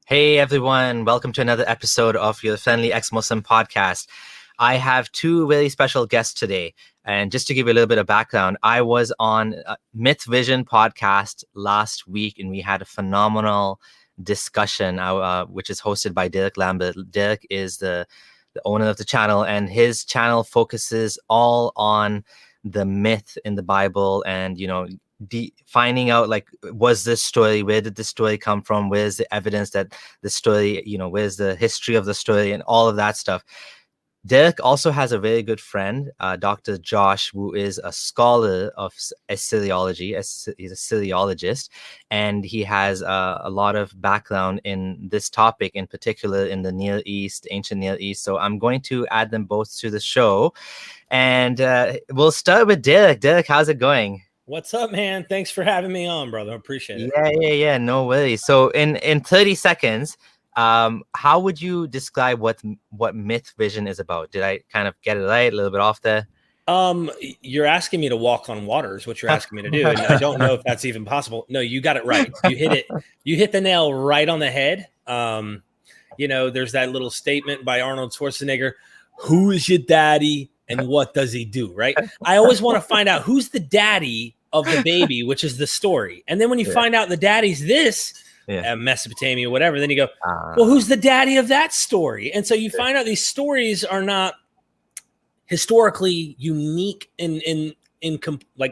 Hey everyone, welcome to another episode of your friendly Exmuslim podcast. I have two very special guests today. And just to give you a little bit of background, I was on Myth Vision podcast last week and we had a phenomenal discussion, which is hosted by Derek Lambert. Derek is the owner of the channel, and his channel focuses all on the myth in the Bible and, finding out, like, was this story, where did this story come from, where's the evidence that the story, where's the history of the story and all of that stuff. Derek also has a very good friend, Dr. Josh, who is a scholar of Assyriology. He's a Assyriologist, and he has a lot of background in this topic, in particular in the Near East, ancient Near East. So I'm going to add them both to the show, and we'll start with Derek. Derek, how's it going? What's up, man? Thanks for having me on, brother. I appreciate it. Yeah. No worries. So in 30 seconds, how would you describe what Myth Vision is about? Did I kind of get it right? A little bit off there? You're asking me to walk on water is what you're asking me to do. And I don't know if that's even possible. No, you got it right. You hit it. You hit the nail right on the head. There's that little statement by Arnold Schwarzenegger. Who is your daddy and what does he do? Right. I always want to find out who's the daddy of the baby, which is the story. And then when you find out the daddy's this, Mesopotamia, whatever, then you go, well, who's the daddy of that story? And so you find out these stories are not historically unique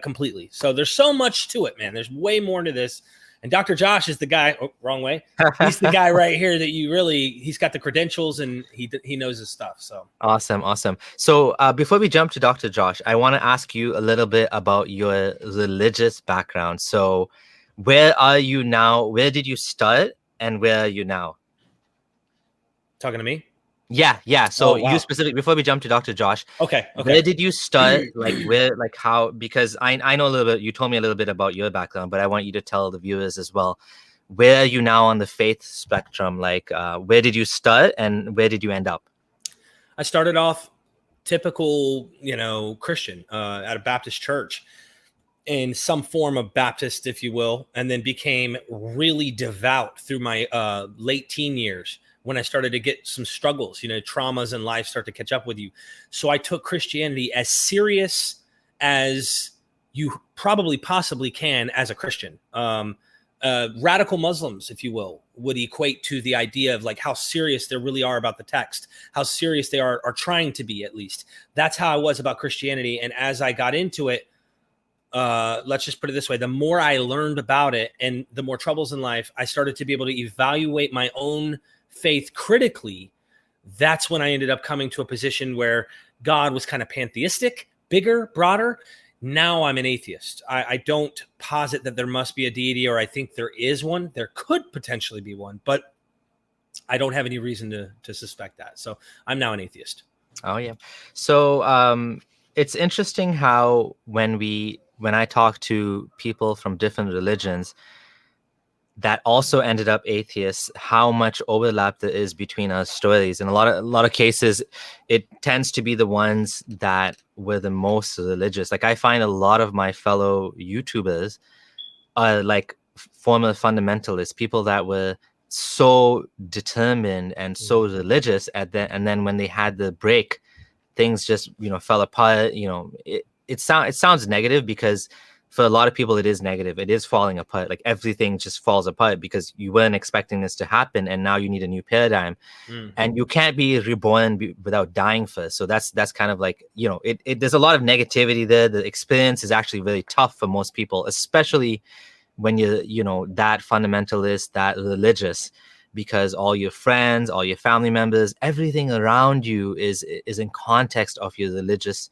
completely. So there's so much to it, man. There's way more to this. And Dr. Josh is the guy, wrong way. He's the guy right here that he's got the credentials and he knows his stuff. So awesome. So before we jump to Dr. Josh, I want to ask you a little bit about your religious background. So where are you now? Where did you start and where are you now? Talking to me? Yeah. So you specifically, before we jump to Dr. Josh, okay. Where did you start? How? Because I know a little bit. You told me a little bit about your background, but I want you to tell the viewers as well. Where are you now on the faith spectrum? Where did you start and where did you end up? I started off typical, Christian at a Baptist church, in some form of Baptist, if you will, and then became really devout through my late teen years. When I started to get some struggles, traumas in life start to catch up with you. So I took Christianity as serious as you probably possibly can as a Christian. Radical Muslims, if you will, would equate to the idea of like how serious they really are about the text, how serious they are trying to be, at least. That's how I was about Christianity. And as I got into it, let's just put it this way, the more I learned about it and the more troubles in life, I started to be able to evaluate my own faith critically. That's when I ended up coming to a position where God was kind of pantheistic, bigger, broader. Now I'm an atheist. I don't posit that there must be a deity, or I think there is one. There could potentially be one, but I don't have any reason to suspect that. So I'm now an atheist. Oh yeah. So it's interesting how when I talk to people from different religions that also ended up atheists, how much overlap there is between our stories. In a lot of cases, it tends to be the ones that were the most religious. Like I find a lot of my fellow YouTubers are like former fundamentalists, people that were so determined and so religious and then when they had the break, things just fell apart. It sounds negative because for a lot of people, it is negative. It is falling apart. Like everything just falls apart because you weren't expecting this to happen. And now you need a new paradigm. Mm-hmm. And you can't be reborn without dying first. So that's kind of like, there's a lot of negativity there. The experience is actually very tough for most people, especially when you're, that fundamentalist, that religious, because all your friends, all your family members, everything around you is in context of your religious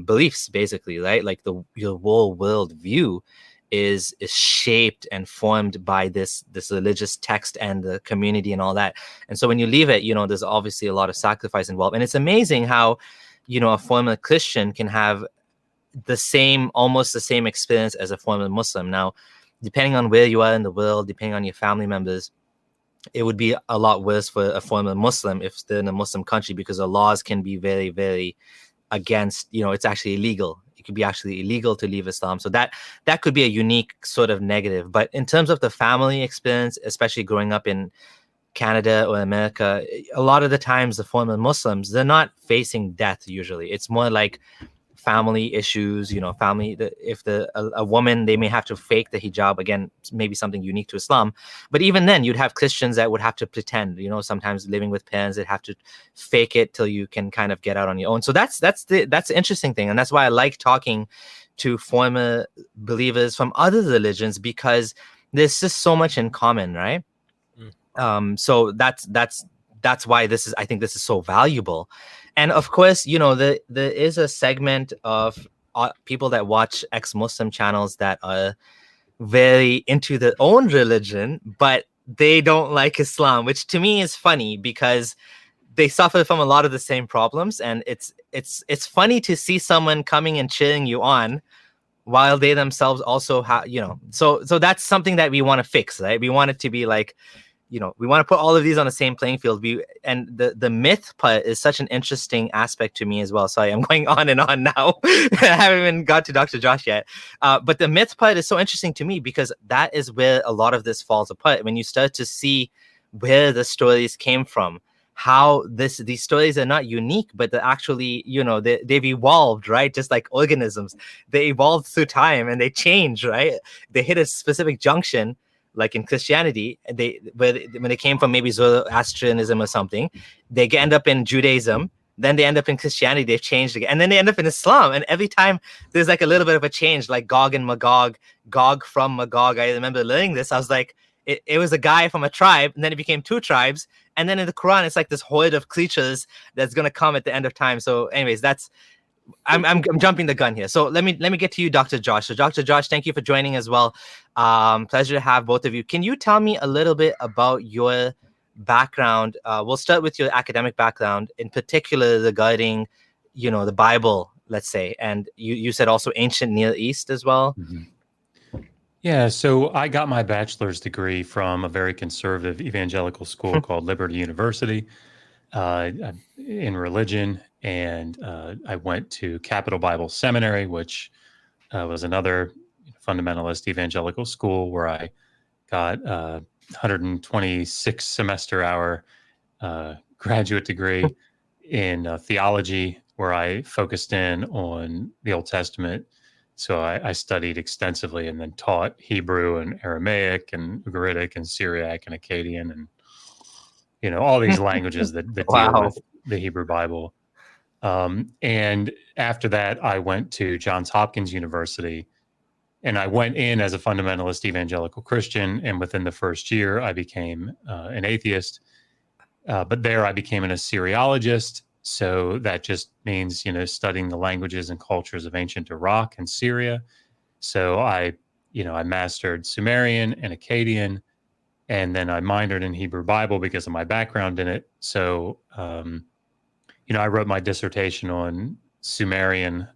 beliefs, basically, right? Like your whole world view is shaped and formed by this religious text and the community and all that. And so when you leave it, there's obviously a lot of sacrifice involved. And it's amazing how, a former Christian can have almost the same experience as a former Muslim. Now, depending on where you are in the world, depending on your family members, it would be a lot worse for a former Muslim if they're in a Muslim country, because the laws can be very, very against, it's actually illegal. it could be actually illegal to leave Islam. So that could be a unique sort of negative. But in terms of the family experience, especially growing up in Canada or America, a lot of the times the former Muslims, they're not facing death usually. It's more like family issues, family. If a woman, they may have to fake the hijab, again, maybe something unique to Islam. But even then, you'd have Christians that would have to pretend, sometimes living with parents, they'd have to fake it till you can kind of get out on your own. So that's the interesting thing. And that's why I like talking to former believers from other religions, because there's just so much in common, right? So that's why I think this is so valuable. And of course, there is a segment of people that watch ex-Muslim channels that are very into their own religion, but they don't like Islam, which to me is funny because they suffer from a lot of the same problems. And it's funny to see someone coming and cheering you on while they themselves also have, so that's something that we want to fix, right? We want it to be like, we want to put all of these on the same playing field. And the myth part is such an interesting aspect to me as well. Sorry, I'm going on and on now. I haven't even got to Dr. Josh yet. But the myth part is so interesting to me because that is where a lot of this falls apart. When you start to see where the stories came from, how these stories are not unique, but they're actually, they've evolved, right? Just like organisms, they evolved through time and they change, right? They hit a specific junction. Like in Christianity, when they came from maybe Zoroastrianism or something, they end up in Judaism, then they end up in Christianity, they've changed again, and then they end up in Islam. And every time there's like a little bit of a change, like Gog and Magog, Gog from Magog. I remember learning this. I was like, it was a guy from a tribe, and then it became two tribes. And then in the Quran, it's like this horde of creatures that's going to come at the end of time. So anyways, I'm jumping the gun here. So let me get to you, Dr. Josh. So Dr. Josh, thank you for joining as well. Pleasure to have both of you. Can you tell me a little bit about your background? We'll start with your academic background, in particular regarding, the Bible, let's say. And you said also ancient Near East as well. Mm-hmm. Yeah, so I got my bachelor's degree from a very conservative evangelical school called Liberty University in religion. And I went to Capital Bible Seminary, which was another fundamentalist evangelical school where I got 126 semester hour graduate degree in theology, where I focused in on the Old Testament. So I studied extensively and then taught Hebrew and Aramaic and Ugaritic and Syriac and Akkadian and, all these languages that Wow. deal with the Hebrew Bible. And after that, I went to Johns Hopkins University, and I went in as a fundamentalist evangelical Christian. And within the first year, I became an atheist. But there I became an Assyriologist. So that just means, studying the languages and cultures of ancient Iraq and Syria. So I mastered Sumerian and Akkadian, and then I minored in Hebrew Bible because of my background in it. So, I wrote my dissertation on Sumerian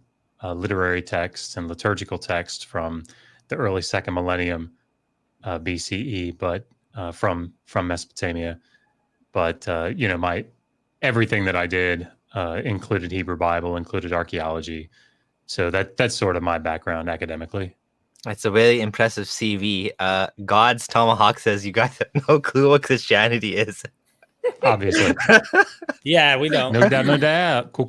literary texts and liturgical texts from the early second millennium BCE, but from Mesopotamia. But everything that I did included Hebrew Bible, included archaeology. So that's sort of my background academically. It's a very impressive CV. God's Tomahawk says you guys have no clue what Christianity is. Obviously. Yeah, we don't. No doubt. Cool.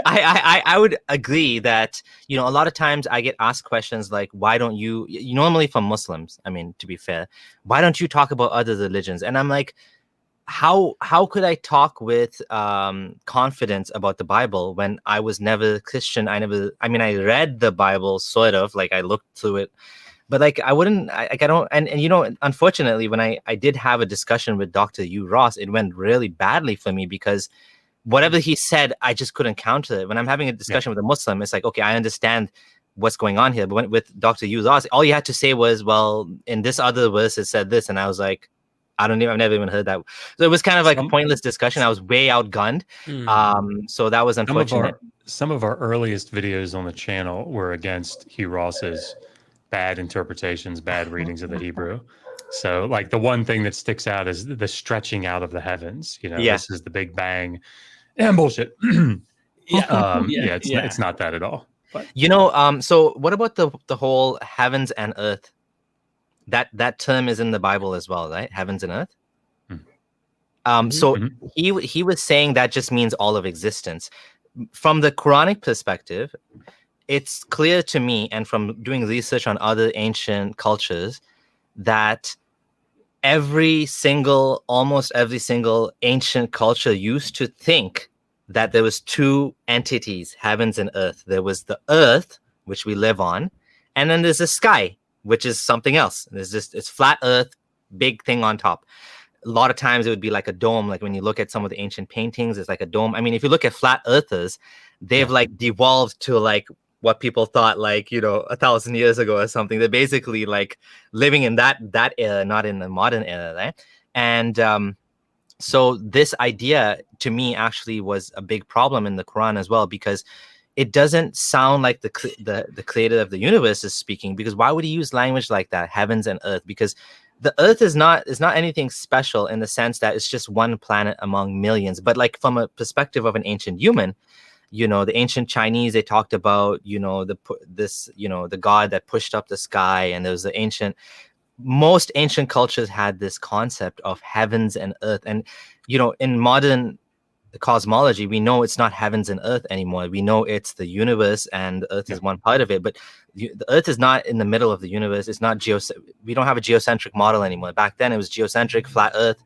I would agree that, a lot of times I get asked questions like, why don't you normally from Muslims, I mean, to be fair, why don't you talk about other religions? And I'm like, how could I talk with confidence about the Bible when I was never Christian? I read the Bible sort of, like I looked through it, but like I don't, and unfortunately, when I did have a discussion with Dr. Hugh Ross, it went really badly for me because whatever he said, I just couldn't counter it. When I'm having a discussion with a Muslim, it's like, okay, I understand what's going on here. But with Dr. Hugh Ross, all you had to say was, well, in this other verse, it said this. And I was like, I've never even heard that. So it was kind of like a pointless discussion. I was way outgunned. So that was unfortunate. Some of our earliest videos on the channel were against Hugh Ross's bad interpretations, bad readings of the Hebrew. So like the one thing that sticks out is the stretching out of the heavens. This is the Big Bang and bullshit. It's not that at all. But So what about the whole heavens and earth? That term is in the Bible as well, right? Heavens and earth. So he was saying that just means all of existence. From the Quranic perspective, it's clear to me, and from doing research on other ancient cultures, that almost every single ancient culture used to think that there was two entities, heavens and earth. There was the earth, which we live on, and then there's the sky, which is something else. It's flat earth, big thing on top. A lot of times it would be like a dome. Like when you look at some of the ancient paintings, it's like a dome. I mean, if you look at flat earthers, they've like devolved to like what people thought like, 1,000 years ago or something. They're basically like living in that era, not in the modern era, right? And so this idea to me actually was a big problem in the Quran as well, because it doesn't sound like the creator of the universe is speaking, because why would he use language like that, heavens and earth? Because the earth is not anything special in the sense that it's just one planet among millions. But like from a perspective of an ancient human, the ancient Chinese, they talked about, the god that pushed up the sky. And there was most ancient cultures had this concept of heavens and earth. And, in modern cosmology, we know it's not heavens and earth anymore. We know it's the universe, and the earth is one part of it. But the earth is not in the middle of the universe. It's not we don't have a geocentric model anymore. Back then it was geocentric, flat earth,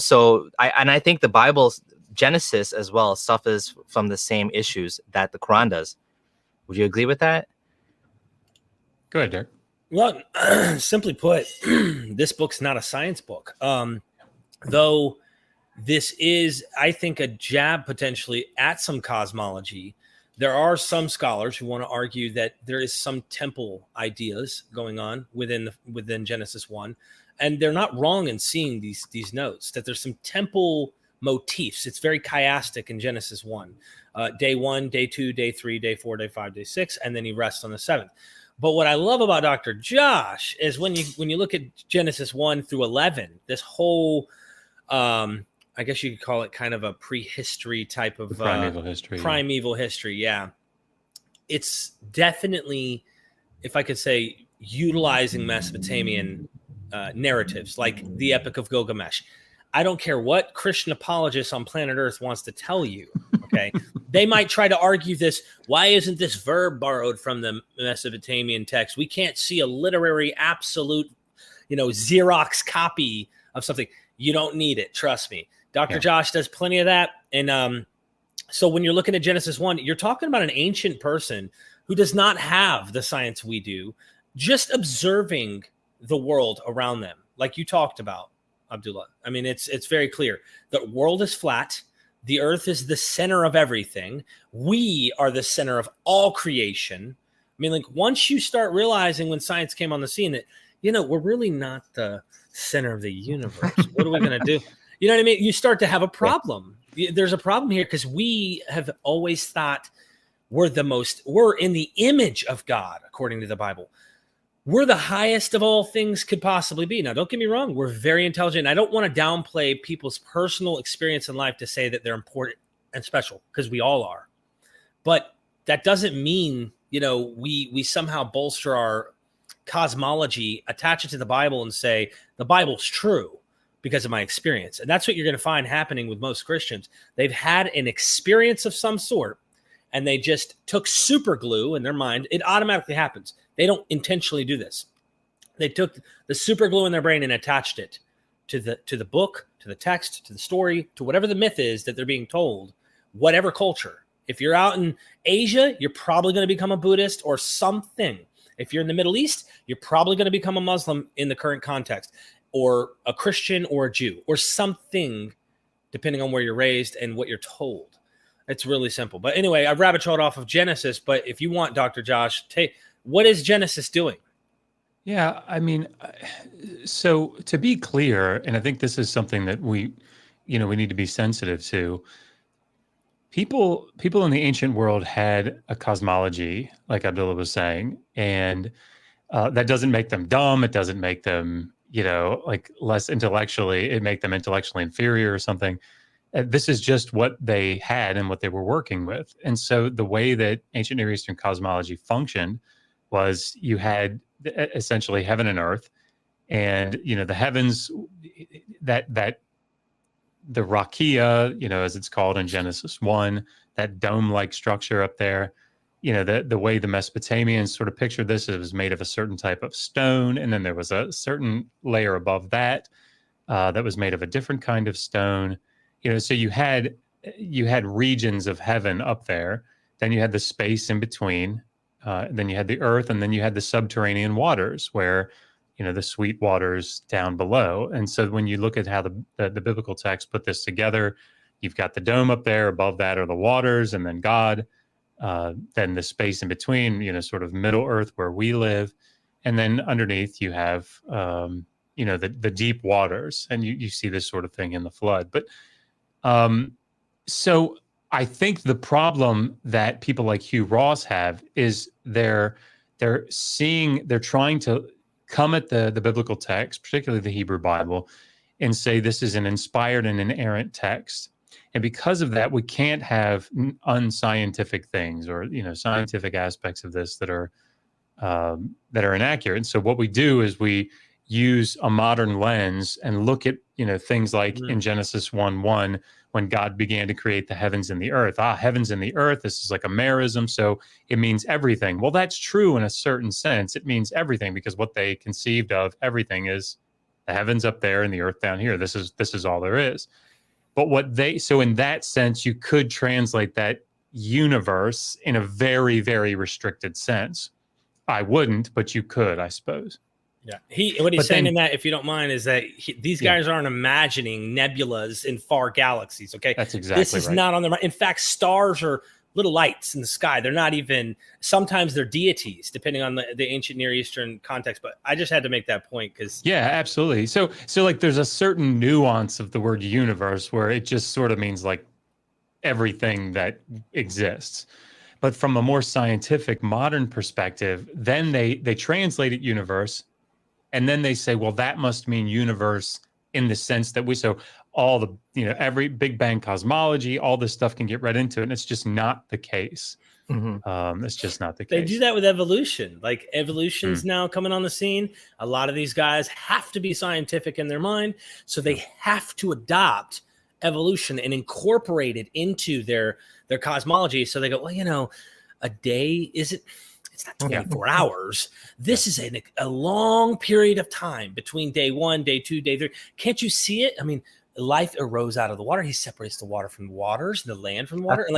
So I think the Bible's Genesis as well suffers from the same issues that the Quran does. Would you agree with that? Go ahead, Derek. Well, simply put, this book's not a science book. Though this is, I think, a jab potentially at some cosmology. There are some scholars who want to argue that there is some temple ideas going on within Genesis 1. And they're not wrong in seeing these notes, that there's some temple motifs. It's very chiastic in Genesis 1. Day 1, day 2, day 3, day 4, day 5, day 6, and then he rests on the 7th. But what I love about Dr. Josh is when you look at Genesis 1 through 11, this whole, I guess you could call it kind of a prehistory type of primeval history. Primeval history, yeah. It's definitely, if I could say, utilizing Mesopotamian narratives like the Epic of Gilgamesh. I don't care what Christian apologist on planet Earth wants to tell you, okay? They might try to argue this. Why isn't this verb borrowed from the Mesopotamian text? We can't see a literary absolute, Xerox copy of something. You don't need it. Trust me. Dr. Josh does plenty of that. And so when you're looking at Genesis 1, you're talking about an ancient person who does not have the science we do, just observing the world around them, like you talked about, Abdullah. I mean, it's very clear. The world is flat. The earth is the center of everything. We are the center of all creation. I mean, like once you start realizing when science came on the scene that, we're really not the center of the universe. What are we going to do? You know what I mean? You start to have a problem. There's a problem here because we have always thought we're in the image of God, according to the Bible. We're the highest of all things could possibly be. Now, don't get me wrong. We're very intelligent. I don't want to downplay people's personal experience in life to say that they're important and special, because we all are. But that doesn't mean, we somehow bolster our cosmology, attach it to the Bible and say the Bible's true because of my experience. And that's what you're going to find happening with most Christians. They've had an experience of some sort, and they just took super glue in their mind. It automatically happens. They don't intentionally do this. They took the super glue in their brain and attached it to the book, to the text, to the story, to whatever the myth is that they're being told, whatever culture. If you're out in Asia, you're probably going to become a Buddhist or something. If you're in the Middle East, you're probably going to become a Muslim in the current context, or a Christian or a Jew or something, depending on where you're raised and what you're told. It's really simple. But anyway, I've rabbit trailed off of Genesis, but if you want, Dr. Josh, what is Genesis doing? Yeah, I mean, so to be clear, and I think this is something that we need to be sensitive to. People in the ancient world had a cosmology, like Abdullah was saying, and that doesn't make them dumb. It doesn't make them, like less intellectually. It make them intellectually inferior or something. This is just what they had and what they were working with. And so the way that ancient Near Eastern cosmology functioned was you had essentially heaven and earth, and the heavens, that the rakia, as it's called in Genesis 1, that dome-like structure up there, the way the Mesopotamians sort of pictured this, it was made of a certain type of stone, and then there was a certain layer above that that was made of a different kind of stone. So you had regions of heaven up there, then you had the space in between, then you had the earth, and then you had the subterranean waters where the sweet waters down below. And so when you look at how the biblical text put this together, you've got the dome up there, above that are the waters, and then God, then the space in between, sort of Middle Earth where we live, and then underneath you have the deep waters, and you see this sort of thing in the flood. But so I think the problem that people like Hugh Ross have is they're trying to come at the biblical text, particularly the Hebrew Bible, and say this is an inspired and inerrant text. And because of that, we can't have unscientific things or scientific aspects of this that are inaccurate. And so what we do is we use a modern lens and look at things like in Genesis 1:1, when God began to create the heavens and the earth. Heavens and the earth, this is like a merism, so it means everything. Well, that's true in a certain sense. It means everything because what they conceived of everything is the heavens up there and the earth down here. This is all there is. But so in that sense, you could translate that universe in a very, very restricted sense. I wouldn't, but you could, I suppose. Yeah. What he's saying in that, if you don't mind, is that these guys aren't imagining nebulas in far galaxies. Okay. That's exactly right. This is not on the right. In fact, stars are little lights in the sky. They're not even, sometimes they're deities, depending on the ancient Near Eastern context. But I just had to make that point because. Yeah, absolutely. So like there's a certain nuance of the word universe where it just sort of means like everything that exists. But from a more scientific modern perspective, then they translate it universe. And then they say, well, that must mean universe in the sense that all the, every Big Bang cosmology, all this stuff can get read into it. And it's just not the case. Mm-hmm. It's just not the case. They do that with evolution. Like evolution's now coming on the scene. A lot of these guys have to be scientific in their mind. So they have to adopt evolution and incorporate it into their cosmology. So they go, well, a day isn't. It's not 24 hours. This is a long period of time between day 1, day 2, day 3. Can't you see it? I mean, life arose out of the water. He separates the water from the waters, the land from the water.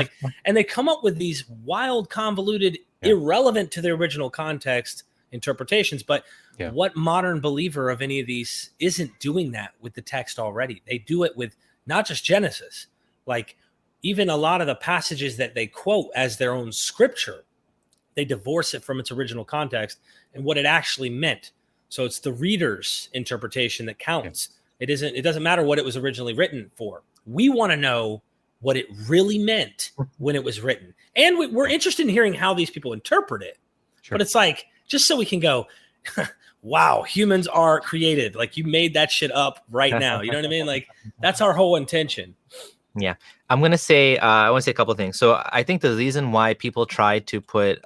And they come up with these wild, convoluted, irrelevant to their original context interpretations. But what modern believer of any of these isn't doing that with the text already? They do it with not just Genesis, like even a lot of the passages that they quote as their own scripture. They divorce it from its original context and what it actually meant. So it's the reader's interpretation that counts. It doesn't matter what it was originally written for. We want to know what it really meant when it was written. And we're interested in hearing how these people interpret it. Sure. But it's like, just so we can go, wow, humans are created. Like you made that shit up right now. You know what I mean? Like that's our whole intention. Yeah, I'm going to say, I want to say a couple of things. So I think the reason why people try to put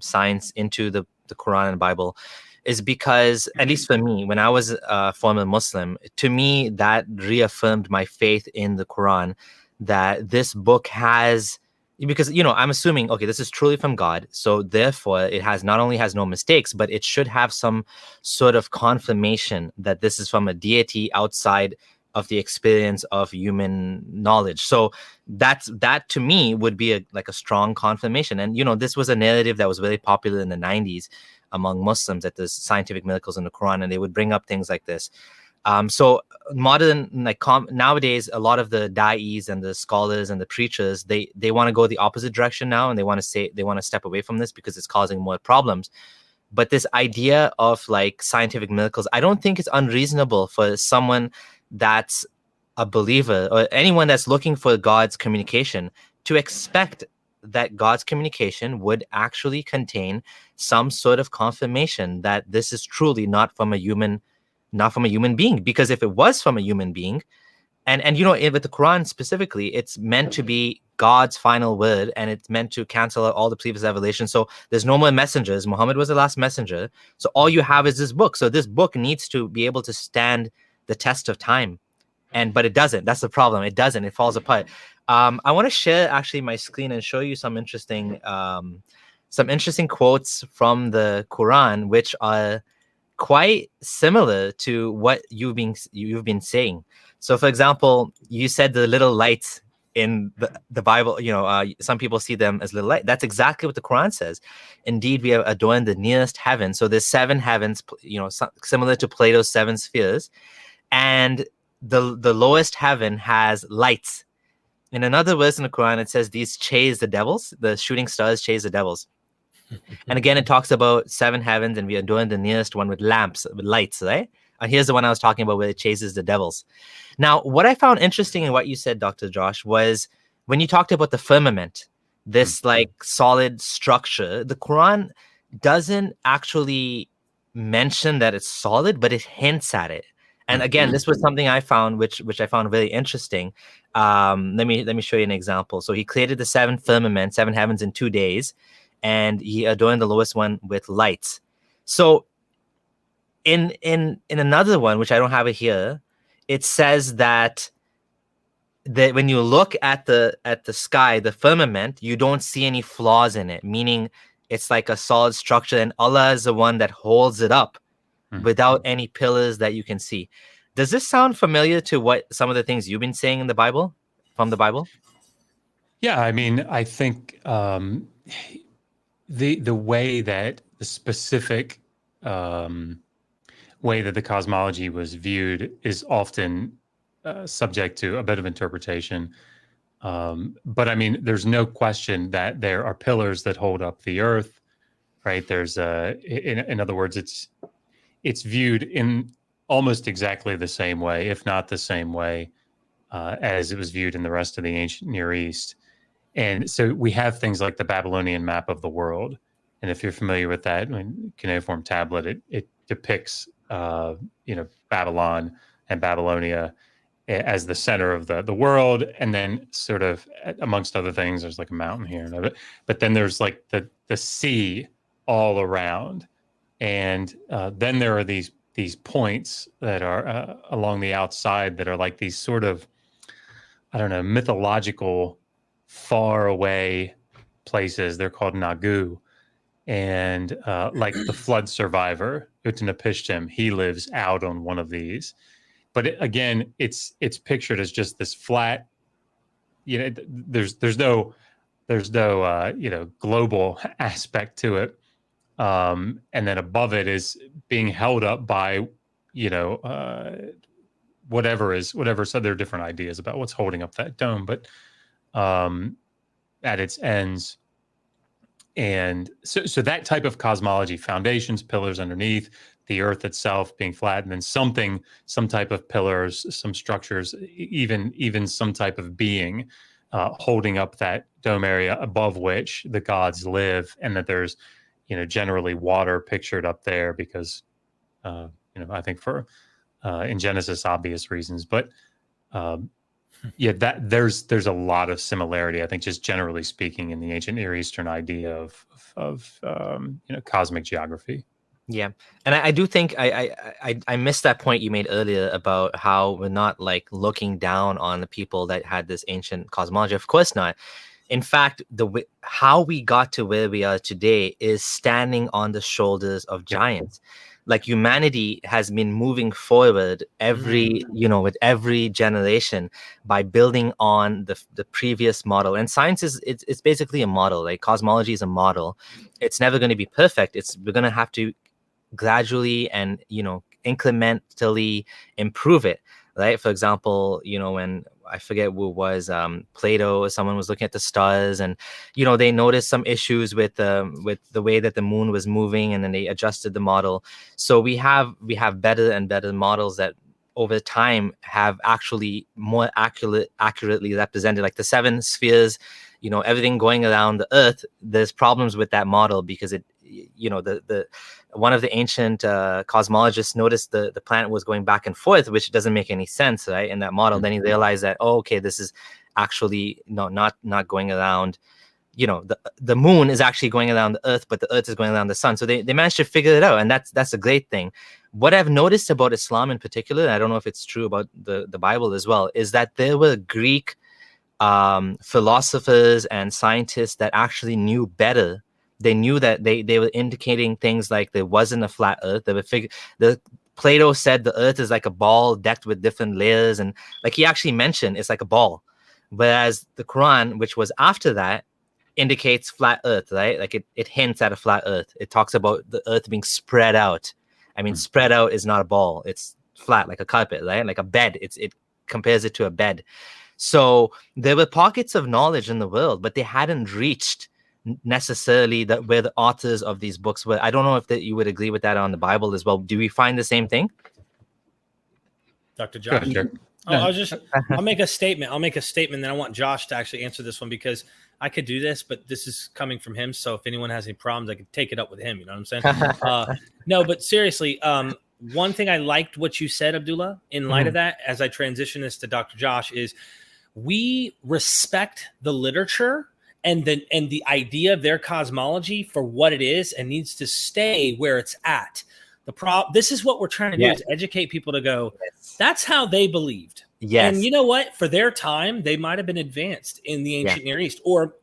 science into the Quran and Bible is because, at least for me, when I was a former Muslim, to me, that reaffirmed my faith in the Quran, that this book has, because, I'm assuming, okay, this is truly from God. So therefore, it not only has no mistakes, but it should have some sort of confirmation that this is from a deity outside of the experience of human knowledge. So that to me would be a strong confirmation. And, this was a narrative that was very popular in the 90s among Muslims, that there's scientific miracles in the Quran, and they would bring up things like this. So modern, nowadays, a lot of the da'is and the scholars and the preachers, they want to go the opposite direction now. And they want to step away from this because it's causing more problems. But this idea of scientific miracles, I don't think it's unreasonable for someone that's a believer or anyone that's looking for God's communication to expect that God's communication would actually contain some sort of confirmation that this is truly not from a human being. Because if it was from a human being, And you know, with the Quran specifically, it's meant to be God's final word, and it's meant to cancel out all the previous revelations. So there's no more messengers. Muhammad was the last messenger. So all you have is this book. So this book needs to be able to stand the test of time. But it doesn't. That's the problem. It doesn't. It falls apart. I want to share actually my screen and show you some interesting quotes from the Quran, which are quite similar to what you've been saying. So, for example, you said the little lights in the Bible. You know, some people see them as little light. That's exactly what the Quran says. Indeed, we have adorned the nearest heaven. So there's 7 heavens. You know, similar to Plato's 7 spheres, and the lowest heaven has lights. In another verse in the Quran, it says these chase the devils. The shooting stars chase the devils. And again, it talks about 7 heavens, and we are doing the nearest one with lamps, with lights, right? And here's the one I was talking about where it chases the devils. Now, what I found interesting in what you said, Dr. Josh, was when you talked about the firmament, this like solid structure, the Quran doesn't actually mention that it's solid, but it hints at it. And again, this was something I found, which I found very interesting. Let me show you an example. So he created the 7 firmament, 7 heavens in 2 days, and he adorned the lowest one with lights. So in another one, which I don't have it here, it says that when you look at the sky, the firmament, you don't see any flaws in it, meaning it's like a solid structure, and Allah is the one that holds it up without any pillars that you can see. Does this sound familiar to what some of the things you've been saying in the Bible, from the Bible? Yeah, I mean, I think the way that the specific way that the cosmology was viewed is often subject to a bit of interpretation. But I mean, there's no question that there are pillars that hold up the earth, right? There's in other words, it's viewed in almost exactly the same way, if not the same way, as it was viewed in the rest of the ancient Near East. And so we have things like the Babylonian map of the world. And if you're familiar with that, I mean, cuneiform tablet, it depicts, Babylon and Babylonia as the center of the world. And then sort of amongst other things, there's like a mountain here. But then there's like the sea all around. And then there are these points that are along the outside that are like these sort of, I don't know, mythological, far away places. They're called Nagu. And like the flood survivor, Utnapishtim, he lives out on one of these. But again, it's pictured as just this flat, there's no global aspect to it. And then above it is being held up by, whatever. So there are different ideas about what's holding up that dome, but at its ends. And so that type of cosmology, foundations, pillars underneath, the earth itself being flat, and then some type of pillars, some structures, even some type of being holding up that dome area above which the gods live, and that there's generally water pictured up there because, I think for in Genesis obvious reasons, but that there's a lot of similarity, I think, just generally speaking, in the ancient Near Eastern idea of cosmic geography. Yeah, and I do think I missed that point you made earlier about how we're not like looking down on the people that had this ancient cosmology. Of course not. In fact, how we got to where we are today is standing on the shoulders of giants. Like humanity has been moving forward with every generation by building on the previous model. And science it's basically a model. Like cosmology is a model. It's never going to be perfect. We're going to have to gradually and incrementally improve it. Right. For example, when I forget who it was, Plato, someone was looking at the stars, and they noticed some issues with the way that the moon was moving, and then they adjusted the model. So we have better and better models that over time have actually more accurately represented, like the 7 spheres, everything going around the earth. There's problems with that model because the one of the ancient cosmologists noticed the planet was going back and forth, which doesn't make any sense, right, in that model. Then he realized that, oh, okay, this is actually not going around. The moon is actually going around the earth, but the earth is going around the sun. So they managed to figure it out, and that's a great thing. What I've noticed about Islam in particular, and I don't know if it's true about the Bible as well, is that there were Greek philosophers and scientists that actually knew better. They knew that they were indicating things like there wasn't a flat earth. Plato said the earth is like a ball decked with different layers, and like he actually mentioned it's like a ball. Whereas the Quran, which was after that, indicates flat earth, right? Like it hints at a flat earth. It talks about the earth being spread out. I mean, spread out is not a ball. It's flat, like a carpet, right? Like a bed. It compares it to a bed. So there were pockets of knowledge in the world, but they hadn't reached necessarily where the authors of these books were. I don't know if you would agree with that on the Bible as well. Do we find the same thing? Dr. Josh? Sure. I'll make a statement. Then I want Josh to actually answer this one, because I could do this, but this is coming from him. So if anyone has any problems, I could take it up with him. You know what I'm saying? No, but seriously, one thing I liked what you said, Abdullah, in light of that, as I transition this to Dr. Josh, is we respect the literature and the idea of their cosmology for what it is, and needs to stay where it's at. This is what we're trying to do, is educate people to go, that's how they believed. Yes. And you know what? For their time, they might have been advanced in the ancient Near East, or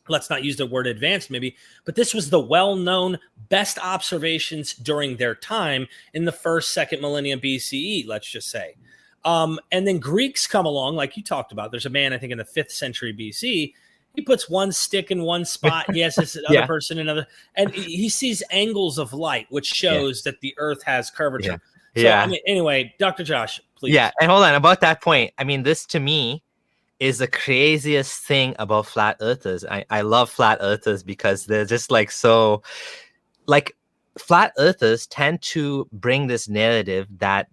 let's not use the word advanced maybe, but this was the well-known best observations during their time in the first, second millennium BCE, let's just say. And then Greeks come along, like you talked about. There's a man, I think, in the 5th century BC. He puts one stick in one spot. He has this other person in another, and he sees angles of light, which shows that the earth has curvature. So, I mean, anyway, Dr. Josh, please. Yeah, and hold on, about that point. I mean, this to me is the craziest thing about flat earthers. I love flat earthers because they're just like so, like, flat earthers tend to bring this narrative that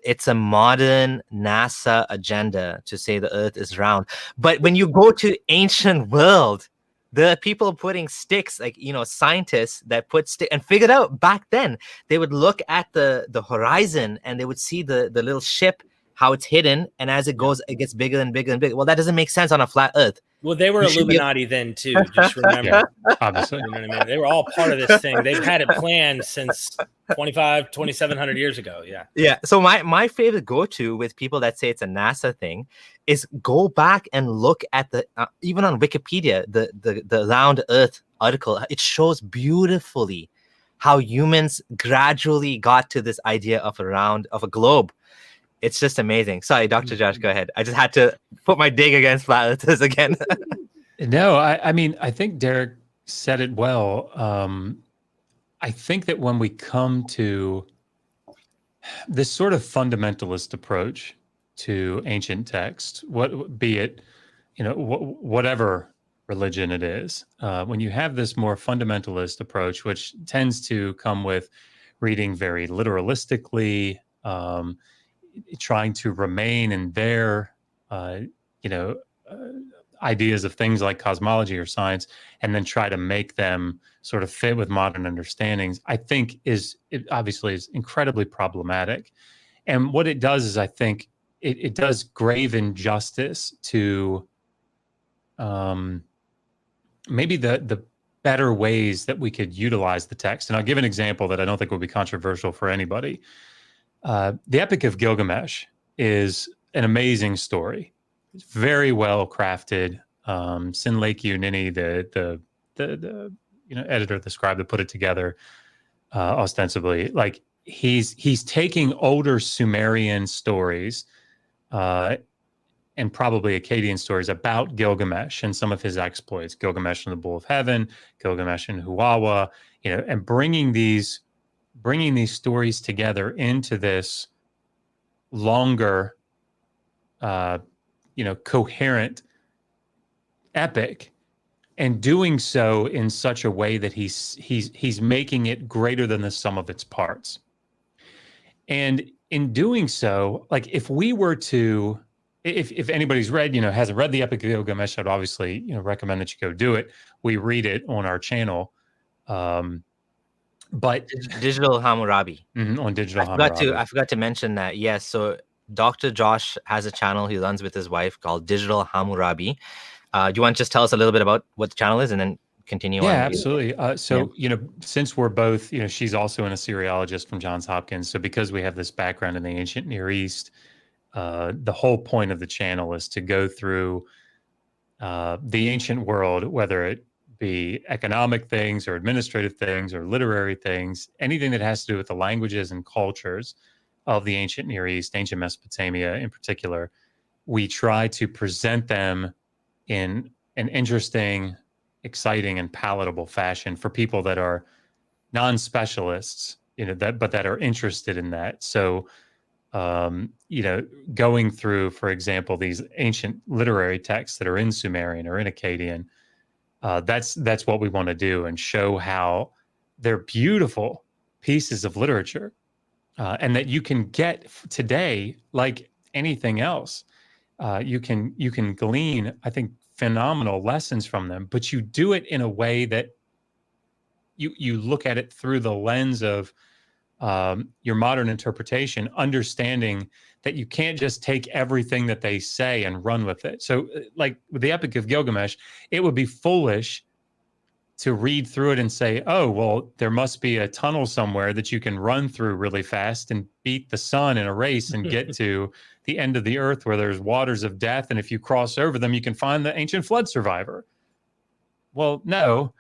it's a modern NASA agenda to say the earth is round. But when you go to ancient world, there are people putting sticks, like, scientists that put sticks and figured out back then. They would look at the horizon and they would see the little ship, how it's hidden. And as it goes, it gets bigger and bigger and bigger. Well, that doesn't make sense on a flat earth. Well, they were Illuminati then too. Just remember, obviously, you know what I mean? They were all part of this thing. They've had it planned since 2,700 years ago. Yeah. Yeah. So my favorite go-to with people that say it's a NASA thing is go back and look at the even on Wikipedia, the round Earth article. It shows beautifully how humans gradually got to this idea of a globe. It's just amazing. Sorry, Dr. Josh, go ahead. I just had to put my dig against flat earthers again. No, I mean, I think Derek said it well. I think that when we come to this sort of fundamentalist approach to ancient text, be it, whatever religion it is, when you have this more fundamentalist approach, which tends to come with reading very literalistically, trying to remain in their, ideas of things like cosmology or science, and then try to make them sort of fit with modern understandings, I think it obviously is incredibly problematic. And what it does is, I think it does grave injustice to maybe the better ways that we could utilize the text. And I'll give an example that I don't think will be controversial for anybody. The Epic of Gilgamesh is an amazing story. It's very well crafted. Sinlake Nini, the editor, the scribe that put it together, ostensibly, like he's taking older Sumerian stories, and probably Akkadian stories about Gilgamesh and some of his exploits, Gilgamesh and the Bull of Heaven, Gilgamesh and Huwawa, and bringing these stories together into this longer, coherent epic, and doing so in such a way that he's making it greater than the sum of its parts. And in doing so, like, if we were to, if anybody's read, hasn't read the Epic of Gilgamesh, I'd obviously, recommend that you go do it. We read it on our channel. But Digital Hammurabi. on Digital Hammurabi. I forgot to mention that. Yes. So Dr. Josh has a channel he runs with his wife called Digital Hammurabi. Do you want to just tell us a little bit about what the channel is and then continue on? Yeah, absolutely. So, since we're both, she's also an Assyriologist from Johns Hopkins. So because we have this background in the ancient Near East, the whole point of the channel is to go through the ancient world, whether it be economic things or administrative things or literary things, anything that has to do with the languages and cultures of the ancient Near East, ancient Mesopotamia in particular. We try to present them in an interesting, exciting, and palatable fashion for people that are non-specialists, that are interested in that. So, going through, for example, these ancient literary texts that are in Sumerian or in Akkadian, that's what we want to do, and show how they're beautiful pieces of literature, and that you can get today like anything else. You can glean, I think, phenomenal lessons from them, but you do it in a way that you look at it through the lens of your modern interpretation, understanding that you can't just take everything that they say and run with it. So like with the Epic of Gilgamesh, it would be foolish to read through it and say, oh, well, there must be a tunnel somewhere that you can run through really fast and beat the sun in a race and get to the end of the earth where there's waters of death. And if you cross over them, you can find the ancient flood survivor. Well, no,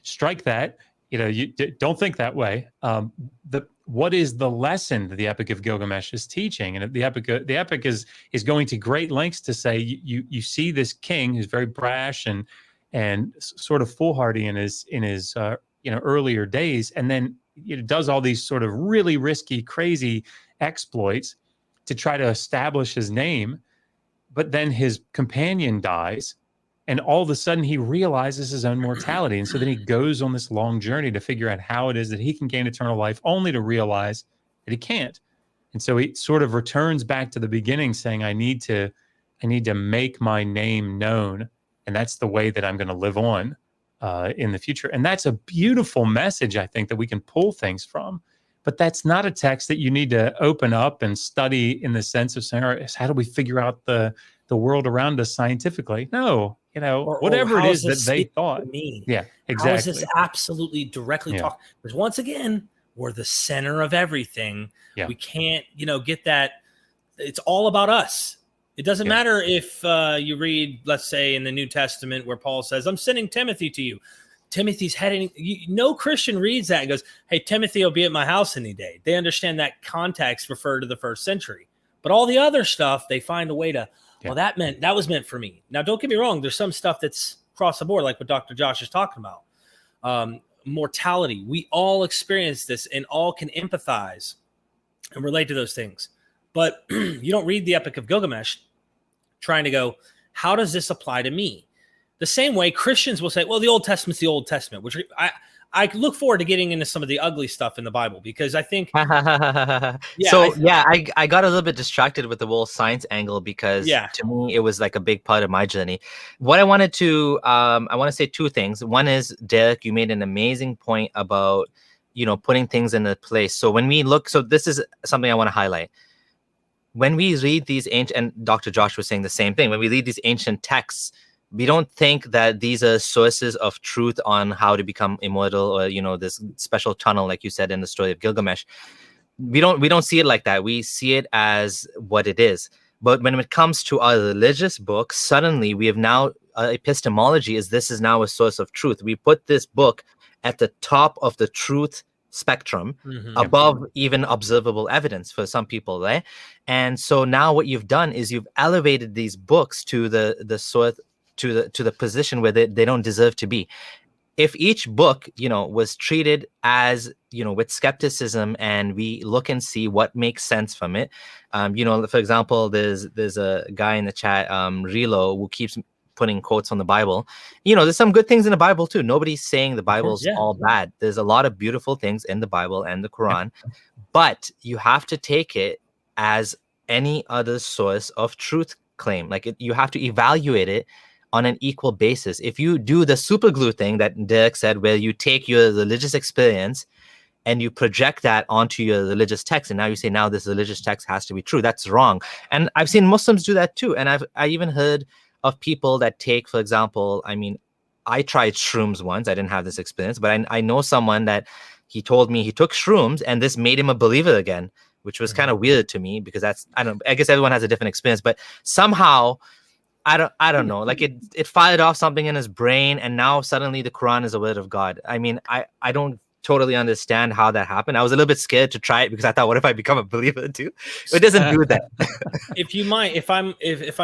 strike that. You don't think that way. What is the lesson that the Epic of Gilgamesh is teaching? And the epic is going to great lengths to say you see this king who's very brash and sort of foolhardy in his earlier days, and then does all these sort of really risky, crazy exploits to try to establish his name. But then his companion dies, and all of a sudden he realizes his own mortality. And so then he goes on this long journey to figure out how it is that he can gain eternal life, only to realize that he can't. And so he sort of returns back to the beginning, saying, I need to make my name known. And that's the way that I'm going to live on in the future. And that's a beautiful message, I think, that we can pull things from. But that's not a text that you need to open up and study in the sense of saying, all right, how do we figure out the world around us scientifically? No, whatever it is that they thought. Yeah, exactly. How is this absolutely directly talking? Because once again, we're the center of everything. Yeah. We can't, get that. It's all about us. It doesn't matter if you read, let's say, in the New Testament where Paul says, I'm sending Timothy to you. Timothy's heading. No Christian reads that and goes, hey, Timothy will be at my house any day. They understand that context referred to the first century. But all the other stuff, they find a way to, well, that was meant for me. Now, don't get me wrong. There's some stuff that's across the board, like what Dr. Josh is talking about. Mortality. We all experience this and all can empathize and relate to those things. But you don't read the Epic of Gilgamesh trying to go, how does this apply to me? The same way Christians will say, well, the Old Testament's the Old Testament, which I look forward to getting into some of the ugly stuff in the Bible, because I think. I got a little bit distracted with the whole science angle because to me, it was like a big part of my journey. What I wanted to, I want to say two things. One is, Derek, you made an amazing point about, putting things into place. So when we look, so this is something I want to highlight. When we read these ancient, and Dr. Josh was saying the same thing, when we read these ancient texts, we don't think that these are sources of truth on how to become immortal, or this special tunnel, like you said in the story of Gilgamesh. We don't see it like that. We see it as what it is. But when it comes to our religious books, suddenly we have now epistemology this is now a source of truth. We put this book at the top of the truth spectrum, above even observable evidence for some people, right? And so now what you've done is you've elevated these books to the sort to the position where they don't deserve to be. If each book, was treated as, with skepticism, and we look and see what makes sense from it, for example, there's a guy in the chat, Relo, who keeps putting quotes on the Bible. There's some good things in the Bible too. Nobody's saying the Bible's all bad. There's a lot of beautiful things in the Bible and the Quran, but you have to take it as any other source of truth claim. You have to evaluate it on an equal basis. If you do the super glue thing that Derek said, where you take your religious experience and you project that onto your religious text, and now you say, now this religious text has to be true, that's wrong. And I've seen Muslims do that too. And I even heard of people that take, for example, I mean, I tried shrooms once. I didn't have this experience, but I know someone that he told me he took shrooms and this made him a believer again, which was kind of weird to me, because I guess everyone has a different experience, but somehow I don't know, like it fired off something in his brain, and now suddenly the Quran is a word of God. I mean, I don't totally understand how that happened. I was a little bit scared to try it because I thought, what if I become a believer too? It doesn't do that. If you might, if I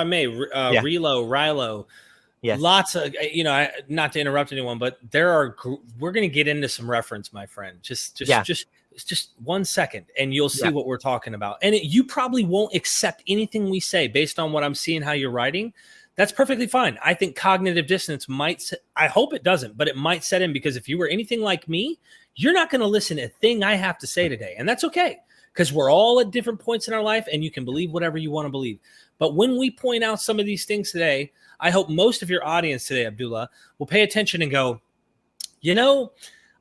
may, Rilo, yes. Lots of, not to interrupt anyone, but we're going to get into some reference, my friend. Just 1 second, and you'll see what we're talking about. And you probably won't accept anything we say based on what I'm seeing, how you're writing. That's perfectly fine. I think cognitive dissonance I hope it doesn't, but it might set in, because if you were anything like me, you're not going to listen to a thing I have to say today. And that's okay, because we're all at different points in our life, and you can believe whatever you want to believe. But when we point out some of these things today, I hope most of your audience today, Abdullah, will pay attention and go,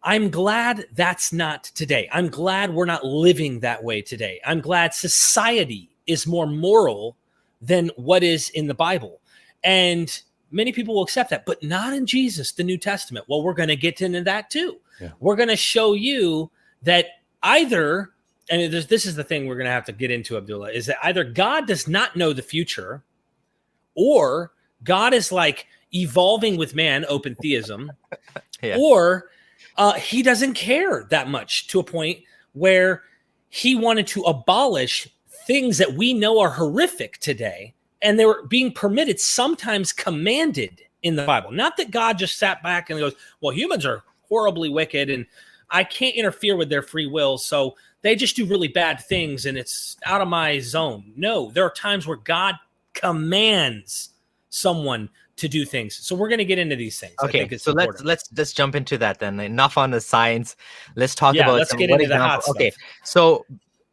I'm glad that's not today. I'm glad we're not living that way today. I'm glad society is more moral than what is in the Bible. And many people will accept that, but not in Jesus, the New Testament. Well, we're going to get into that too. Yeah. We're going to show you that either, and this is the thing we're going to have to get into, Abdullah, is that either God does not know the future, or God is like evolving with man, open theism, or he doesn't care that much to a point where he wanted to abolish things that we know are horrific today, and they were being permitted, sometimes commanded in the Bible. Not that God just sat back and goes, well, humans are horribly wicked and I can't interfere with their free will, so they just do really bad things and it's out of my zone. No, there are times where God commands someone to do things. So we're going to get into these things. Okay, so let's jump into that then. Enough on the science. Let's talk about let's get into the hot stuff. Okay, so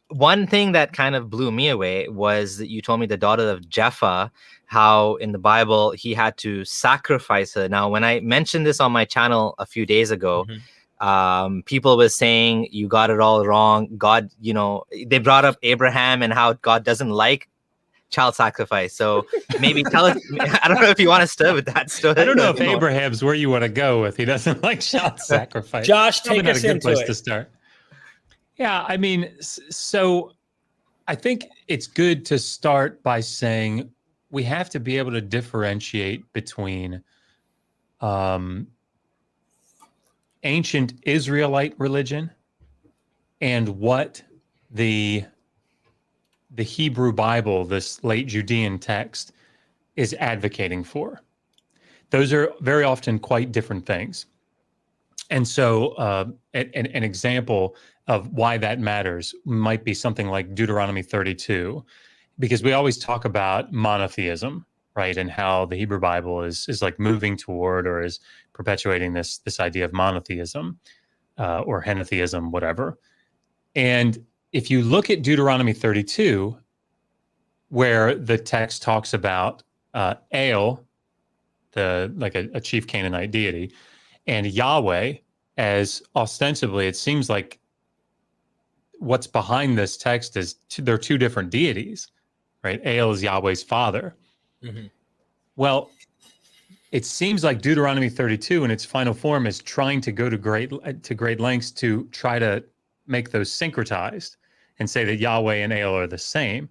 one thing that kind of blew me away was that you told me the daughter of Jephthah, how in the Bible he had to sacrifice her. Now, when I mentioned this on my channel a few days ago, people were saying you got it all wrong. God, they brought up Abraham and how God doesn't like child sacrifice. So maybe tell us, I don't know if you want to start with that story. I don't know if Abraham's where you want to go with. He doesn't like child sacrifice. Josh, take us into place to start. Yeah, I mean, so I think it's good to start by saying we have to be able to differentiate between ancient Israelite religion and what the Hebrew Bible, this late Judean text, is advocating for. Those are very often quite different things. And so an example of why that matters might be something like Deuteronomy 32, because we always talk about monotheism, right? And how the Hebrew Bible is like moving toward or is perpetuating this idea of monotheism or henotheism, whatever. And if you look at Deuteronomy 32, where the text talks about El, a chief Canaanite deity, and Yahweh as ostensibly, it seems like what's behind this text is they're two different deities, right? El is Yahweh's father. Mm-hmm. Well, it seems like Deuteronomy 32 in its final form is trying to go to great lengths to try to make those syncretized and say that Yahweh and El are the same.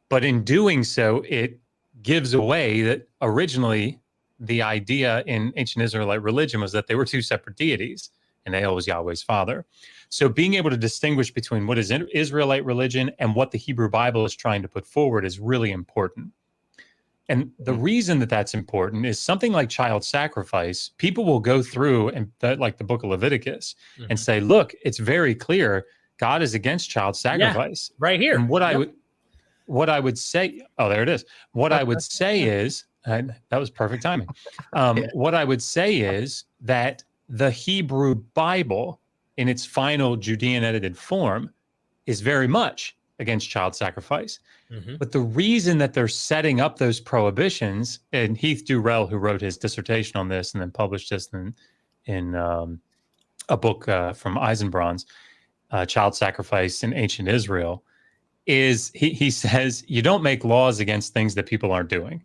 But in doing so, it gives away that originally the idea in ancient Israelite religion was that they were two separate deities, and El was Yahweh's father. So being able to distinguish between what is Israelite religion and what the Hebrew Bible is trying to put forward is really important. And the reason that that's important is something like child sacrifice. People will go through and like the book of Leviticus and say, look, it's very clear God is against child sacrifice. Yeah, right here. And what I would say, oh, there it is. What I would say is, that was perfect timing. What I would say is that the Hebrew Bible in its final Judean edited form is very much against child sacrifice. But the reason that they're setting up those prohibitions, and Heath Durrell, who wrote his dissertation on this and then published this in a book from Eisenbrauns, Child Sacrifice in Ancient Israel, is he says you don't make laws against things that people aren't doing,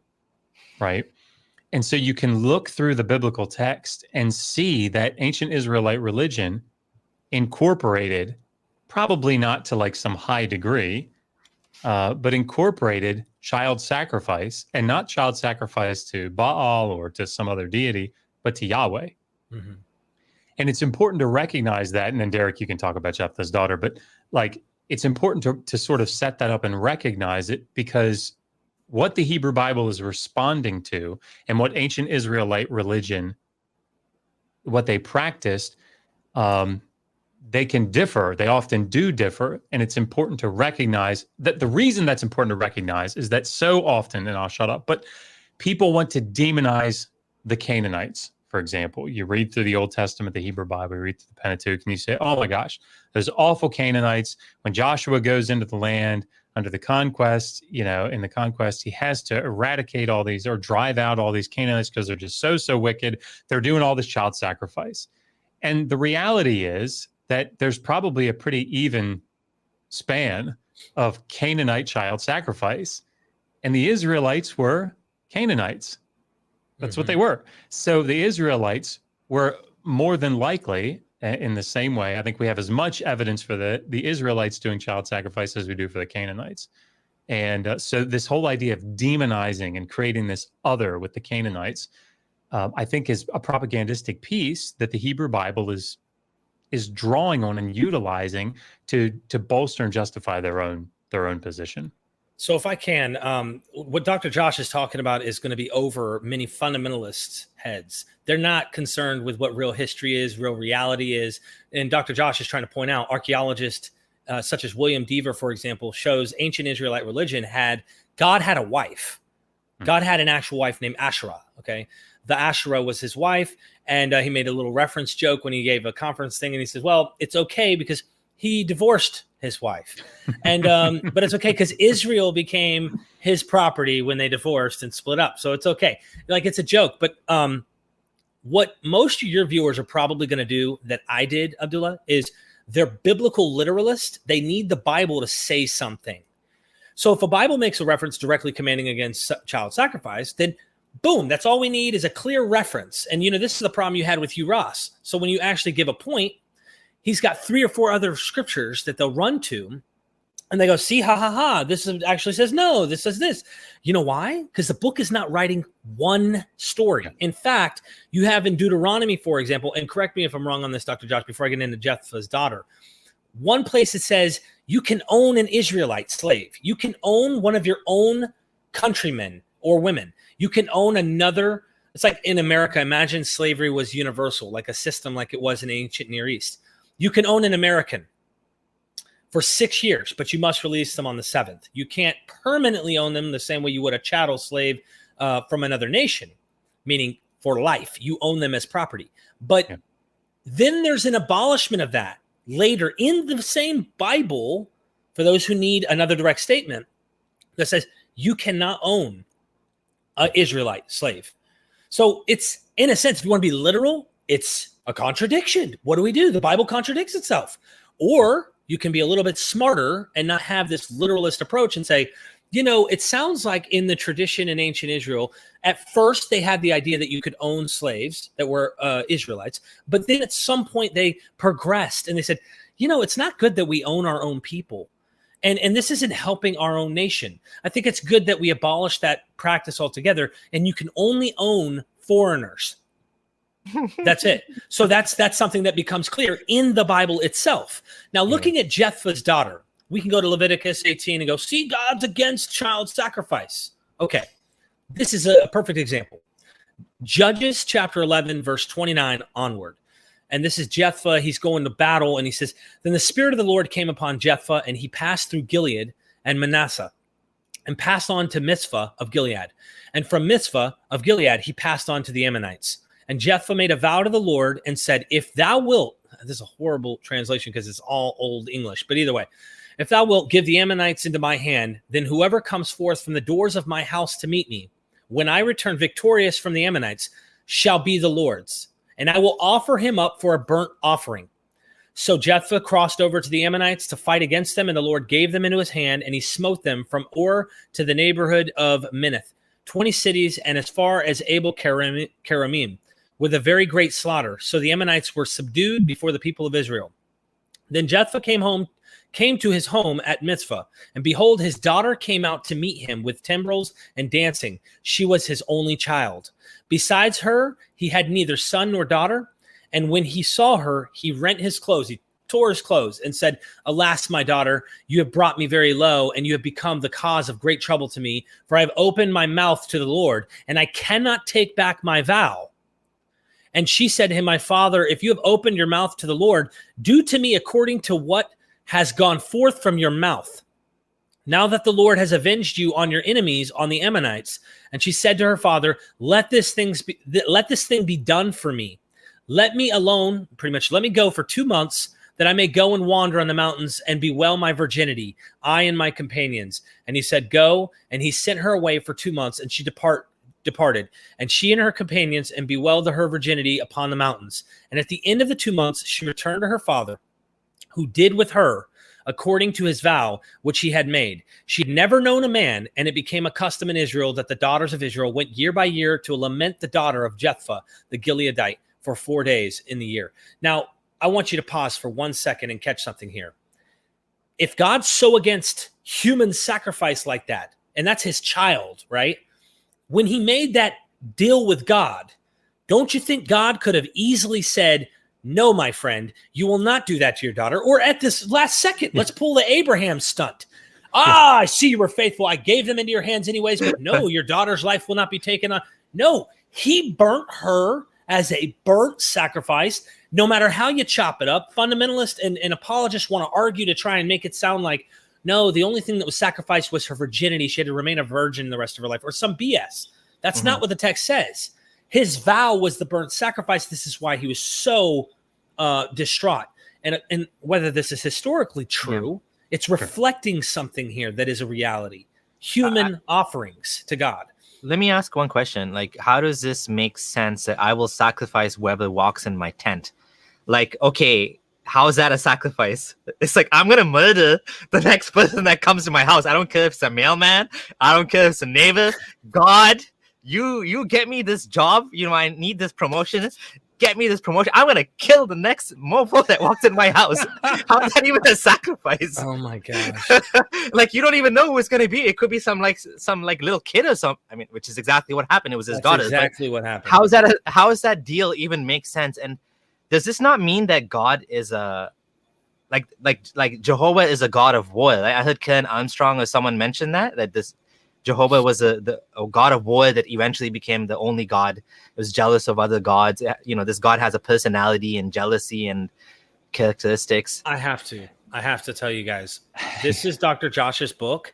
right? And so you can look through the biblical text and see that ancient Israelite religion incorporated, probably not to like some high degree, but incorporated child sacrifice, and not child sacrifice to Baal or to some other deity, but to Yahweh. And it's important to recognize that. And then Derek, you can talk about Jephthah's daughter, but like, it's important to sort of set that up and recognize it, because what the Hebrew Bible is responding to and what ancient Israelite religion, what they practiced, they can differ. They often do differ. And it's important to recognize that the reason that's important to recognize is that so often, and I'll shut up, but people want to demonize the Canaanites. For example, you read through the Old Testament, the Hebrew Bible, you read through the Pentateuch, and you say, oh my gosh, those awful Canaanites. When Joshua goes into the land under the conquest, in the conquest, he has to eradicate all these or drive out all these Canaanites because they're just so wicked. They're doing all this child sacrifice. And the reality is that there's probably a pretty even span of Canaanite child sacrifice. And the Israelites were Canaanites. That's what they were. So the Israelites were more than likely, in the same way, I think we have as much evidence for the Israelites doing child sacrifice as we do for the Canaanites. And so this whole idea of demonizing and creating this other with the Canaanites, I think is a propagandistic piece that the Hebrew Bible is drawing on and utilizing to bolster and justify their own position. So if I can, what Dr. Josh is talking about is going to be over many fundamentalists' heads. They're not concerned with what real history is, real reality is. And Dr. Josh is trying to point out archaeologists such as William Deaver, for example, shows ancient Israelite religion God had a wife. God had an actual wife named Asherah, okay? The Asherah was his wife, and he made a little reference joke when he gave a conference thing, and he says, well, it's okay because he divorced his wife. And but it's okay because Israel became his property when they divorced and split up. So it's okay. Like, it's a joke. But what most of your viewers are probably going to do that I did, Abdullah, is they're biblical literalists. They need the Bible to say something. So if a Bible makes a reference directly commanding against child sacrifice, then boom, that's all we need is a clear reference. And, this is the problem you had with Hugh Ross. So when you actually give a point, he's got 3 or 4 other scriptures that they'll run to, and they go, see, this actually says no, this says this. You know why? Because the book is not writing one story. In fact, you have in Deuteronomy, for example, and correct me if I'm wrong on this, Dr. Josh, before I get into Jephthah's daughter, one place it says you can own an Israelite slave. You can own one of your own countrymen or women. You can own another. It's like in America, imagine slavery was universal, like a system like it was in ancient Near East. You can own an American for 6 years, but you must release them on the 7th. You can't permanently own them the same way you would a chattel slave from another nation, meaning for life. You own them as property. But then there's an abolishment of that later in the same Bible, for those who need another direct statement, that says you cannot own an Israelite slave. So it's, in a sense, if you want to be literal, it's a contradiction. What do? The Bible contradicts itself. Or you can be a little bit smarter and not have this literalist approach and say, it sounds like in the tradition in ancient Israel, at first they had the idea that you could own slaves that were Israelites, but then at some point they progressed and they said, it's not good that we own our own people. And this isn't helping our own nation. I think it's good that we abolish that practice altogether, and you can only own foreigners. That's it. So that's something that becomes clear in the Bible itself. Now, looking at Jephthah's daughter, we can go to Leviticus 18 and go, see, God's against child sacrifice. Okay, this is a perfect example. Judges chapter 11, verse 29 onward. And this is Jephthah. He's going to battle, and he says, then the Spirit of the Lord came upon Jephthah, and he passed through Gilead and Manasseh, and passed on to Mizpah of Gilead. And from Mizpah of Gilead, he passed on to the Ammonites. And Jephthah made a vow to the Lord and said, if thou wilt, this is a horrible translation because it's all old English, but either way. If thou wilt give the Ammonites into my hand, then whoever comes forth from the doors of my house to meet me, when I return victorious from the Ammonites, shall be the Lord's, and I will offer him up for a burnt offering. So Jephthah crossed over to the Ammonites to fight against them, and the Lord gave them into his hand, and he smote them from Ur to the neighborhood of Minnith, 20 cities, and as far as Abel Keramim, with a very great slaughter. So the Ammonites were subdued before the people of Israel. Then Jephthah came to his home at Mizpah, and behold, his daughter came out to meet him with timbrels and dancing. She was his only child. Besides her, he had neither son nor daughter. And when he saw her, he rent his clothes. He tore his clothes and said, Alas, my daughter, you have brought me very low, and you have become the cause of great trouble to me. For I have opened my mouth to the Lord, and I cannot take back my vow. And she said to him, My father, if you have opened your mouth to the Lord, do to me according to what has gone forth from your mouth. Now that the Lord has avenged you on your enemies, on the Ammonites. And she said to her father, Let this thing be done for me. Let me alone, pretty much, let me go for 2 months, that I may go and wander on the mountains and bewail my virginity, I and my companions. And he said, Go. And he sent her away for 2 months, and she departed, and she and her companions, and bewailed her virginity upon the mountains. And at the end of the 2 months, she returned to her father, who did with her according to his vow, which he had made. She had never known a man, and it became a custom in Israel that the daughters of Israel went year by year to lament the daughter of Jephthah, the Gileadite, for 4 days in the year. Now, I want you to pause for 1 second and catch something here. If God's so against human sacrifice like that, and that's his child, right? When he made that deal with God, don't you think God could have easily said, No, my friend, you will not do that to your daughter? Or at this last second, let's pull the Abraham stunt. I see you were faithful. I gave them into your hands anyways, but no, your daughter's life will not be taken on. No, he burnt her as a burnt sacrifice. No matter how you chop it up, fundamentalists and apologists want to argue to try and make it sound like, no, the only thing that was sacrificed was her virginity. She had to remain a virgin the rest of her life, or some BS. That's not what the text says. His vow was the burnt sacrifice. This is why he was so distraught. And whether this is historically true, it's reflecting something here that is a reality. Human offerings to God. Let me ask one question. Like, how does this make sense that I will sacrifice whoever walks in my tent? Like, okay, how is that a sacrifice? It's like, I'm going to murder the next person that comes to my house. I don't care if it's a mailman. I don't care if it's a neighbor. God, you get me this job. You know, I need this promotion. Get me this promotion. I'm going to kill the next mofo that walks in my house. How is that even a sacrifice? Oh my gosh. Like, you don't even know who it's going to be. It could be some little kid or something. I mean, which is exactly what happened. It was his daughter. Exactly what happened. How does that deal even make sense? And does this not mean that God is like Jehovah is a God of war? I heard Ken Armstrong or someone mention that this Jehovah was a God of war that eventually became the only God. It was jealous of other gods. You know, this God has a personality and jealousy and characteristics. I have to tell you guys, this is Dr. Josh's book.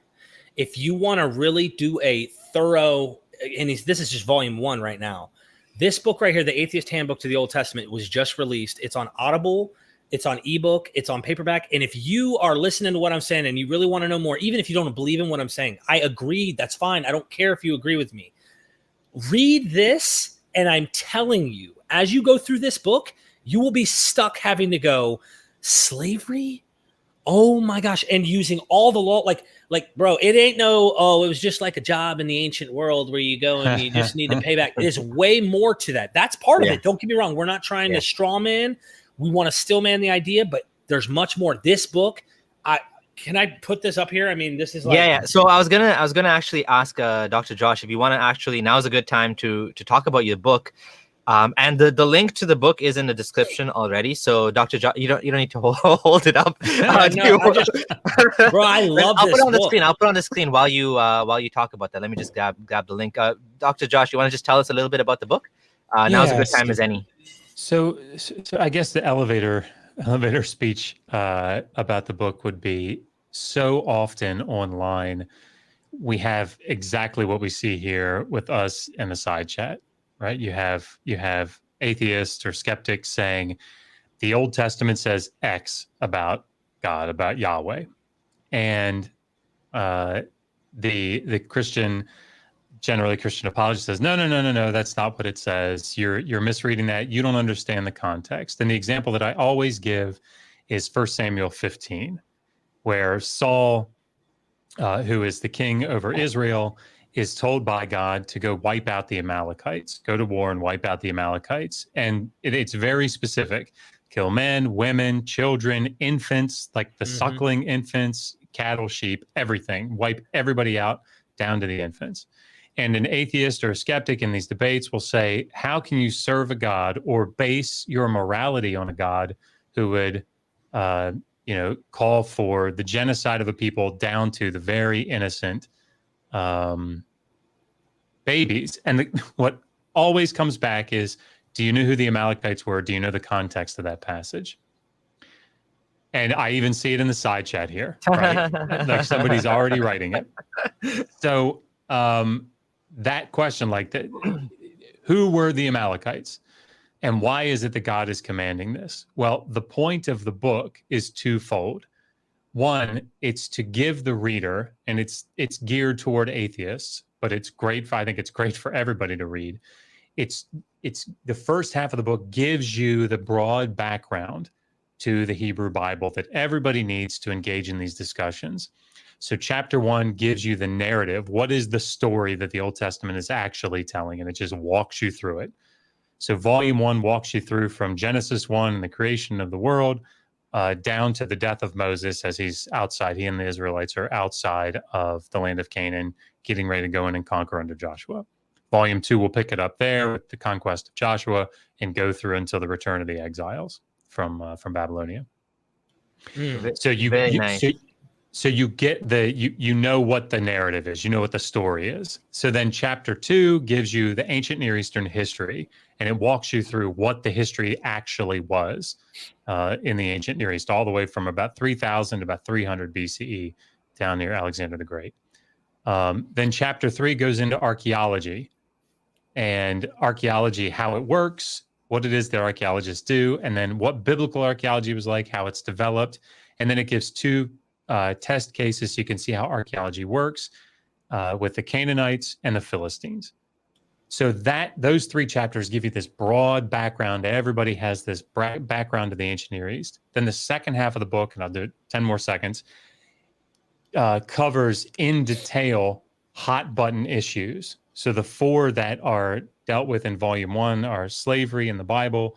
If you want to really do a thorough, and this is just volume 1 right now. This book right here, The Atheist Handbook to the Old Testament, was just released. It's on Audible. It's on ebook. It's on paperback. And if you are listening to what I'm saying and you really want to know more, even if you don't believe in what I'm saying, I agree. That's fine. I don't care if you agree with me. Read this, and I'm telling you, as you go through this book, you will be stuck having to go, slavery? Oh my gosh. And using all the law, like, bro, it ain't it was just like a job in the ancient world where you go and you just need to pay back. There's way more to that. That's part of it. Don't get me wrong. We're not trying to straw man. We want to still man the idea, but there's much more. This book, can I put this up here? I mean, this is like So I was gonna actually ask Dr. Josh if you want to actually, now is a good time to talk about your book. And the link to the book is in the description already. So Dr. Josh, you don't need to hold it up. Bro, I love I'll this put it on book. the screen. I'll put it on the screen while you talk about that. Let me just grab the link. Dr. Josh, you want to just tell us a little bit about the book? Now's a good time as any. So I guess the elevator speech about the book would be, so often online we have exactly what we see here with us in the side chat, right? You have atheists or skeptics saying the Old Testament says X about God, about Yahweh. And the Christian, generally Christian apologist says, no, that's not what it says. You're misreading that. You don't understand the context. And the example that I always give is 1 Samuel 15, where Saul, who is the king over Israel, is told by God to go wipe out the Amalekites, go to war and wipe out the Amalekites. And it's very specific. Kill men, women, children, infants, like the suckling infants, cattle, sheep, everything. Wipe everybody out down to the infants. And an atheist or a skeptic in these debates will say, how can you serve a God or base your morality on a God who would call for the genocide of a people down to the very innocent babies? And what always comes back is, do you know who the Amalekites were? Do you know the context of that passage? And I even see it in the side chat here, right? Like somebody's already writing it. So that question, like that, who were the Amalekites? And why is it that God is commanding this? Well, the point of the book is twofold. One, it's to give the reader, and it's geared toward atheists, but it's great for, I think it's great for everybody to read. It's the first half of the book gives you the broad background to the Hebrew Bible that everybody needs to engage in these discussions. So chapter 1 gives you the narrative. What is the story that the Old Testament is actually telling? And it just walks you through it. So volume 1 walks you through from Genesis 1 and the creation of the world down to the death of Moses as he's outside. He and the Israelites are outside of the land of Canaan, getting ready to go in and conquer under Joshua. Volume 2 will pick it up there with the conquest of Joshua and go through until the return of the exiles from Babylonia. So So you get you know what the narrative is, you know what the story is. So then chapter 2 gives you the ancient Near Eastern history, and it walks you through what the history actually was in the ancient Near East, all the way from about 3000 to about 300 BCE down near Alexander the Great. Then chapter 3 goes into archaeology, and archaeology, how it works, what it is that archaeologists do, and then what biblical archaeology was like, how it's developed. And then it gives 2 test cases so you can see how archaeology works with the Canaanites and the Philistines. So those 3 chapters give you this broad background. Everybody has this background to the ancient Near East. Then the second half of the book, and I'll do it 10 more seconds, covers in detail hot button issues. So the 4 that are dealt with in volume 1 are slavery in the Bible.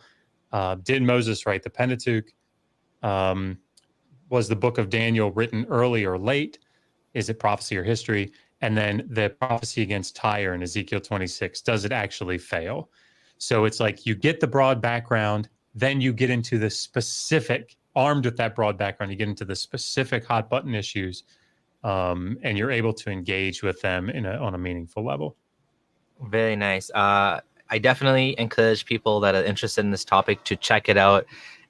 Did Moses write the Pentateuch? Was the book of Daniel written early or late? Is it prophecy or history? And then the prophecy against Tyre in Ezekiel 26, does it actually fail? So it's like you get the broad background, then you get into the specific, armed with that broad background, you get into the specific hot button issues, and you're able to engage with them on a meaningful level. Very nice. I definitely encourage people that are interested in this topic to check it out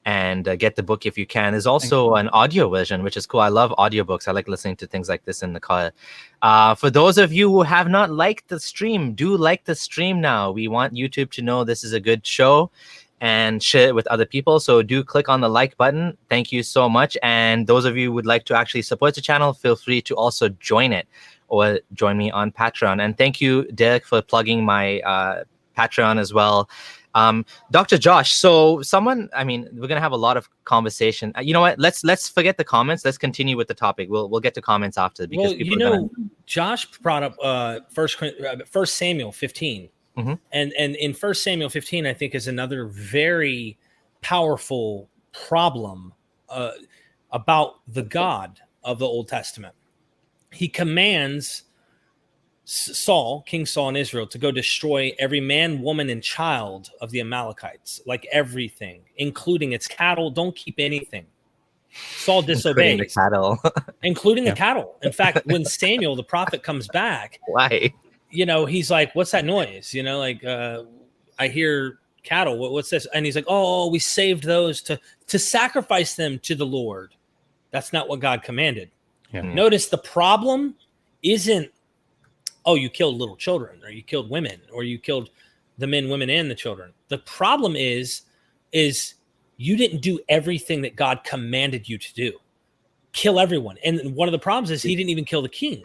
and get the book if you can. There's also an audio version, which is cool. I love audiobooks. I like listening to things like this in the car. For those of you who have not liked the stream, do like the stream now. We want YouTube to know this is a good show and share it with other people. So do click on the like button. Thank you so much. And those of you who would like to actually support the channel, feel free to also join it or join me on Patreon. And thank you, Derek, for plugging my Patreon as well. Dr. Josh, so we're going to have a lot of conversation. You know what? Let's forget the comments. Let's continue with the topic. We'll get to comments after. Because Josh brought up First Samuel 15. Mm-hmm. And in 1 Samuel 15, I think is another very powerful problem about the God of the Old Testament. He commands King Saul in Israel, to go destroy every man, woman, and child of the Amalekites, like everything, including its cattle. Don't keep anything. Saul disobeys. Including the cattle. In fact, when Samuel, the prophet, comes back, why? He's like, what's that noise? I hear cattle. What's this? And he's like, oh, we saved those to sacrifice them to the Lord. That's not what God commanded. Yeah. Notice the problem isn't, oh, you killed little children, or you killed women, or you killed the men, women, and the children. The problem is you didn't do everything that God commanded you to do. kill everyone. And one of the problems is he didn't even kill the king.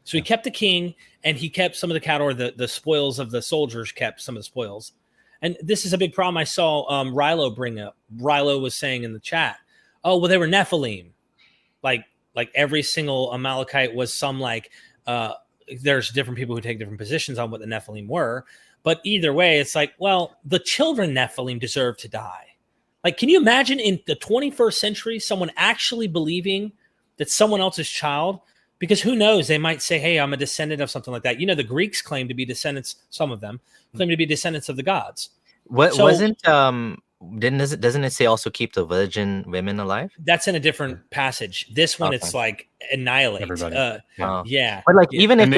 So he kept the king, and he kept some of the cattle, or the spoils of the soldiers kept some of the spoils. And this is a big problem I saw Rilo bring up. Rilo was saying in the chat, oh, well, they were Nephilim. Like every single Amalekite was some there's different people who take different positions on what the Nephilim were. But either way, it's like, well, the children Nephilim deserve to die. Like, can you imagine in the 21st century, someone actually believing that someone else's child, because who knows, they might say, hey, I'm a descendant of something like that. You know, the Greeks claim to be descendants, some of them claim to be descendants of the gods. What doesn't it say also keep the virgin women alive? That's in a different passage. This one, it's like annihilate. Yeah. But like, even if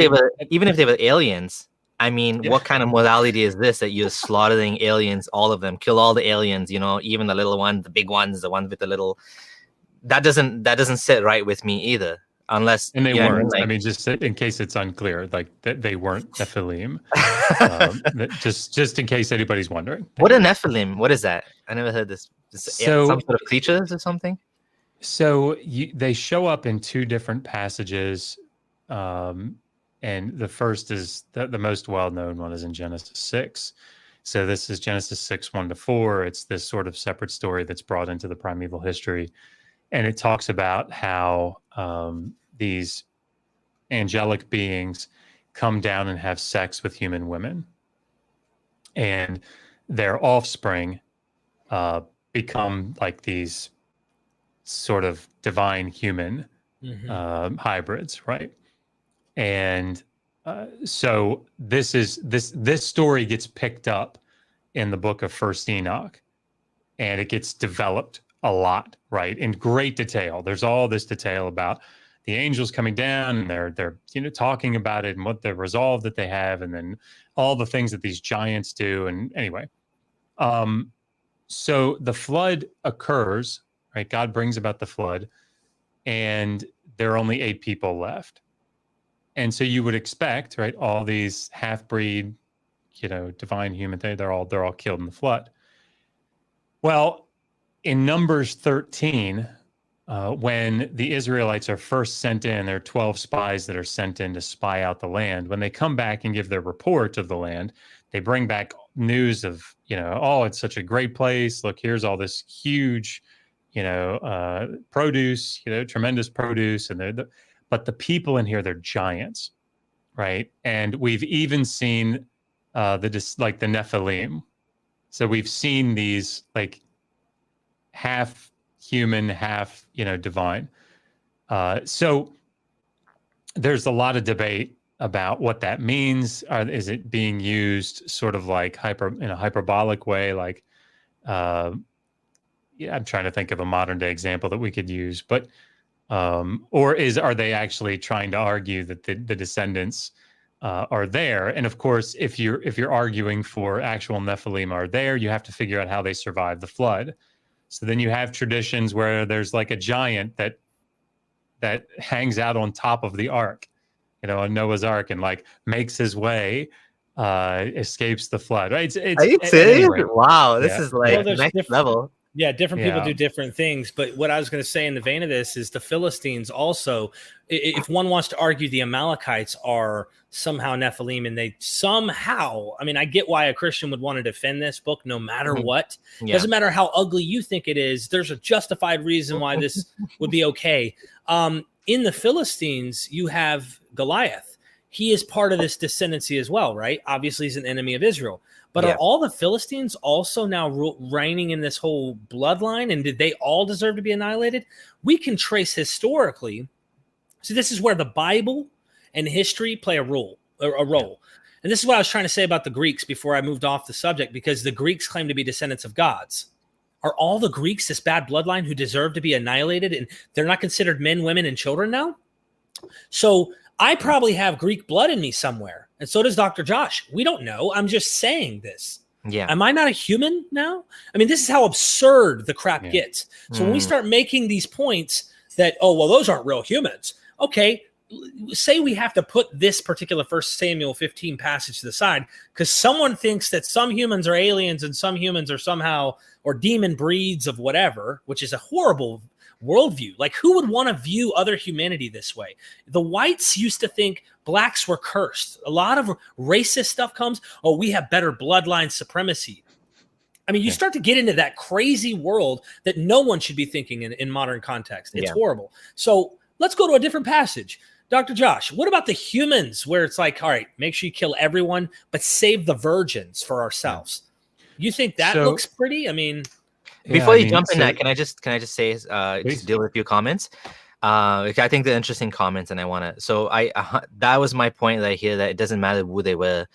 they were aliens, I mean, what kind of morality is this, that you're slaughtering aliens, all of them, kill all the aliens, you know, even the little one, the big ones, the ones with the little, that doesn't sit right with me either. Unless, and they weren't. I mean, just in case it's unclear, like they weren't Nephilim. Just in case anybody's wondering. What a Nephilim? What is that? I never heard this. So, some sort of creatures or something. So they show up in two different passages, and the first is the most well-known one is in Genesis 6. So this is Genesis 6, 1-4. It's this sort of separate story that's brought into the primeval history. And it talks about how these angelic beings come down and have sex with human women. And their offspring become like these sort of divine human hybrids, right? And so this story gets picked up in the book of First Enoch, and it gets developed a lot, right, in great detail. There's all this detail about the angels coming down, and they're talking about it and what the resolve that they have, and then all the things that these giants do. And anyway, so the flood occurs, right? God brings about the flood, and there are only 8 people left. And so you would expect, right, all these half-breed, divine human things, they're all killed in the flood. Well, in Numbers 13, when the Israelites are first sent in, there are 12 spies that are sent in to spy out the land. When they come back and give their report of the land, they bring back news of, oh, it's such a great place. Look, here's all this huge, produce, tremendous produce. And but the people in here, they're giants, right? And we've even seen the Nephilim. So we've seen these like half human, half, divine. So there's a lot of debate about what that means. Is it being used sort of like in a hyperbolic way? Like, I'm trying to think of a modern day example that we could use, but, or are they actually trying to argue that the descendants are there? And of course, if you're arguing for actual Nephilim are there, you have to figure out how they survived the flood. So then you have traditions where there's like a giant that hangs out on top of the ark, on Noah's Ark, and like makes his way, escapes the flood. Right? Are you serious? Anyway, wow, this is like next level. Yeah, different people do different things. But what I was going to say in the vein of this is the Philistines also, if one wants to argue the Amalekites are somehow Nephilim, and they somehow, I mean, I get why a Christian would want to defend this book no matter what. Doesn't matter how ugly you think it is. There's a justified reason why this would be okay. In the Philistines, you have Goliath. He is part of this descendancy as well, right? Obviously, he's an enemy of Israel. But are all the Philistines also now reigning in this whole bloodline? And did they all deserve to be annihilated? We can trace historically. So this is where the Bible and history play a role. And this is what I was trying to say about the Greeks before I moved off the subject, because the Greeks claim to be descendants of gods. Are all the Greeks this bad bloodline who deserve to be annihilated, and they're not considered men, women, and children now? So I probably have Greek blood in me somewhere. And so does Dr. Josh. We don't know. I'm just saying this. Yeah. Am I not a human now? I mean, this is how absurd the crap gets. So when we start making these points that, oh, well, those aren't real humans. Okay, say we have to put this particular 1 Samuel 15 passage to the side because someone thinks that some humans are aliens and some humans are somehow, or demon breeds of whatever, which is a horrible worldview. Like, who would want to view other humanity this way? The whites used to think blacks were cursed. A lot of racist stuff comes, oh, we have better bloodline supremacy. I mean, you start to get into that crazy world that no one should be thinking in modern context. It's horrible. So let's go to a different passage. Dr. Josh, what about the humans where it's like, all right, make sure you kill everyone, but save the virgins for ourselves? You think that looks pretty? I mean, before you jump in that, can I just say, just deal with a few comments? I think they're interesting comments, and I want to. So that was my point, that I hear that it doesn't matter who they were.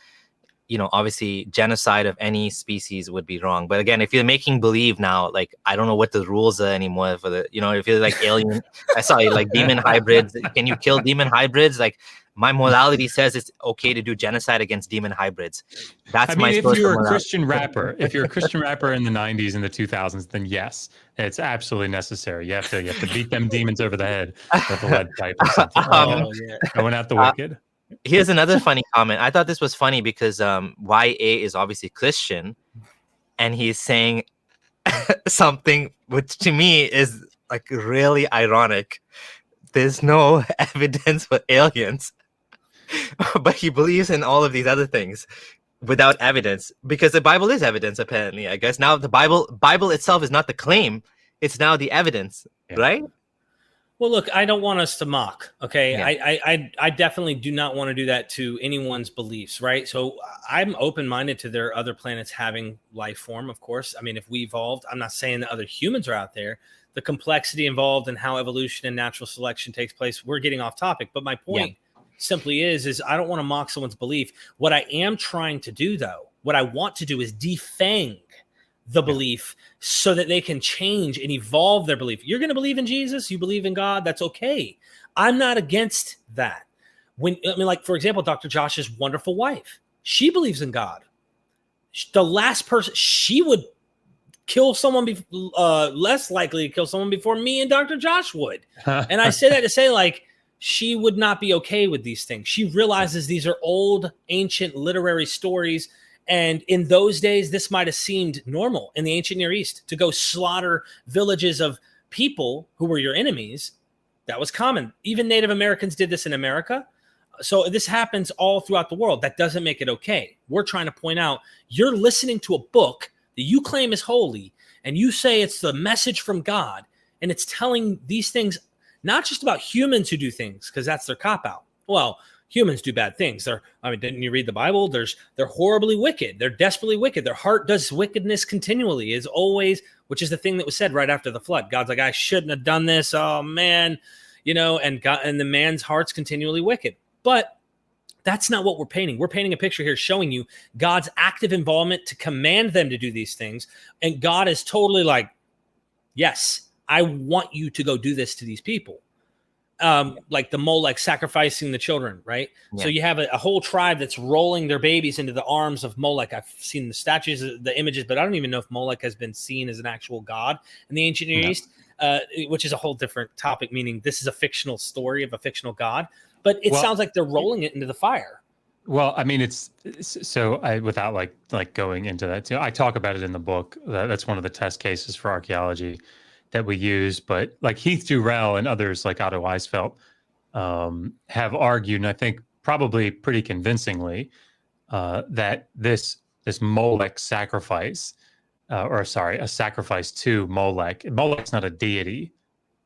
You know, obviously, genocide of any species would be wrong. But again, if you're making believe now, like, I don't know what the rules are anymore for the, you know, if you're like alien, I saw you like demon hybrids. Can you kill demon hybrids? Like, my morality says it's okay to do genocide against demon hybrids. That's my. If you're a Christian rapper, if you're a Christian rapper in the 90s and the 2000s, then yes, it's absolutely necessary. You have to beat them demons over the head with a lead pipe or something. Going out the wicked. Here's another funny comment. I thought this was funny because YA is obviously Christian, and he's saying something which to me is like really ironic. There's no evidence for aliens, but he believes in all of these other things without evidence, because the Bible is evidence, apparently. I guess now the Bible itself is not the claim; it's now the evidence, right? Well, look, I don't want us to mock, okay? Yeah. I definitely do not want to do that to anyone's beliefs, right? So I'm open-minded to their other planets having life form, of course. I mean, if we evolved, I'm not saying that other humans are out there. The complexity involved in how evolution and natural selection takes place, we're getting off topic. But my point simply is I don't want to mock someone's belief. What I am trying to do, though, what I want to do is defang the belief so that they can change and evolve their belief. You're going to believe in Jesus, you believe in God, that's okay. I'm not against that. Like, for example, Dr. Josh's wonderful wife, she believes in God. The last person, she would kill someone, less likely to kill someone before me and Dr. Josh would. And I say that to say, like, she would not be okay with these things. She realizes these are old, ancient literary stories. And in those days, this might have seemed normal in the ancient Near East to go slaughter villages of people who were your enemies. That was common. Even Native Americans did this in America. So this happens all throughout the world. That doesn't make it okay. We're trying to point out, you're listening to a book that you claim is holy, and you say it's the message from God, and it's telling these things, not just about humans who do things, because that's their cop-out. Well, humans do bad things. Didn't you read the Bible? They're horribly wicked. They're desperately wicked. Their heart does wickedness continually, is always, which is the thing that was said right after the flood. God's like, I shouldn't have done this. Oh man, and God, and the man's heart's continually wicked. But that's not what we're painting. We're painting a picture here showing you God's active involvement to command them to do these things. And God is totally like, yes, I want you to go do this to these people. Like the Molech sacrificing the children, right? Yeah. So you have a whole tribe that's rolling their babies into the arms of Molech. I've seen the statues, the images, but I don't even know if Molech has been seen as an actual god in the ancient Near East, which is a whole different topic, meaning this is a fictional story of a fictional god. But it sounds like they're rolling it into the fire. Well, I mean, without like going into that too, I talk about it in the book. That's one of the test cases for archaeology that we use, but like Heath Durrell and others like Otto Weisfeld have argued, and I think probably pretty convincingly, that this Molech sacrifice, a sacrifice to Molech. Molech's not a deity.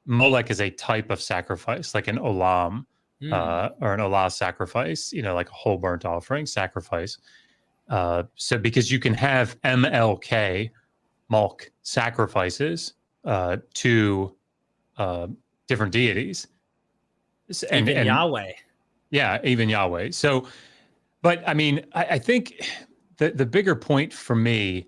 Molech is a type of sacrifice, like an olam or an olah sacrifice, like a whole burnt offering sacrifice. So because you can have MLK, Mulk sacrifices to different deities, and Yahweh. Yeah, even Yahweh. So, but I mean, I think the bigger point for me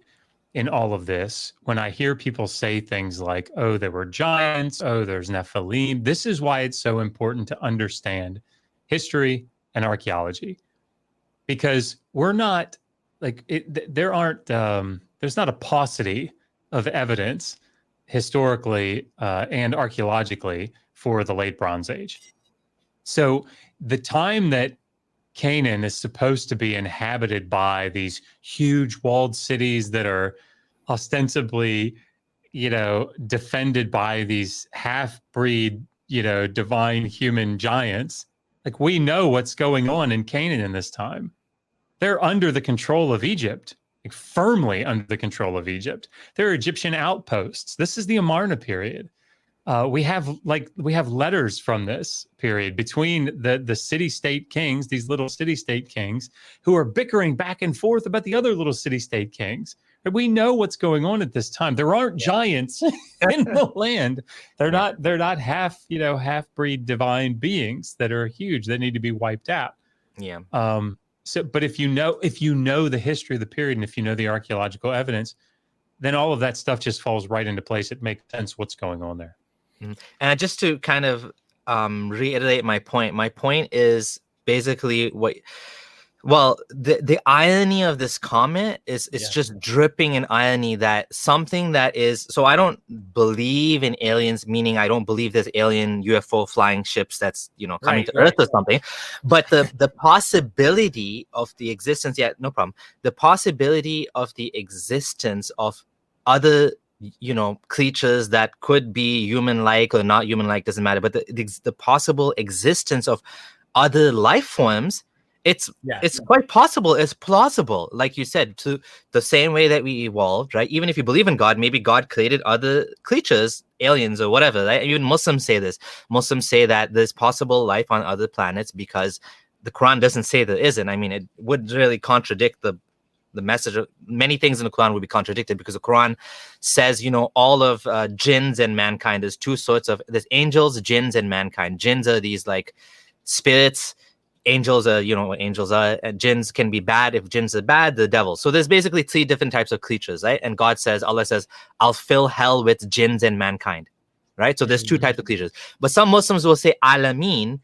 in all of this, when I hear people say things like, "Oh, there were giants," "Oh, there's Nephilim," this is why it's so important to understand history and archaeology, because we're not like there's not a paucity of evidence historically and archaeologically for the late Bronze Age. So the time that Canaan is supposed to be inhabited by these huge walled cities that are ostensibly, defended by these half-breed, divine human giants. Like, we know what's going on in Canaan in this time. They're under the control of Egypt, like firmly under the control of Egypt. There are Egyptian outposts. This is the Amarna period. We have letters from this period between the city-state kings, these little city-state kings, who are bickering back and forth about the other little city-state kings. And we know what's going on at this time. There aren't giants in the land. They're not half-breed divine beings that are huge that need to be wiped out. Yeah. But if you know the history of the period, and if you know the archaeological evidence, then all of that stuff just falls right into place. It makes sense what's going on there. And just to kind of reiterate my point is basically the irony of this comment is it's just dripping in irony that something that is, so I don't believe in aliens, meaning I don't believe there's alien UFO flying ships that's, coming to Earth or something, but the possibility of the existence, the possibility of the existence of other creatures that could be human-like or not human-like, doesn't matter, but the possible existence of other life forms, it's quite possible, it's plausible, like you said, to the same way that we evolved, right? Even if you believe in God, maybe God created other creatures, aliens or whatever, right? Even Muslims say this. Muslims say that there's possible life on other planets because the Quran doesn't say there isn't. I mean, it would really contradict the message of many things in the Quran would be contradicted, because the Quran says, all of jinns and mankind, there's two sorts of, there's angels, jinns, and mankind. Jinns are these like spirits. Angels are, what angels are. And jinns can be bad. If jinns are bad, the devil. So there's basically three different types of creatures, right? And Allah says, I'll fill hell with jinns and mankind, right? So there's two types of creatures. But some Muslims will say alameen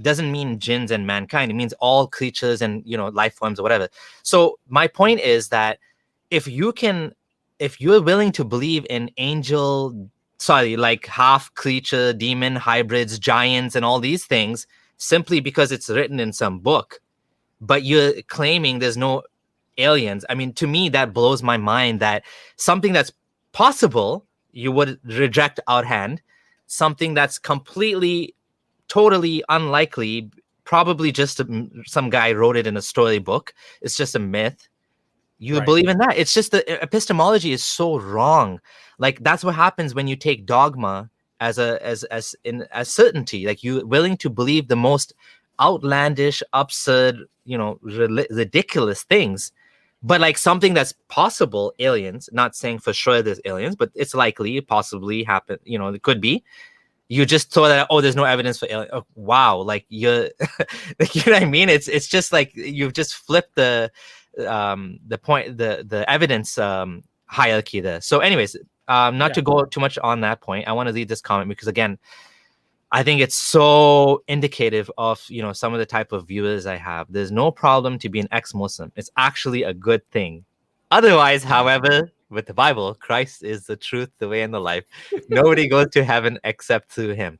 doesn't mean jinns and mankind. It means all creatures and, life forms or whatever. So my point is that if you're willing to believe in like half creature, demon, hybrids, giants, and all these things, simply because it's written in some book, but you're claiming there's no aliens. I mean, to me, that blows my mind that something that's possible, you would reject outhand, something that's totally unlikely, probably just some guy wrote it in a storybook. It's just a myth. You believe in that. It's just the epistemology is so wrong. Like, that's what happens when you take dogma as certainty. Like, you're willing to believe the most outlandish, absurd, ridiculous things. But like something that's possible, aliens, not saying for sure there's aliens, but it's likely, possibly happen, it could be. You just thought that, there's no evidence for alien. Oh, wow, like you're, like, you know what I mean? It's just like you've just flipped the point, the evidence hierarchy there. So, anyways, not to go too much on that point, I want to read this comment because, again, I think it's so indicative of some of the type of viewers I have. There's no problem to be an ex-Muslim. It's actually a good thing. Otherwise, however, with the Bible, Christ is the truth, the way, and the life. Nobody goes to heaven except through him.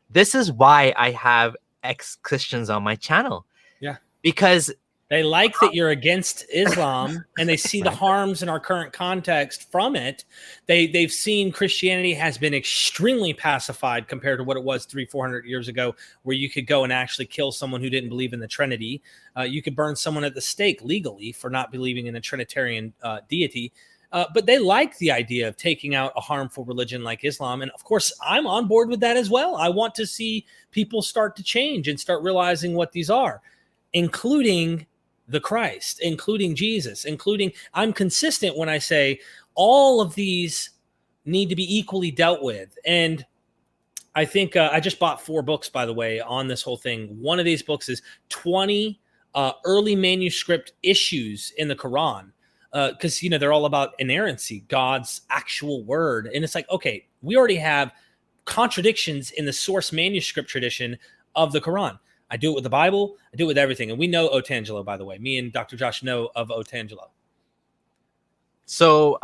This is why I have ex-Christians on my channel. Yeah. Because they like that you're against Islam and they see the harms in our current context from it. They've seen Christianity has been extremely pacified compared to what it was 300-400 years ago, where you could go and actually kill someone who didn't believe in the Trinity. You could burn someone at the stake legally for not believing in a Trinitarian deity. But they like the idea of taking out a harmful religion like Islam. And of course, I'm on board with that as well. I want to see people start to change and start realizing what these are, including the Christ, including Jesus, I'm consistent when I say all of these need to be equally dealt with. And I think I just bought 4 books, by the way, on this whole thing. One of these books is 20 early manuscript issues in the Quran. Because, they're all about inerrancy, God's actual word. And it's like, okay, we already have contradictions in the source manuscript tradition of the Quran. I do it with the Bible. I do it with everything. And we know Otangelo, by the way. Me and Dr. Josh know of Otangelo. So,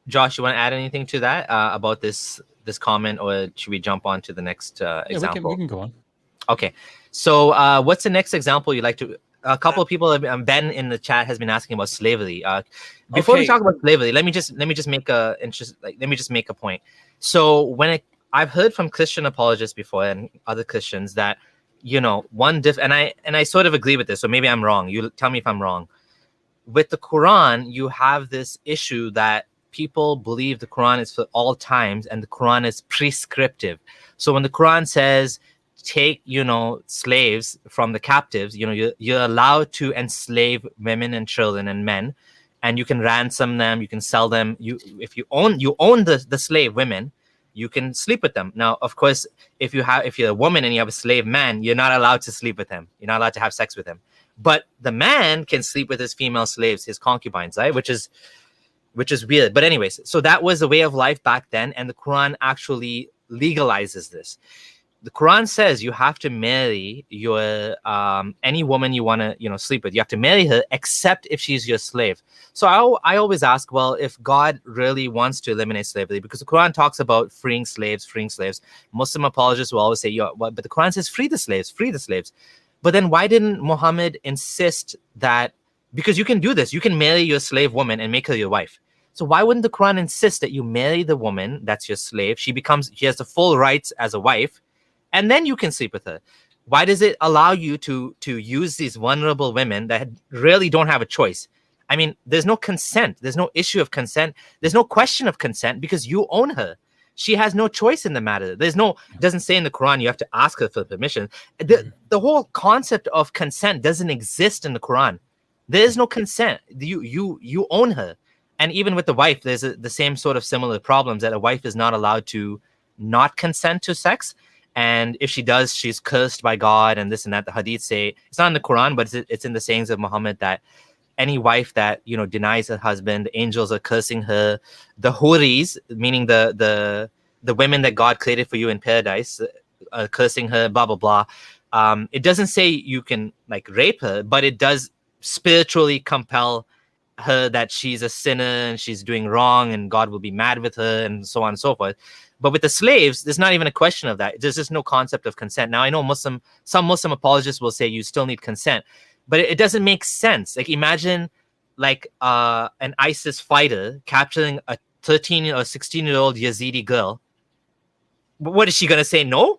Josh, you want to add anything to that about this comment, or should we jump on to the next example? We can go on. Okay. So what's the next example you'd like to A couple of people, Ben in the chat has been asking about slavery. Before we talk about slavery, let me just make a point. So I've heard from Christian apologists before and other Christians that, you know, and I sort of agree with this. So maybe I'm wrong. You tell me if I'm wrong. With the Quran, you have this issue that people believe the Quran is for all times and the Quran is prescriptive. So when the Quran says, take, you know, slaves from the captives, you know, you're allowed to enslave women and children and men, and you can ransom them, you can sell them. If you own the slave women, you can sleep with them. Now, of course, if you're a woman and you have a slave man, you're not allowed to sleep with him. You're not allowed to have sex with him. But the man can sleep with his female slaves, his concubines, right? Which is weird. But anyways, so that was the way of life back then, and the Quran actually legalizes this. The Quran says you have to marry your any woman you want to, you know, sleep with. You have to marry her, except if she's your slave. So I always ask, well, if God really wants to eliminate slavery, because the Quran talks about freeing slaves. Muslim apologists will always say, but the Quran says free the slaves. But then why didn't Muhammad insist that? Because you can do this, you can marry your slave woman and make her your wife. So why wouldn't the Quran insist that you marry the woman that's your slave? She has the full rights as a wife, and then you can sleep with her. Why does it allow you to use these vulnerable women that really don't have a choice? I mean, there's no consent. There's no issue of consent. There's no question of consent because you own her. She has no choice in the matter. It doesn't say in the Quran you have to ask her for permission. The whole concept of consent doesn't exist in the Quran. There is no consent. You own her. And even with the wife, there's the same sort of similar problems that a wife is not allowed to not consent to sex. And if she does, she's cursed by God and this and that. The hadith say, it's not in the Quran, but it's in the sayings of Muhammad that any wife that, you know, denies her husband, the angels are cursing her. The huris, meaning the women that God created for you in paradise, are cursing her, blah, blah, blah. It doesn't say you can like rape her, but it does spiritually compel her that she's a sinner and she's doing wrong and God will be mad with her and so on and so forth. But with the slaves, there's not even a question of that. There's just no concept of consent. Now, I know some Muslim apologists will say you still need consent, but it doesn't make sense. Like, imagine like an ISIS fighter capturing a 13 or 16-year-old Yazidi girl. What is she going to say? No?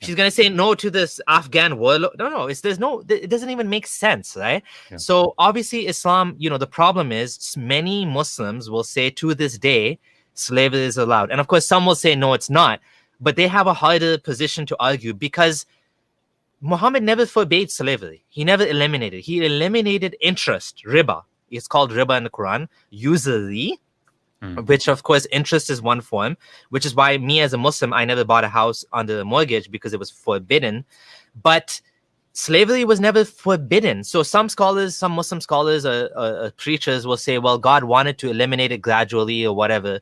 She's going to say no to this Afghan warlord. No. It doesn't even make sense, right? Yeah. So obviously Islam, you know, the problem is many Muslims will say to this day, slavery is allowed. And of course, some will say, no, it's not. But they have a harder position to argue because Muhammad never forbade slavery. He never eliminated. He eliminated interest, riba. It's called riba in the Quran, usury. Which, of course, interest is one form, which is why me as a Muslim, I never bought a house under a mortgage because it was forbidden. But slavery was never forbidden. So some Muslim scholars or preachers will say, well, God wanted to eliminate it gradually or whatever.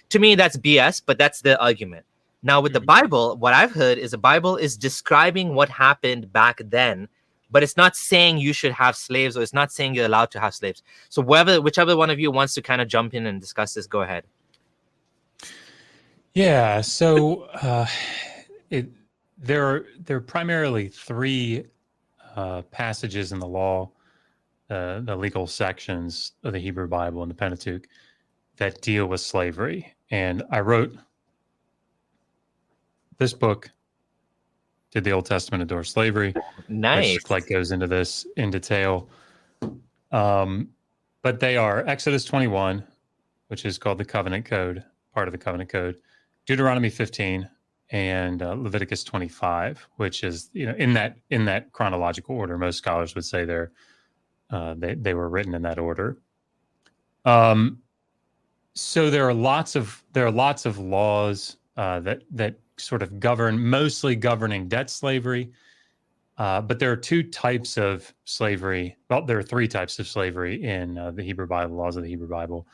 To me, that's BS, but that's their argument. Now, with the Bible, what I've heard is the Bible is describing what happened back then, but it's not saying you should have slaves, or it's not saying you're allowed to have slaves. So whichever one of you wants to kind of jump in and discuss this, go ahead. Yeah, so there are primarily three passages in the law, the legal sections of the Hebrew Bible and the Pentateuch that deal with slavery. And I wrote this book, Did the Old Testament Endorse Slavery? Nice. Which like goes into this in detail. But they are Exodus 21, which is called the Covenant Code, part of the Covenant Code, Deuteronomy 15, and Leviticus 25, which is, you know, in that chronological order. Most scholars would say they were written in that order. So there are lots of laws that sort of mostly governing debt slavery. But there are two types of slavery. Well, there are three types of slavery in the Hebrew Bible, laws of the Hebrew Bible.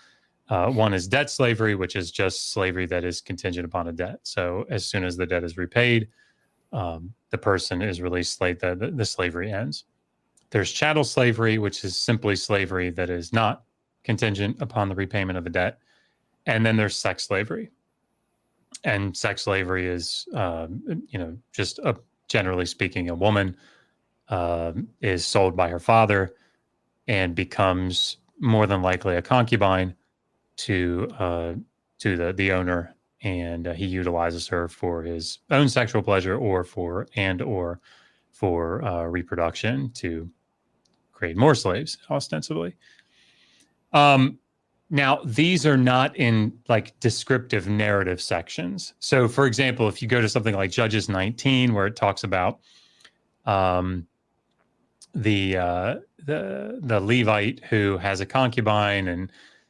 One is debt slavery, which is just slavery that is contingent upon a debt. So as soon as the debt is repaid, the person is released, the slavery ends. There's chattel slavery, which is simply slavery that is not contingent upon the repayment of a debt. And then there's sex slavery. And sex slavery is, just generally speaking, a woman is sold by her father and becomes more than likely a concubine to the owner, and he utilizes her for his own sexual pleasure or for reproduction to create more slaves, ostensibly. Now, these are not in like descriptive narrative sections. So, for example, if you go to something like Judges 19, where it talks about the Levite who has a concubine, and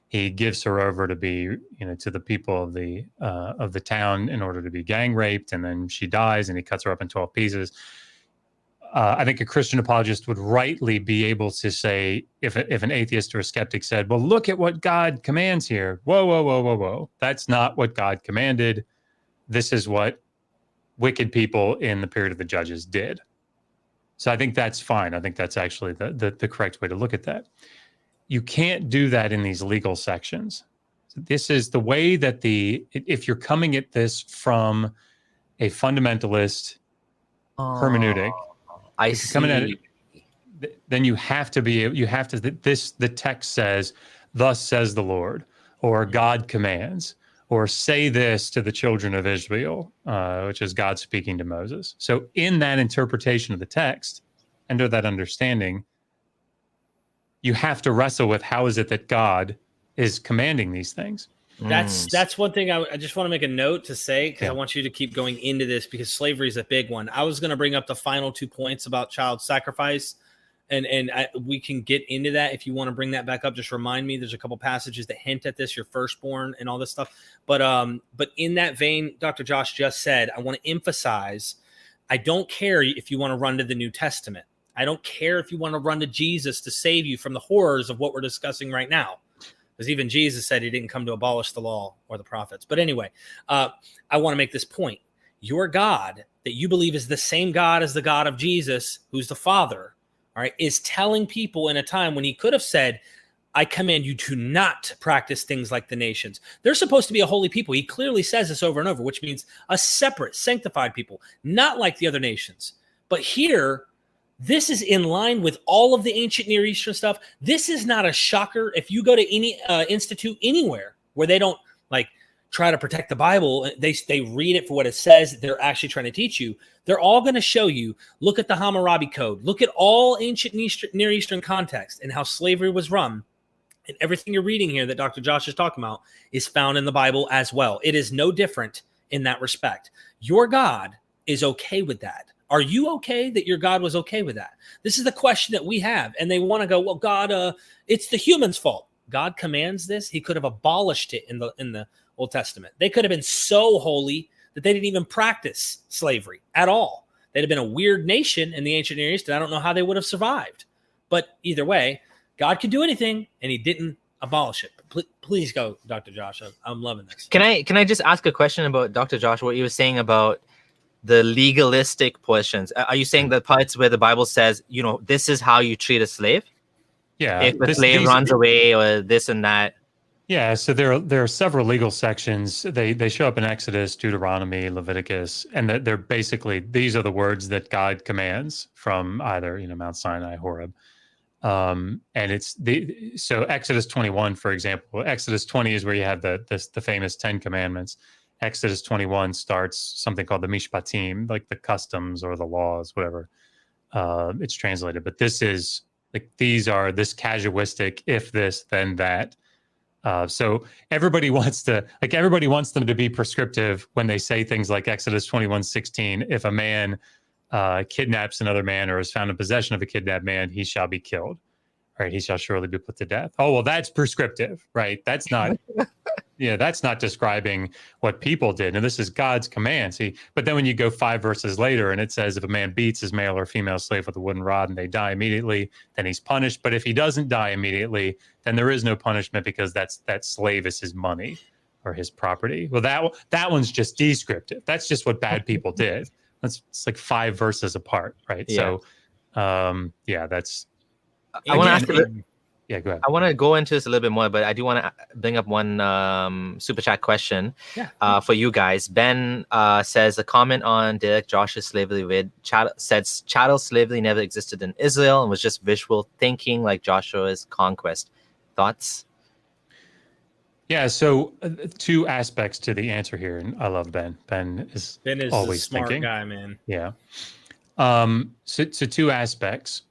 he gives her over to be, to the people of the town in order to be gang raped, and then she dies, and he cuts her up in 12 pieces. I think a Christian apologist would rightly be able to say, if an atheist or a skeptic said, well, look at what God commands here. Whoa, whoa, whoa, whoa, whoa. That's not what God commanded. This is what wicked people in the period of the judges did. So I think that's fine. I think that's actually the correct way to look at that. You can't do that in these legal sections. So this is the way that if you're coming at this from a fundamentalist hermeneutic, I see. Coming at it, then the text says, thus says the Lord, or God commands, or say this to the children of Israel, which is God speaking to Moses. So in that interpretation of the text, under that understanding, you have to wrestle with how is it that God is commanding these things. That's one thing I just want to make a note to say, because I want you to keep going into this, because slavery is a big one. I was going to bring up the final 2 points about child sacrifice, and we can get into that. If you want to bring that back up, just remind me. There's a couple passages that hint at this, your firstborn and all this stuff. But in that vein, Dr. Josh just said, I want to emphasize, I don't care if you want to run to the New Testament. I don't care if you want to run to Jesus to save you from the horrors of what we're discussing right now. Because even Jesus said he didn't come to abolish the law or the prophets. But anyway, I want to make this point. Your God that you believe is the same God as the God of Jesus, who's the Father, all right, is telling people in a time when he could have said, I command you to not practice things like the nations. They're supposed to be a holy people. He clearly says this over and over, which means a separate, sanctified people, not like the other nations. But here, this is in line with all of the ancient Near Eastern stuff. This is not a shocker. If you go to any institute anywhere where they don't like try to protect the Bible, they read it for what it says. They're actually trying to teach you. They're all going to show you, look at the Hammurabi Code. Look at all ancient Near Eastern context and how slavery was run. And everything you're reading here that Dr. Josh is talking about is found in the Bible as well. It is no different in that respect. Your God is okay with that. Are you okay that your God was okay with that? This is the question that we have. And they want to go, well, God, it's the human's fault. God commands this. He could have abolished it in the Old Testament. They could have been so holy that they didn't even practice slavery at all. They'd have been a weird nation in the ancient Near East, and I don't know how they would have survived. But either way, God could do anything, and he didn't abolish it. Please go, Dr. Josh. I'm loving this. Can I just ask a question about Dr. Josh, what you were saying about the legalistic portions? Are you saying the parts where the Bible says, this is how you treat a slave? Yeah. If a slave runs away or this and that. Yeah. So there are several legal sections. They show up in Exodus, Deuteronomy, Leviticus, and they're basically, these are the words that God commands from either, Mount Sinai, Horeb. And so Exodus 21, for example, Exodus 20 is where you have the famous 10 commandments. Exodus 21 starts something called the mishpatim, like the customs or the laws, whatever it's translated. But this is like, these are this casuistic, if this, then that. So everybody wants them to be prescriptive when they say things like Exodus 21:16. If a man kidnaps another man or is found in possession of a kidnapped man, he shall be killed. Right? He shall surely be put to death. Oh, well, that's prescriptive, right? That's not. That's not describing what people did. And this is God's command. See, but then when you go 5 verses later and it says if a man beats his male or female slave with a wooden rod and they die immediately, then he's punished. But if he doesn't die immediately, then there is no punishment because that slave is his money or his property. Well, that one's just descriptive. That's just what bad people did. It's like 5 verses apart, right? Yeah. So, that's. I want to ask Yeah, go ahead. I want to go into this a little bit more, but I do want to bring up one super chat question for you guys. Ben says a comment on Derek Josh's slavery vid says chattel slavery never existed in Israel and was just visual thinking like Joshua's conquest. Thoughts? Yeah, so two aspects to the answer here, and I love Ben. Ben is always a smart thinking. guy, man. Yeah. So two aspects.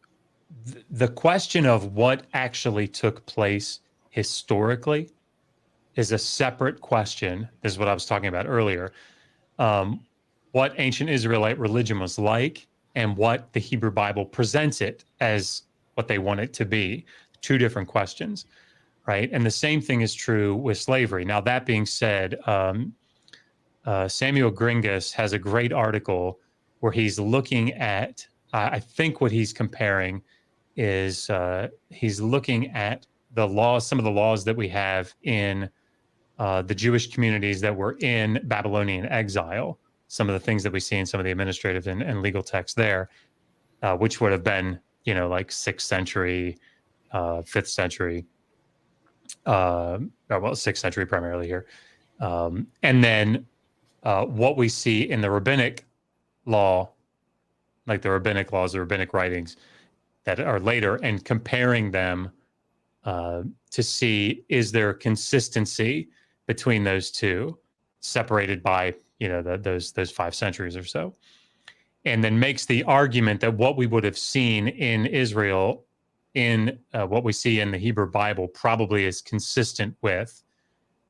The question of what actually took place historically is a separate question. This is what I was talking about earlier. What ancient Israelite religion was like and what the Hebrew Bible presents it as what they want it to be. Two different questions, right? And the same thing is true with slavery. Now, that being said, Samuel Gringus has a great article where he's looking at, I think what he's comparing is he's looking at the laws, some of the laws that we have in the Jewish communities that were in Babylonian exile, some of the things that we see in some of the administrative and legal texts there, which would have been, like 6th century, 5th century, well, 6th century primarily here. And then what we see in the rabbinic law, like the rabbinic laws, the rabbinic writings that are later, and comparing them to see, is there consistency between those two, separated by, those 5 centuries or so, and then makes the argument that what we would have seen in Israel in what we see in the Hebrew Bible probably is consistent with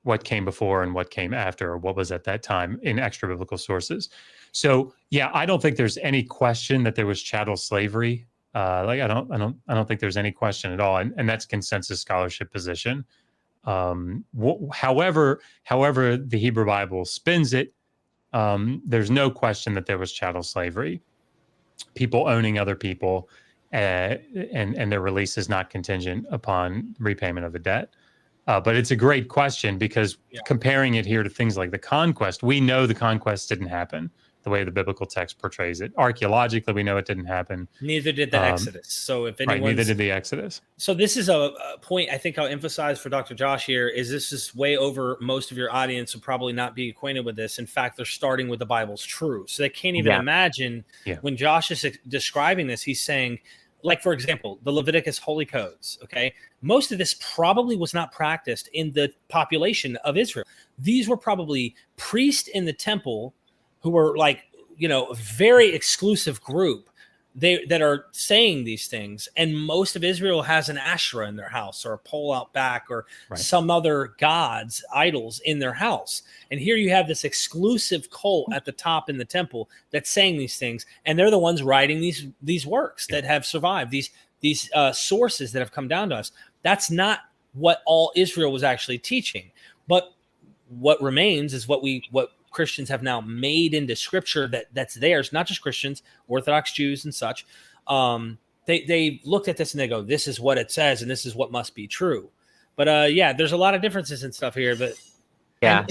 what came before and what came after, or what was at that time in extra biblical sources. So yeah, I don't think there's any question that there was chattel slavery. I don't think there's any question at all, and that's consensus scholarship position. However the Hebrew Bible spins it, there's no question that there was chattel slavery, people owning other people, and their release is not contingent upon repayment of a debt. But it's a great question because comparing it here to things like the conquest, we know the conquest didn't happen the way the biblical text portrays it. Archaeologically, we know it didn't happen. Neither did the Exodus. So if anyone, neither did the Exodus. So this is a point I think I'll emphasize for Dr. Josh here is this is way over most of your audience will probably not be acquainted with this. In fact, they're starting with the Bible's truth. So they can't even imagine when Josh is describing this, he's saying, like, for example, the Leviticus holy codes, okay? Most of this probably was not practiced in the population of Israel. These were probably priests in the temple who were like, a very exclusive group that are saying these things. And most of Israel has an Asherah in their house or a pole out back or some other gods, idols in their house. And here you have this exclusive cult at the top in the temple that's saying these things. And they're the ones writing these works that have survived, these sources that have come down to us. That's not what all Israel was actually teaching. But what remains is what Christians have now made into scripture that's theirs, not just Christians, Orthodox Jews and such. They looked at this and they go, this is what it says and this is what must be true. But there's a lot of differences and stuff here. But I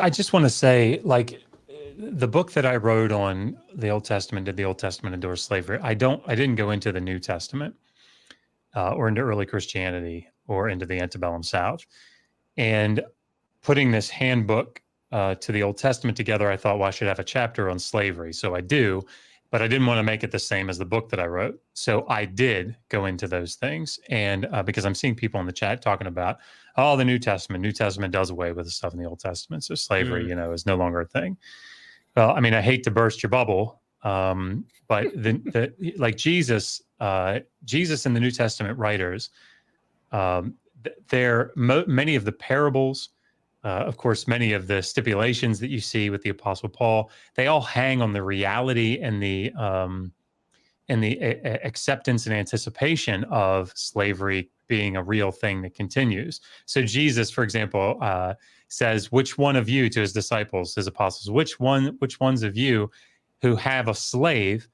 just want to say, like, the book that I wrote on the Old Testament, did the Old Testament endorse slavery? I didn't go into the New Testament or into early Christianity or into the antebellum South. And putting this handbook to the Old Testament together, I thought, well, I should have a chapter on slavery. So I do, but I didn't want to make it the same as the book that I wrote. So I did go into those things. And because I'm seeing people in the chat talking about, the New Testament does away with the stuff in the Old Testament. So slavery, is no longer a thing. Well, I mean, I hate to burst your bubble, but like Jesus and the New Testament writers, many of the parables, of course, many of the stipulations that you see with the Apostle Paul, they all hang on the reality and the acceptance and anticipation of slavery being a real thing that continues. So Jesus, for example, says, which one of you, to his disciples, his apostles, which ones of you who have a slave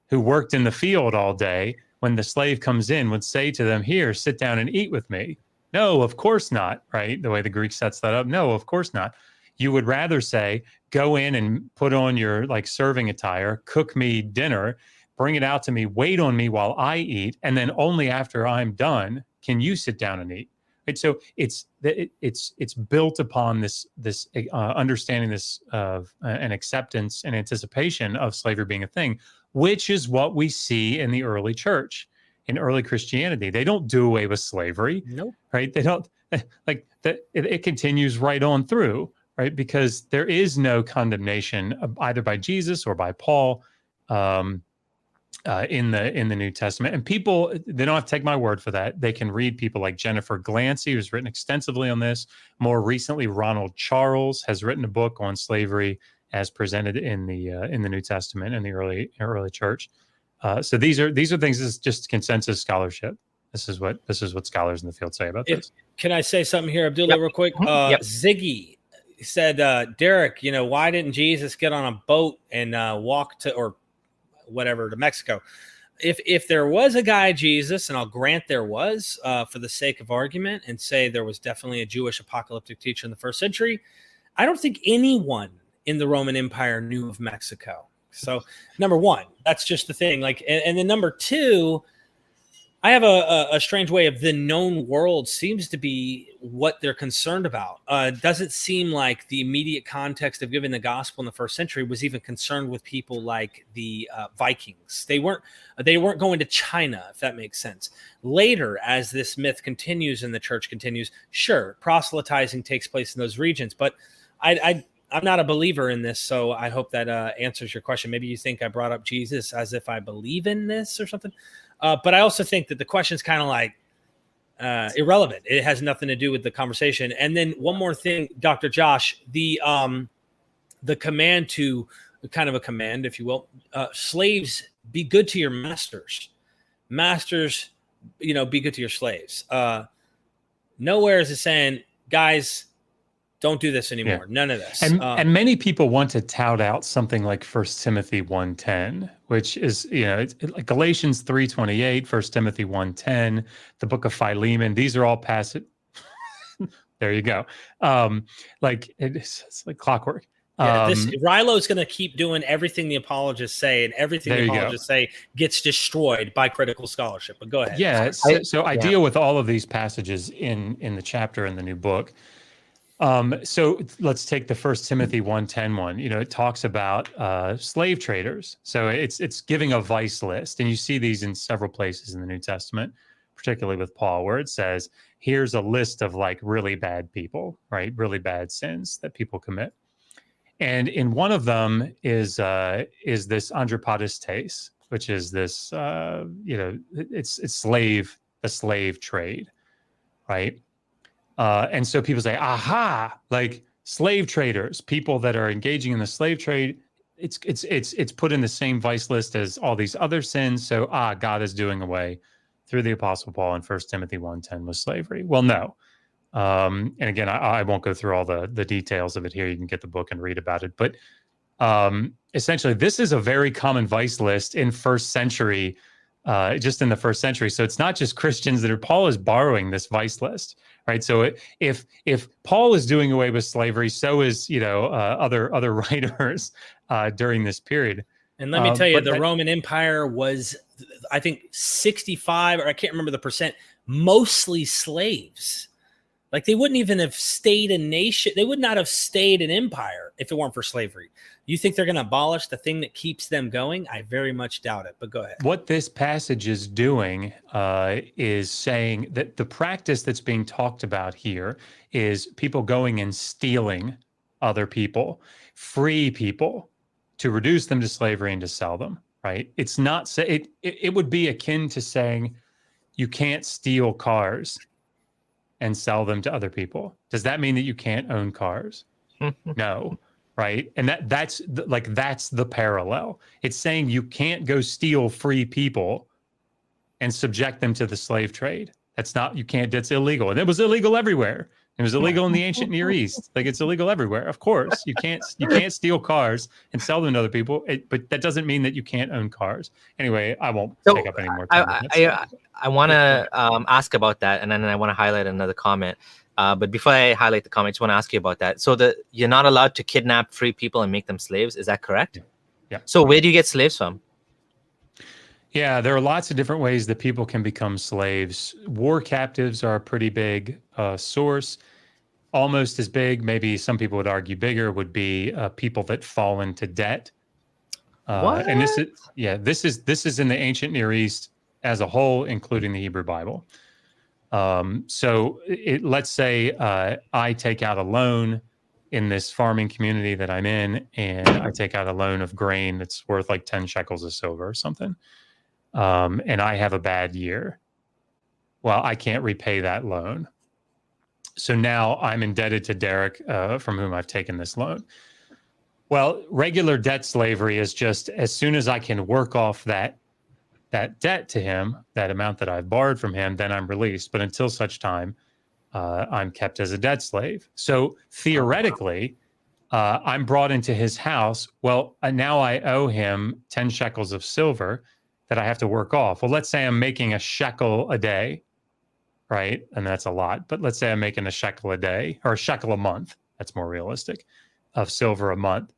who worked in the field all day, when the slave comes in, would say to them, here, sit down and eat with me? No, of course not, right? The way the Greek sets that up. No, of course not. You would rather say, go in and put on your serving attire, cook me dinner, bring it out to me, wait on me while I eat, and then only after I'm done can you sit down and eat. Right? So it's built upon this understanding this of an acceptance and anticipation of slavery being a thing, which is what we see in the early church, in early Christianity. They don't do away with slavery. Nope. Right? They don't, like that. It continues right on through, right? Because there is no condemnation either by Jesus or by Paul in the New Testament. And people, they don't have to take my word for that. They can read people like Jennifer Glancy, who's written extensively on this. More recently, Ronald Charles has written a book on slavery as presented in the New Testament in the early church. So these are things. This is just consensus scholarship. This is what scholars in the field say about this. Can I say something here, Abdullah, real quick? Ziggy said, Derek, why didn't Jesus get on a boat and walk to or whatever to Mexico? If there was a guy Jesus, and I'll grant there was, for the sake of argument, and say there was definitely a Jewish apocalyptic teacher in the first century, I don't think anyone in the Roman Empire knew of Mexico. So number one, that's just the thing. Like, and then number two, I have a strange way of the known world seems to be what they're concerned about. It doesn't seem like the immediate context of giving the gospel in the first century was even concerned with people like the Vikings. They weren't going to China, if that makes sense. Later, as this myth continues and the church continues, sure, proselytizing takes place in those regions. But I'm not a believer in this, so I hope that answers your question. Maybe you think I brought up Jesus as if I believe in this or something. But I also think that the question is kind of like irrelevant. It has nothing to do with the conversation. And then one more thing, Dr. Josh, the command to kind of a command, if you will, slaves, be good to your masters. Masters, be good to your slaves. Nowhere is it saying, guys, don't do this anymore. Yeah. None of this. And many people want to tout out something like 1 Timothy 1:10, which is, it's like Galatians 3:28, 1 Timothy 1:10, the book of Philemon. These are all passage. There you go. It's like clockwork. Rilo's going to keep doing everything the apologists say, and everything the apologists say gets destroyed by critical scholarship. But go ahead. Yeah. So I deal with all of these passages in the chapter in the new book. So let's take the 1 Timothy 1:10 one. It talks about slave traders. So it's giving a vice list. And you see these in several places in the New Testament, particularly with Paul, where it says, here's a list of like really bad people, right? Really bad sins that people commit. And in one of them is this anthropotistes, which is this, it's the slave trade, right? And so people say, aha, like slave traders, people that are engaging in the slave trade, it's put in the same vice list as all these other sins. So, God is doing away through the Apostle Paul in 1 Timothy 1:10 with slavery. Well, no. And again, I won't go through all the details of it here. You can get the book and read about it. But essentially, this is a very common vice list in first century, just in the first century. So it's not just Christians Paul is borrowing this vice list. Right. So if Paul is doing away with slavery, so is, other writers during this period. And let me tell you, the Roman Empire was, I think, 65, or I can't remember the percent, mostly slaves. Like they wouldn't even have stayed a nation. They would not have stayed an empire if it weren't for slavery. You think they're going to abolish the thing that keeps them going? I very much doubt it, but go ahead. What this passage is doing is saying that the practice that's being talked about here is people going and stealing other people, free people, to reduce them to slavery and to sell them, right? It's not, it would be akin to saying you can't steal cars and sell them to other people. Does that mean that you can't own cars? No. Right. And that's the parallel. It's saying you can't go steal free people and subject them to the slave trade. That's illegal. And it was illegal everywhere. It was illegal in the ancient Near East. Like it's illegal everywhere. Of course, you can't steal cars and sell them to other people. But that doesn't mean that you can't own cars. Anyway, I won't take up any more time. I want to ask about that, and then I want to highlight another comment. But before I highlight the comment, I just want to ask you about that. So you're not allowed to kidnap free people and make them slaves. Is that correct? Yeah. So where do you get slaves from? Yeah, there are lots of different ways that people can become slaves. War captives are a pretty big source. Almost as big, maybe some people would argue bigger, would be people that fall into debt. What? And this is in the ancient Near East as a whole, including the Hebrew Bible. So let's say I take out a loan in this farming community that I'm in, and I take out a loan of grain that's worth like 10 shekels of silver or something. And I have a bad year. Well, I can't repay that loan. So now I'm indebted to Derek, from whom I've taken this loan. Well, regular debt slavery is just as soon as I can work off that debt to him, that amount that I've borrowed from him, then I'm released. But until such time, I'm kept as a debt slave. So theoretically, I'm brought into his house. Well, now I owe him 10 shekels of silver that I have to work off. Well, let's say I'm making a shekel a day, right? And that's a lot. But let's say I'm making a shekel a day or a shekel a month. That's more realistic, of silver a month.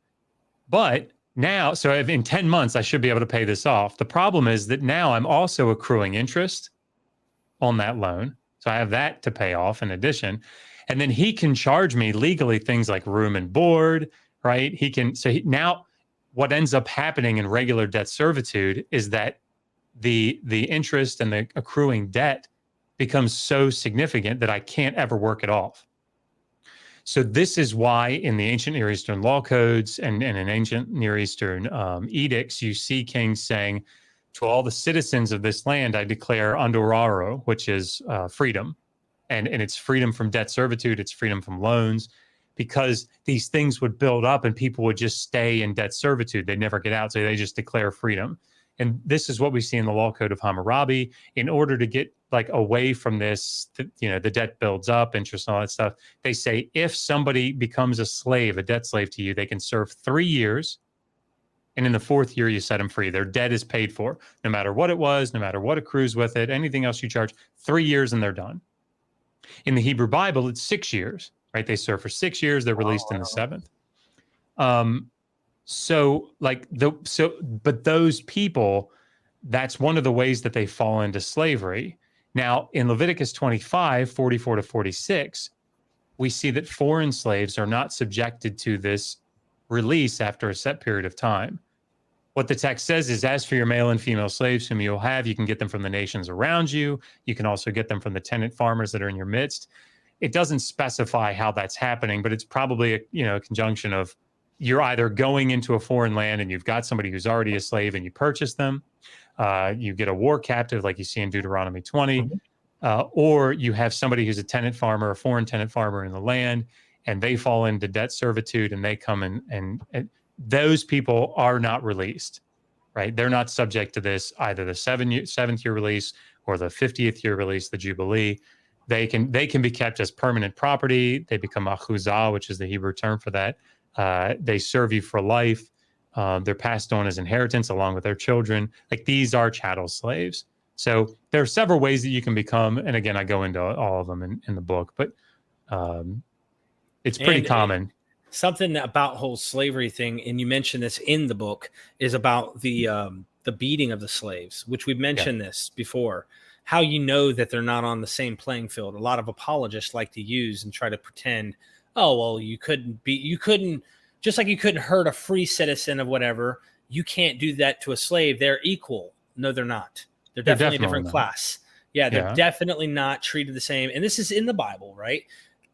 But now, so in 10 months, I should be able to pay this off. The problem is that now I'm also accruing interest on that loan. So I have that to pay off in addition. And then he can charge me legally things like room and board, right? Now what ends up happening in regular debt servitude is that the interest and the accruing debt becomes so significant that I can't ever work it off. So this is why in the ancient Near Eastern law codes and in ancient Near Eastern edicts, you see kings saying, to all the citizens of this land, I declare andoraro, which is freedom. And it's freedom from debt servitude, it's freedom from loans, because these things would build up and people would just stay in debt servitude. They'd never get out, so they just declare freedom. And this is what we see in the law code of Hammurabi. In order to get like away from this, the debt builds up, interest and all that stuff. They say if somebody becomes a slave, a debt slave to you, they can serve 3 years. And in the 4th year, you set them free. Their debt is paid for, no matter what it was, no matter what accrues with it, anything else you charge, 3 years and they're done. In the Hebrew Bible, it's 6 years, right? They serve for 6 years. They're released in the 7th. But those people, that's one of the ways that they fall into slavery. Now, in Leviticus 25, 44 to 46, we see that foreign slaves are not subjected to this release after a set period of time. What the text says is, as for your male and female slaves whom you'll have, you can get them from the nations around you. You can also get them from the tenant farmers that are in your midst. It doesn't specify how that's happening, but it's probably a conjunction of you're either going into a foreign land and you've got somebody who's already a slave and you purchase them. You get a war captive like you see in Deuteronomy 20, or you have somebody who's a tenant farmer, a foreign tenant farmer in the land, and they fall into debt servitude and they come and those people are not released, right? They're not subject to this, either the 7th year release or the 50th year release, the Jubilee. They can be kept as permanent property. They become achuzah, which is the Hebrew term for that. They serve you for life. They're passed on as inheritance along with their children. Like, these are chattel slaves. So there are several ways that you can become, and again, I go into all of them in the book, but it's pretty common. Something about whole slavery thing, and you mentioned this in the book, is about the beating of the slaves, which we've mentioned this before. How you know that they're not on the same playing field. A lot of apologists like to use and try to pretend, oh, well, you couldn't, just like you couldn't hurt a free citizen of whatever, you can't do that to a slave. They're equal. No, they're not. They're definitely a different class. Yeah, they're definitely not treated the same. And this is in the Bible, right?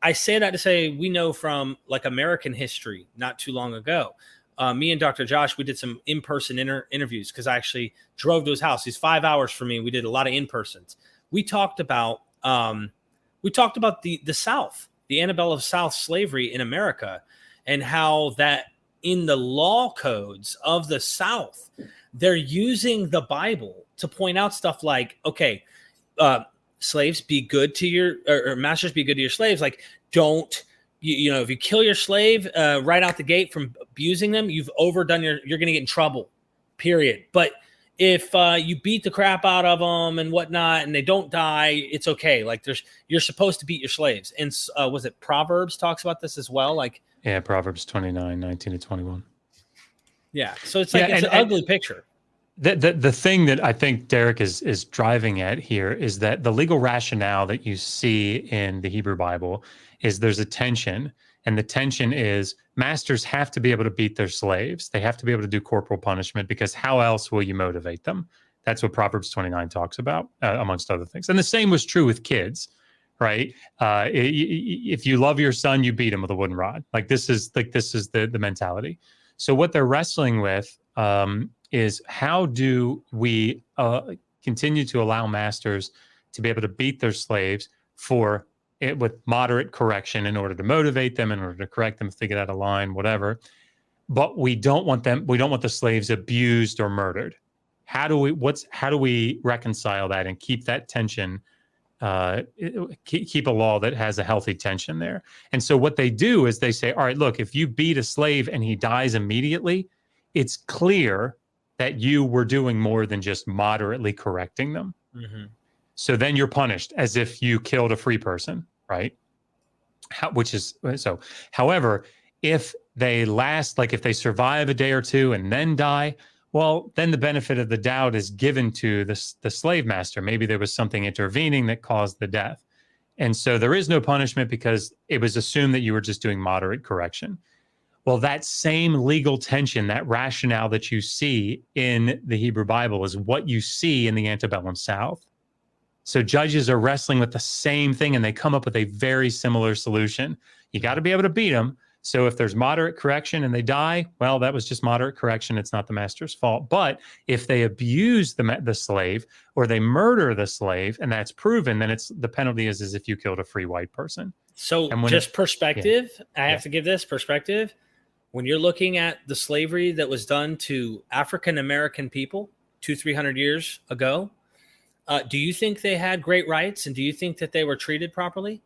I say that to say we know from like American history not too long ago. Me and Dr. Josh, we did some in-person interviews because I actually drove to his house. He's 5 hours from me. We did a lot of in-persons. We talked about the South, the antebellum of South slavery in America, and how that in the law codes of the South, they're using the Bible to point out stuff like, okay, slaves, be good to your, or masters, be good to your slaves. Like, don't, if you kill your slave right out the gate from abusing them, you've overdone you're going to get in trouble, period. But if you beat the crap out of them and whatnot, and they don't die, it's okay. Like, you're supposed to beat your slaves. And was it Proverbs talks about this as well? Like, yeah, Proverbs 29, 19 to 21. Yeah. So it's like, it's an ugly picture. The thing that I think Derek is driving at here is that the legal rationale that you see in the Hebrew Bible is there's a tension, and the tension is masters have to be able to beat their slaves. They have to be able to do corporal punishment, because how else will you motivate them? That's what Proverbs 29 talks about, amongst other things. And the same was true with kids, right? If you love your son, you beat him with a wooden rod. This is the mentality. So what they're wrestling with is, how do we continue to allow masters to be able to beat their slaves with moderate correction in order to motivate them, in order to correct them if they get out of line, whatever. But we don't want the slaves abused or murdered. How do we reconcile that and keep that tension, keep a law that has a healthy tension there? And so what they do is they say, all right, look, if you beat a slave and he dies immediately, it's clear that you were doing more than just moderately correcting them. Mm-hmm. So then you're punished as if you killed a free person, right? However, if they if they survive a day or two and then die, well, then the benefit of the doubt is given to the slave master. Maybe there was something intervening that caused the death. And so there is no punishment because it was assumed that you were just doing moderate correction. Well, that same legal tension, that rationale that you see in the Hebrew Bible, is what you see in the antebellum South. So judges are wrestling with the same thing, and they come up with a very similar solution. You got to be able to beat them. So if there's moderate correction and they die, well, that was just moderate correction. It's not the master's fault. But if they abuse the slave, or they murder the slave, and that's proven, then the penalty is as if you killed a free white person. So just perspective, I have to give this perspective. When you're looking at the slavery that was done to African-American people 200-300 years ago, do you think they had great rights, and do you think that they were treated properly?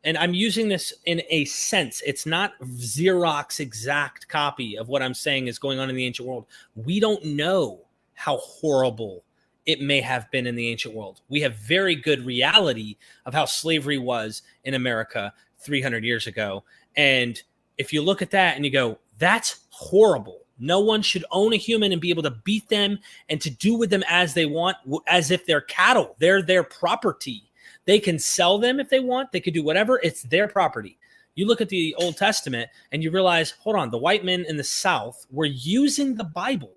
And I'm using this in a sense. It's not Xerox exact copy of what I'm saying is going on in the ancient world. We don't know how horrible it may have been in the ancient world. We have very good reality of how slavery was in America 300 years ago. And if you look at that and you go, that's horrible. No one should own a human and be able to beat them and to do with them as they want, as if they're cattle. They're their property. They can sell them if they want. They could do whatever. It's their property. You look at the Old Testament and you realize, hold on, the white men in the South were using the Bible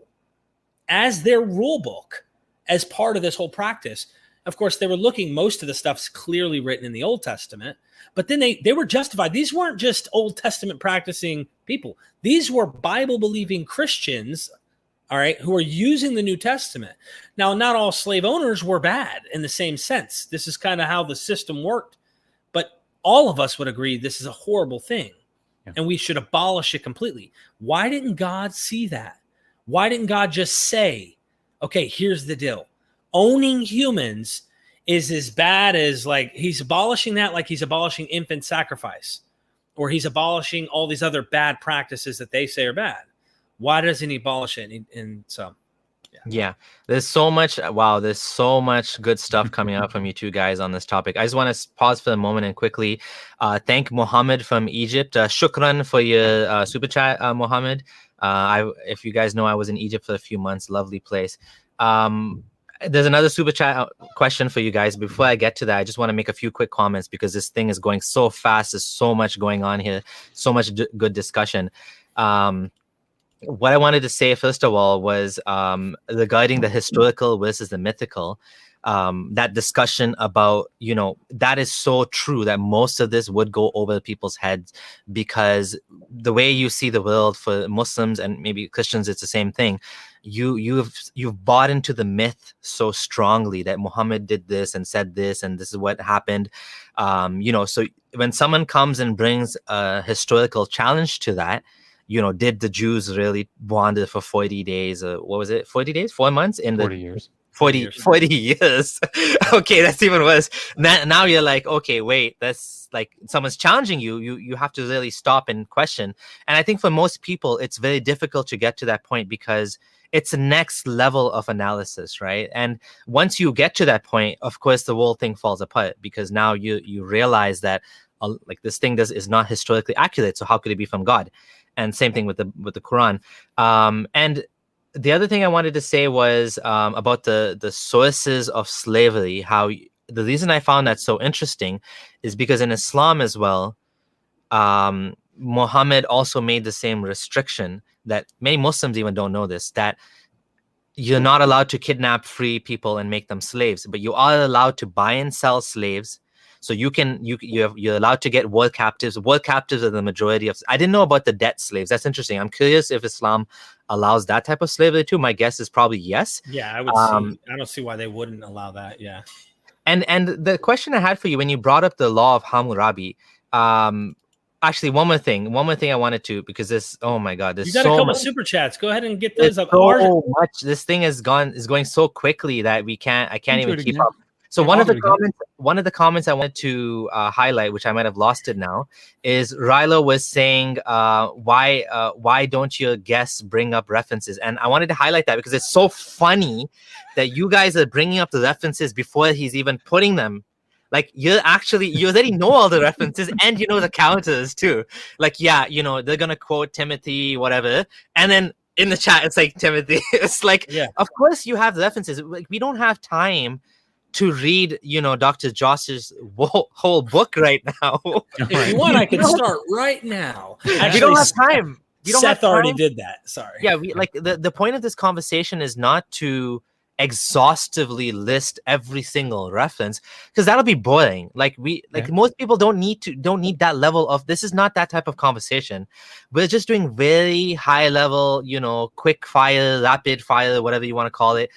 as their rule book as part of this whole practice. Of course, they were looking, most of the stuff's clearly written in the Old Testament, but then they were justified. These weren't just Old Testament practicing people. These were Bible-believing Christians, all right, who are using the New Testament. Now, not all slave owners were bad in the same sense. This is kind of how the system worked. But all of us would agree this is a horrible thing, and we should abolish it completely. Why didn't God see that? Why didn't God just say, okay, here's the deal. Owning humans is as bad as, like, he's abolishing that, like he's abolishing infant sacrifice, or he's abolishing all these other bad practices that they say are bad. Why doesn't he abolish it? And so, yeah, there's so much. Wow, there's so much good stuff coming out from you two guys on this topic. I just want to pause for a moment and quickly thank Mohammed from Egypt. Shukran for your super chat, Mohammed. If you guys know, I was in Egypt for a few months. Lovely place. There's another super chat question for you guys. Before I get to that, I just want to make a few quick comments because this thing is going so fast. There's so much going on here, so much good discussion. What I wanted to say, first of all, was regarding the historical versus the mythical, that discussion about, that is so true that most of this would go over people's heads, because the way you see the world for Muslims and maybe Christians, it's the same thing. You've bought into the myth so strongly that Muhammad did this and said this, and this is what happened. So when someone comes and brings a historical challenge to that, did the Jews really wander for 40 days? What was it? 40 days? 4 months? 40 years. 40 years. Okay, that's even worse. Now you're like, okay, wait, that's like someone's challenging you. You have to really stop and question. And I think for most people, it's very difficult to get to that point because it's the next level of analysis, right? And once you get to that point, of course, the whole thing falls apart because now you realize that like this thing is not historically accurate. So how could it be from God? And same thing with the Quran. And the other thing I wanted to say was about the sources of slavery. The reason I found that so interesting is because in Islam as well, Muhammad also made the same restriction that many Muslims even don't know this, that you're not allowed to kidnap free people and make them slaves, but you are allowed to buy and sell slaves. So you're allowed to get world captives. World captives are the majority of. I didn't know about the debt slaves. That's interesting. I'm curious if Islam allows that type of slavery too. My guess is probably yes. Yeah, I would see. I don't see why they wouldn't allow that. Yeah. And the question I had for you when you brought up the law of Hammurabi, actually one more thing I wanted to, because this, oh my God, you got a couple super chats. Go ahead and get those up. So much. This thing is going so quickly that I can't even keep up. So one of the comments I wanted to highlight, which I might have lost it now, is Rilo was saying, why don't your guests bring up references? And I wanted to highlight that because it's so funny that you guys are bringing up the references before he's even putting them. Like you already know all the references and you know the counters too. Like, yeah, they're gonna quote Timothy, whatever, and then in the chat it's like Timothy. It's like, yeah, of course you have the references. Like, we don't have time to read, Dr. Josh's whole book right now. If you want, I can start right now. Actually, we don't have time. Seth already did that. Sorry. Yeah, the point of this conversation is not to exhaustively list every single reference, because that'll be boring. Most people don't need that level of. This is not that type of conversation. We're just doing very high level, quick fire, rapid fire, whatever you want to call it.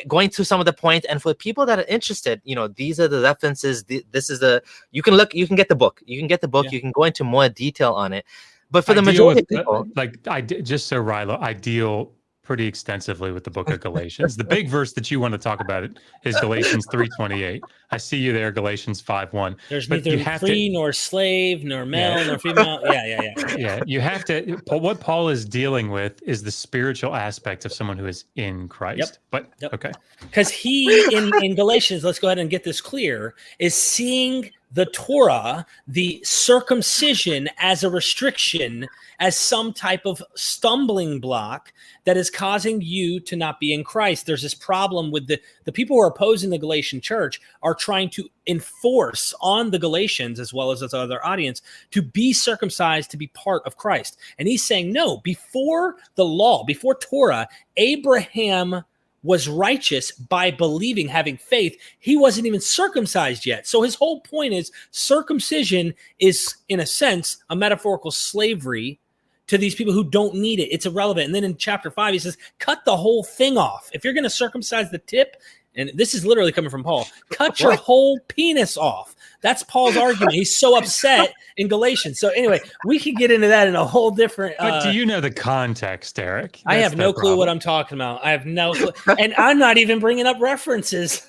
Going through some of the points, and for people that are interested, these are the references. This is you can get the book. You can go into more detail on it. But for the majority of people, I deal pretty extensively with the book of Galatians. The big verse that you want to talk about is Galatians 3:28. I see you there, Galatians 5:1. There's neither free nor slave nor male nor female. Yeah. You have to. What Paul is dealing with is the spiritual aspect of someone who is in Christ. Okay. Because he in Galatians, let's go ahead and get this clear, is seeing the Torah, the circumcision, as a restriction, as some type of stumbling block that is causing you to not be in Christ. There's this problem with the people who are opposing the Galatian church are trying to enforce on the Galatians, as well as other audience, to be circumcised, to be part of Christ. And he's saying, no, before the law, before Torah, Abraham was righteous by believing, having faith. He wasn't even circumcised yet. So his whole point is circumcision is, in a sense, a metaphorical slavery to these people who don't need it. It's irrelevant. And then in chapter 5, he says, cut the whole thing off. If you're going to circumcise the tip, and this is literally coming from Paul, cut your whole penis off. That's Paul's argument. He's so upset in Galatians. So anyway, we could get into that in a whole different. But do you know the context, Derek? I have no clue what I'm talking about. I have no clue. And I'm not even bringing up references.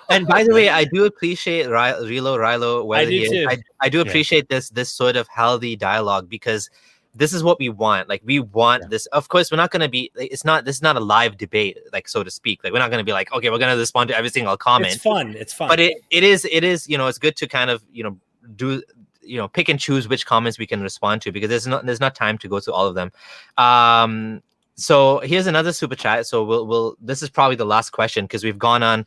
And by the way, I do appreciate Rilo. I do appreciate this sort of healthy dialogue, because this is what we want. Like, we want this. Of course, we're not going to be. This is not a live debate, like, so to speak. Like, we're not going to be like, okay, we're going to respond to every single comment. It's fun. But it is. It's good to kind of do pick and choose which comments we can respond to, because there's not time to go through all of them. So here's another super chat. So we'll this is probably the last question, because we've gone on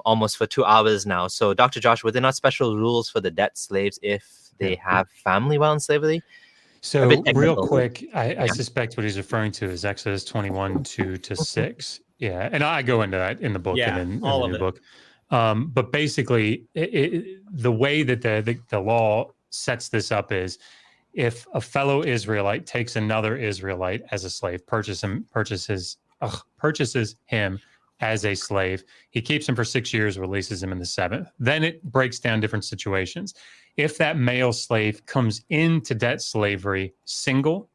almost for 2 hours now. So Dr. Josh, were there not special rules for the debt slaves if they have family while in slavery? So real quick, I suspect what he's referring to is Exodus 21:2-6. Yeah, and I go into that in the book and in the new book. But basically, the way that the law sets this up is, if a fellow Israelite takes another Israelite as a slave, purchases him as a slave, he keeps him for 6 years, releases him in the 7th. Then it breaks down different situations. If that male slave comes into debt slavery single,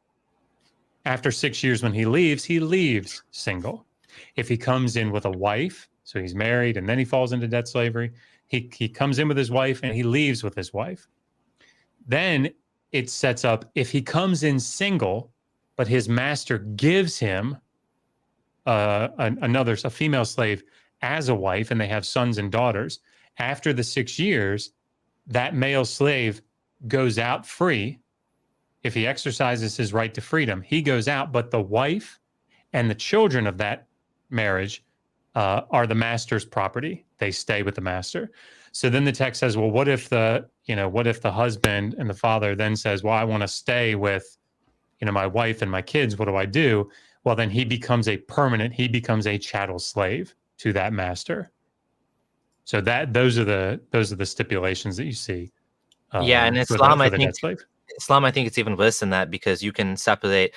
after 6 years when he leaves single. If he comes in with a wife, so he's married and then he falls into debt slavery, he comes in with his wife and he leaves with his wife. Then it sets up, if he comes in single, but his master gives him a female slave as a wife, and they have sons and daughters, after the 6 years, that male slave goes out free. If he exercises his right to freedom, he goes out, but the wife and the children of that marriage are the master's property. They stay with the master. So then the text says, well, what if the husband and the father then says, well, I want to stay with, my wife and my kids. What do I do? Well, then he becomes a chattel slave to that master. So those are the stipulations that you see. And Islam, I think it's even worse than that, because you can separate.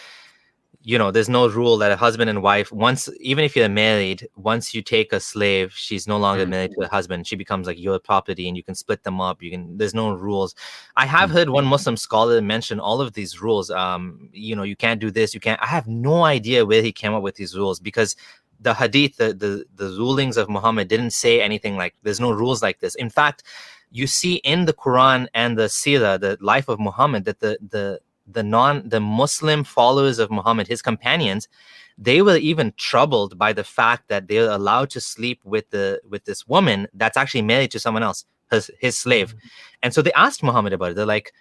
There's no rule that a husband and wife, even if you're married, once you take a slave, she's no longer married to a husband. She becomes like your property, and you can split them up. There's no rules. I have heard one Muslim scholar mention all of these rules. You can't do this. I have no idea where he came up with these rules, because the hadith, the rulings of Muhammad didn't say anything like, there's no rules like this. In fact, you see in the Quran and the Seerah, the life of Muhammad, that the Muslim followers of Muhammad, his companions, they were even troubled by the fact that they're allowed to sleep with this woman that's actually married to someone else, his slave. And so they asked Muhammad about it. They're like,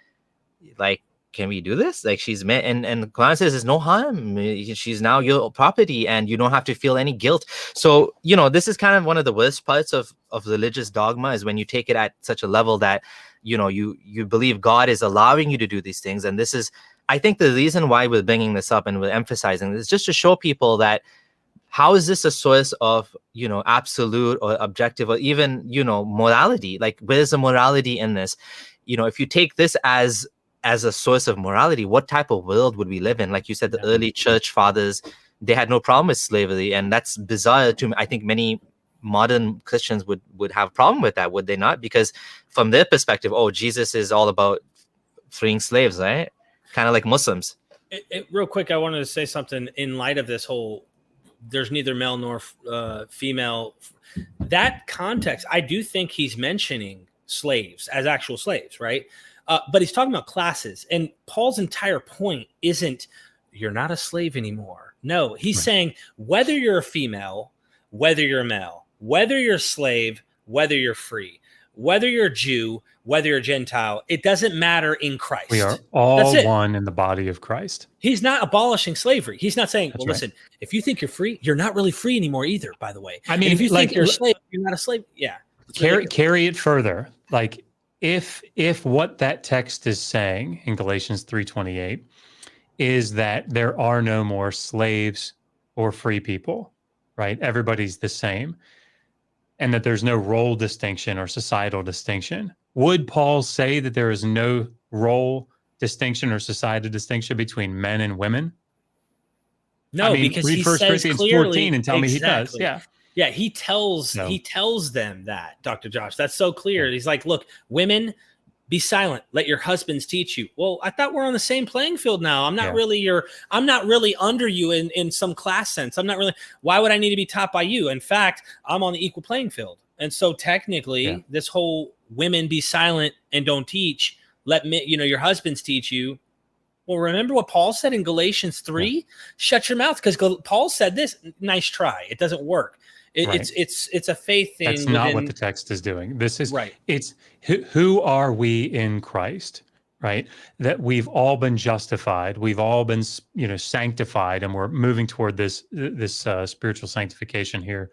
can we do this? Like, she's met, and the Quran says there's no harm. She's now your property, and you don't have to feel any guilt. So, this is kind of one of the worst parts of religious dogma, is when you take it at such a level that, you believe God is allowing you to do these things. And this is, I think, the reason why we're bringing this up and we're emphasizing this, just to show people that, how is this a source of, absolute or objective or even, morality? Like, where's the morality in this? If you take this as a source of morality, what type of world would we live in? Like you said, the early church fathers, they had no problem with slavery. And that's bizarre to me. I think many modern Christians would have a problem with that, would they not? Because from their perspective, Jesus is all about freeing slaves, right? Kind of like Muslims. Real quick, I wanted to say something in light of this whole, there's neither male nor female. That context, I do think he's mentioning slaves as actual slaves, right? But he's talking about classes. And Paul's entire point isn't, you're not a slave anymore. No, he's saying, whether you're a female, whether you're a male, whether you're a slave, whether you're free, whether you're a Jew, whether you're a Gentile, it doesn't matter in Christ. We are all one in the body of Christ. He's not abolishing slavery. He's not saying, listen, if you think you're free, you're not really free anymore either, by the way. I mean, and if you think you're a slave, you're not a slave. Yeah. Carry it further. Like, if what that text is saying in Galatians 3:28 is that there are no more slaves or free people, right? Everybody's the same, and that there's no role distinction or societal distinction. Would Paul say that there is no role distinction or societal distinction between men and women? No, because read 1 Corinthians 14 and tell me he does. Yeah. Yeah, he tells them that, Dr. Josh. That's so clear. He's like, look, women, be silent. Let your husbands teach you. Well, I thought we're on the same playing field now. I'm not really under you in some class sense. Why would I need to be taught by you? In fact, I'm on the equal playing field. And so technically, this whole women be silent and don't teach, let me, your husbands teach you. Well, remember what Paul said in Galatians 3? Shut your mouth, because Paul said this. Nice try. It doesn't work. It's a faith thing. That's not what the text is doing. This is right. It's who are we in Christ, right? That we've all been justified, we've all been sanctified, and we're moving toward this spiritual sanctification here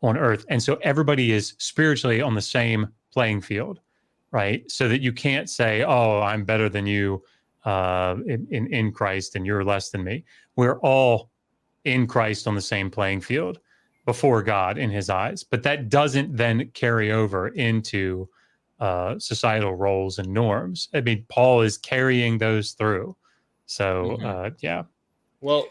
on earth. And so everybody is spiritually on the same playing field, right? So that you can't say, "Oh, I'm better than you in Christ, and you're less than me." We're all in Christ on the same playing field before God in his eyes. But that doesn't then carry over into societal roles and norms. I mean, Paul is carrying those through. So, yeah. Well,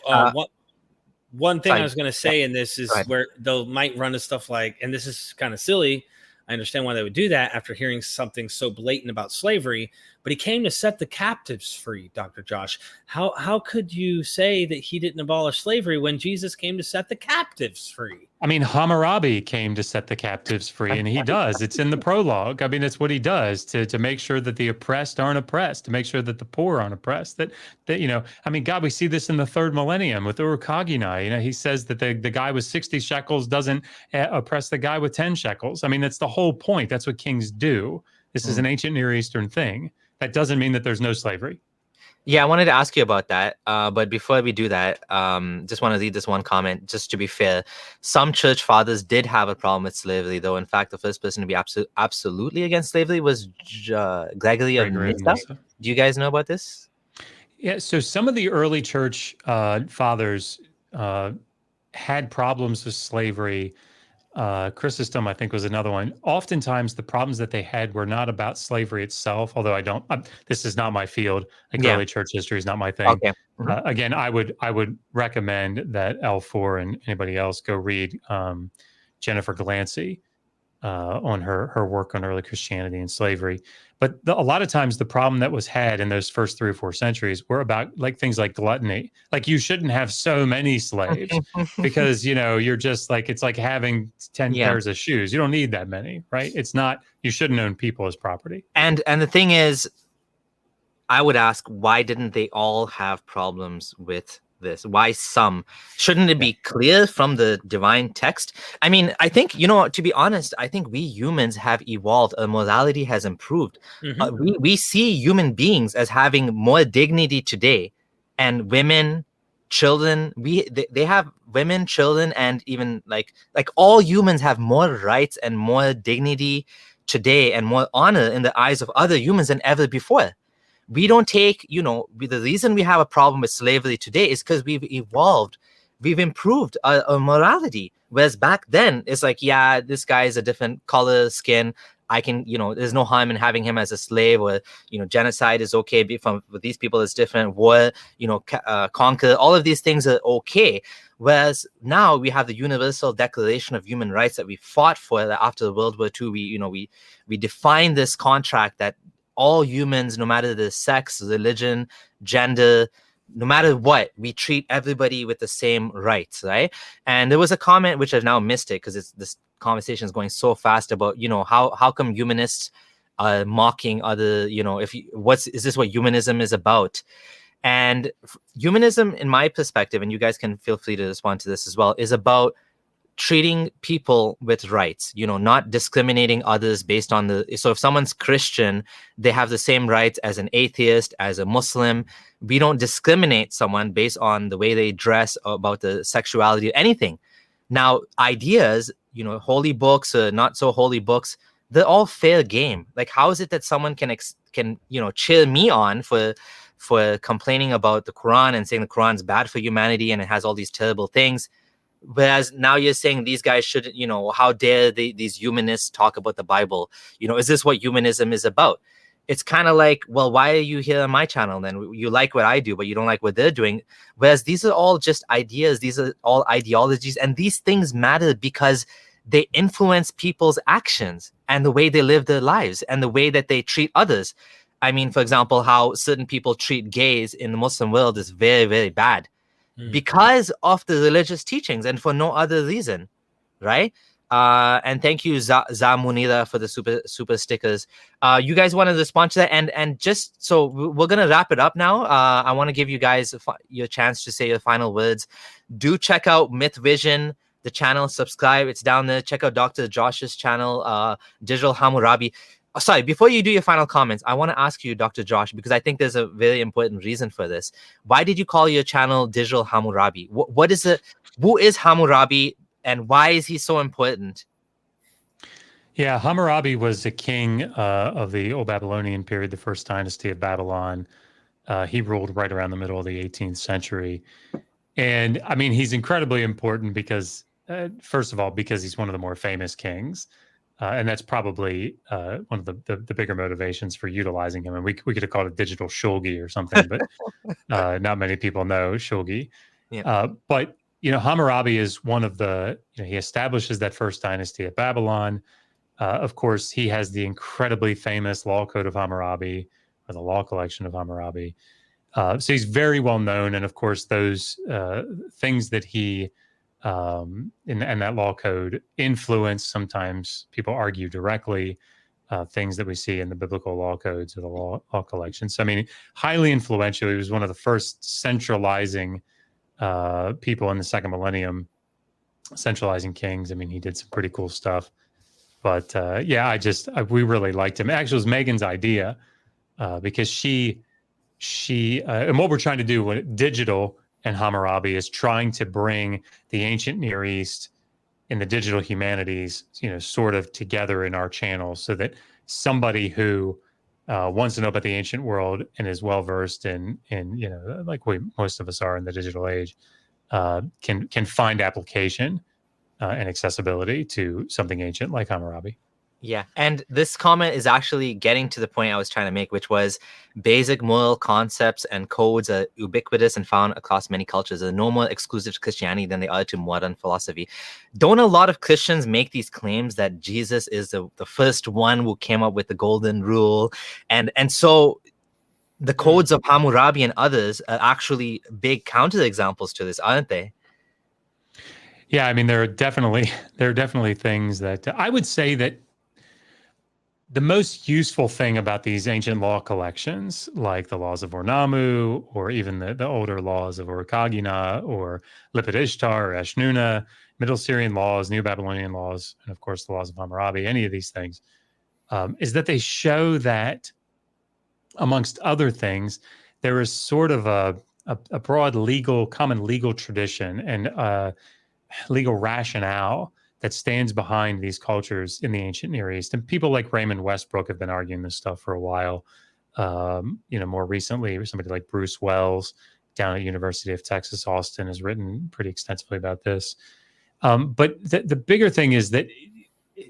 one thing I was going to say in this is where they'll might run to stuff like, and this is kind of silly, I understand why they would do that after hearing something so blatant about slavery, but he came to set the captives free, Dr. Josh. How could you say that he didn't abolish slavery when Jesus came to set the captives free? I mean, Hammurabi came to set the captives free, and he does. It's in the prologue. I mean, it's what he does to make sure that the oppressed aren't oppressed, to make sure that the poor aren't oppressed. That I mean, God, we see this in the third millennium with Ur-Kaginai. He says that the guy with 60 shekels doesn't oppress the guy with 10 shekels. I mean, that's the whole point. That's what kings do. This is an ancient Near Eastern thing. That doesn't mean that there's no slavery. Yeah, I wanted to ask you about that. But before we do that, just want to read this one comment. Just to be fair, some church fathers did have a problem with slavery, though. In fact, the first person to be absolutely against slavery was Gregory of Gregory Nyssa. Nyssa. Do you guys know about this? Yeah, so some of the early church fathers had problems with slavery. Chrysostom, I think, was another one. Oftentimes, the problems that they had were not about slavery itself, although this is not my field. Like early church history is not my thing. Okay. Mm-hmm. Again, I would recommend that L4 and anybody else go read Jennifer Glancy on her work on early Christianity and slavery. But a lot of times the problem that was had in those first 3 or 4 centuries were about like things like gluttony. Like you shouldn't have so many slaves because, you're just like, it's like having 10 pairs of shoes. You don't need that many, right? It's not, you shouldn't own people as property. And the thing is, I would ask, why didn't they all have problems with this? Why some? Shouldn't it be clear from the divine text? I mean, I think, to be honest, I think we humans have evolved. Our morality has improved. We see human beings as having more dignity today, and women, children, they have women, children, and even like all humans have more rights and more dignity today and more honor in the eyes of other humans than ever before. We don't take, the reason we have a problem with slavery today is because we've evolved, we've improved our morality. Whereas back then, it's like, yeah, this guy is a different color, skin. I can, there's no harm in having him as a slave, or, genocide is okay. With these people, it's different. War, conquer, all of these things are okay. Whereas now we have the Universal Declaration of Human Rights that we fought for after World War II. We defined this contract that all humans, no matter the sex, religion, gender, no matter what, we treat everybody with the same rights, right? And there was a comment which I've now missed it because this conversation is going so fast about, how come humanists are mocking other, is this what humanism is about? And humanism, in my perspective, and you guys can feel free to respond to this as well, is about treating people with rights, not discriminating others based on so if someone's Christian, they have the same rights as an atheist, as a Muslim. We don't discriminate someone based on the way they dress, or about the sexuality, or anything. Now, ideas, holy books or not so holy books, they're all fair game. Like, how is it that someone can cheer me on for complaining about the Quran and saying the Quran's bad for humanity and it has all these terrible things? Whereas now you're saying these guys shouldn't, how dare these humanists talk about the Bible? Is this what humanism is about? It's kind of like, well, why are you here on my channel then? You like what I do, but you don't like what they're doing. Whereas these are all just ideas. These are all ideologies. And these things matter because they influence people's actions and the way they live their lives and the way that they treat others. I mean, for example, how certain people treat gays in the Muslim world is very, very bad. Because of the religious teachings and for no other reason, right? And thank you, Zamunira, for the super stickers. You guys want to respond to that? And just so we're gonna wrap it up now. I want to give you guys your chance to say your final words. Do check out Myth Vision, the channel. Subscribe; it's down there. Check out Dr. Josh's channel, Digital Hammurabi. Sorry, before you do your final comments, I want to ask you, Dr. Josh, because I think there's a very important reason for this. Why did you call your channel Digital Hammurabi? What is it? Who is Hammurabi, and why is he so important? Yeah, Hammurabi was a king of the Old Babylonian period, the first dynasty of Babylon. He ruled right around the middle of the 18th century. And I mean, he's incredibly important because, first of all, because he's one of the more famous kings. And that's probably one of the bigger motivations for utilizing him. And we could have called it digital shulgi or something, but not many people know shulgi. Yeah. But, Hammurabi is one of he establishes that first dynasty at Babylon. Of course, he has the incredibly famous Law Code of Hammurabi, or the Law Collection of Hammurabi. So he's very well known. And of course, those things that he in that law code influence, sometimes people argue directly, things that we see in the biblical law codes or the law collections. So, I mean, highly influential. He was one of the first centralizing people in the second millennium, centralizing kings. I mean, he did some pretty cool stuff. But yeah, we really liked him. Actually, it was Megan's idea because she and what we're trying to do with Digital and Hammurabi is trying to bring the ancient Near East and the digital humanities, sort of together in our channel, so that somebody who wants to know about the ancient world and is well versed in like most of us are in the digital age, can find application and accessibility to something ancient like Hammurabi. Yeah, and this comment is actually getting to the point I was trying to make, which was basic moral concepts and codes are ubiquitous and found across many cultures. They're no more exclusive to Christianity than they are to modern philosophy. Don't a lot of Christians make these claims that Jesus is the first one who came up with the golden rule? And so the codes of Hammurabi and others are actually big counterexamples to this, aren't they? Yeah, I mean, there are definitely things that I would say that the most useful thing about these ancient law collections, like the laws of Ornamu, or even the older laws of Urukagina, or Lipit Ishtar, or Eshnuna, Middle Syrian laws, New Babylonian laws, and of course the laws of Hammurabi, any of these things, is that they show that, amongst other things, there is sort of a broad common legal tradition and legal rationale that stands behind these cultures in the ancient Near East. And people like Raymond Westbrook have been arguing this stuff for a while. More recently, somebody like Bruce Wells down at University of Texas, Austin, has written pretty extensively about this. But the bigger thing is that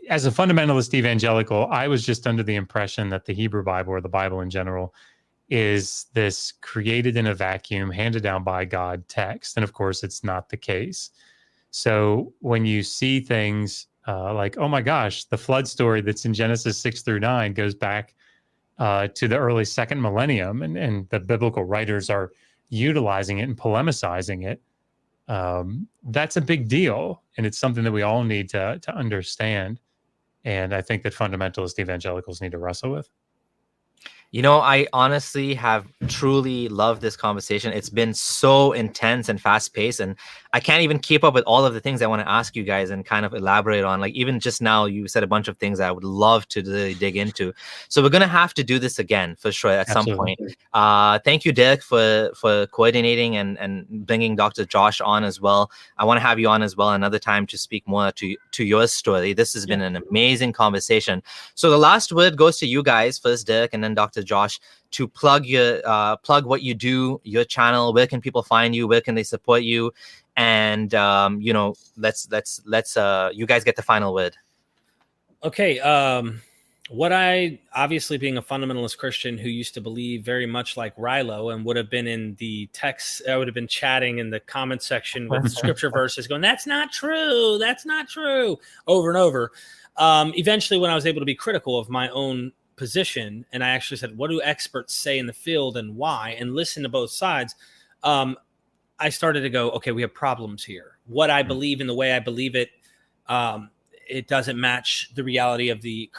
as a fundamentalist evangelical, I was just under the impression that the Hebrew Bible, or the Bible in general, is this created in a vacuum, handed down by God text. And of course, it's not the case. So when you see things like, oh my gosh, the flood story that's in Genesis 6-9 goes back to the early second millennium, and the biblical writers are utilizing it and polemicizing it, that's a big deal. And it's something that we all need to understand. And I think that fundamentalist evangelicals need to wrestle with. I honestly have truly loved this conversation. It's been so intense and fast paced, and I can't even keep up with all of the things I want to ask you guys and kind of elaborate on. Like, even just now, you said a bunch of things I would love to really dig into. So we're going to have to do this again for sure at some point. Thank you, Derek, for coordinating and bringing Dr. Josh on as well. I want to have you on as well another time to speak more to your story. This has been an amazing conversation. So the last word goes to you guys, first Derek and then Dr. Josh, to plug what you do, your channel. Where can people find you? Where can they support you? And let's you guys get the final word. Okay. What I, obviously being a fundamentalist Christian who used to believe very much like Rilo and would have been in the text, I would have been chatting in the comment section with scripture verses going, that's not true, over and over. Eventually, when I was able to be critical of my own position, and I actually said, what do experts say in the field and why, and listen to both sides, I started to go, okay, we have problems here. What I believe in the way I believe it, it doesn't match the reality of the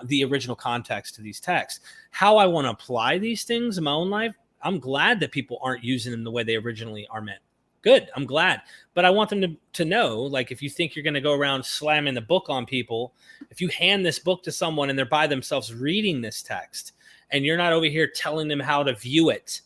the original context to these texts. How I want to apply these things in my own life, I'm glad that people aren't using them the way they originally are meant. Good, I'm glad. But I want them to know, like, if you think you're going to go around slamming the book on people, if you hand this book to someone and they're by themselves reading this text, and you're not over here telling them how to view it,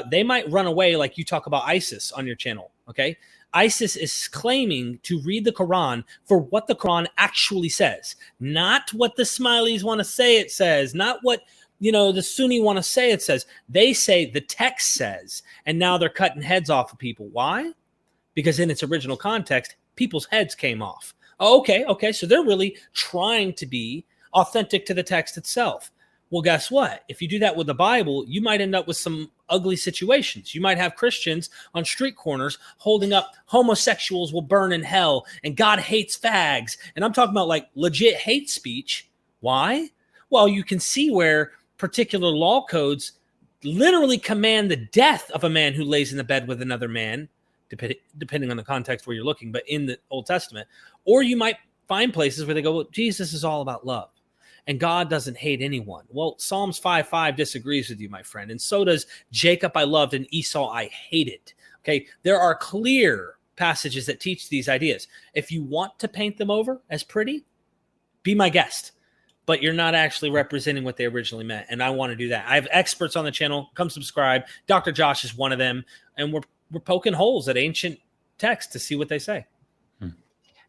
they might run away, like you talk about ISIS on your channel, okay? ISIS is claiming to read the Quran for what the Quran actually says, not what the smileys want to say it says, not what the Sunni want to say it says. They say the text says, and now they're cutting heads off of people. Why? Because in its original context, people's heads came off. Oh, okay. So they're really trying to be authentic to the text itself. Well, guess what? If you do that with the Bible, you might end up with some ugly situations. You might have Christians on street corners holding up homosexuals will burn in hell and God hates fags. And I'm talking about like legit hate speech. Why? Well, you can see where particular law codes literally command the death of a man who lays in the bed with another man, depending on the context where you're looking, but in the Old Testament. Or you might find places where they go, well, Jesus is all about love and God doesn't hate anyone. Well, Psalms 5:5 disagrees with you, my friend. And so does Jacob I loved and Esau I hated. Okay, there are clear passages that teach these ideas. If you want to paint them over as pretty, be my guest. but you're not actually representing what they originally meant. And I want to do that. I have experts on the channel. Come subscribe. Dr. Josh is one of them. And we're poking holes at ancient texts to see what they say.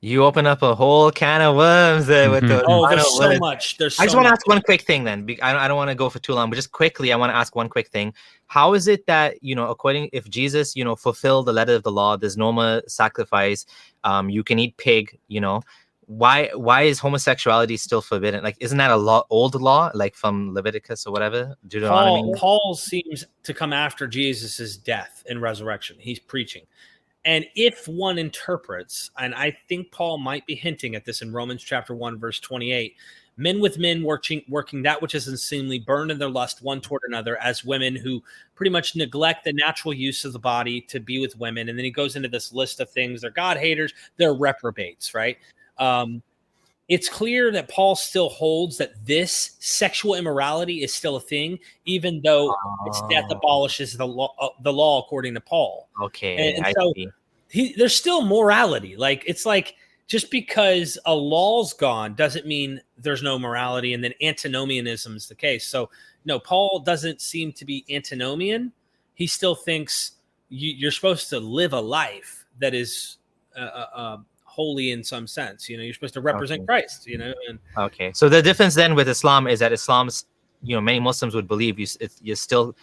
You open up a whole can of worms there with those. Oh, there's so much. I just want to ask one quick thing then. I don't want to go for too long, but just quickly, I want to ask one quick thing. How is it that, if Jesus, fulfilled the letter of the law, there's no more sacrifice, you can eat pig, why is homosexuality still forbidden? Like, isn't that a old law, like from Leviticus or whatever? Paul seems to come after Jesus's death and resurrection. He's preaching. And if one interprets, and I think Paul might be hinting at this in Romans chapter 1, verse 28, men with men working that which is unseemly, burned in their lust one toward another, as women who pretty much neglect the natural use of the body to be with women. And then he goes into this list of things. They're God haters. They're reprobates, right? It's clear that Paul still holds that this sexual immorality is still a thing, even though its death abolishes the law according to Paul. Okay, and so there's still morality. Like, it's like, just because a law's gone doesn't mean there's no morality, and then antinomianism is the case. So no, Paul doesn't seem to be antinomian. He still thinks you're supposed to live a life that is holy in some sense. You're supposed to represent Christ. And okay. So the difference then with Islam is that Islam's, many Muslims would believe you're still,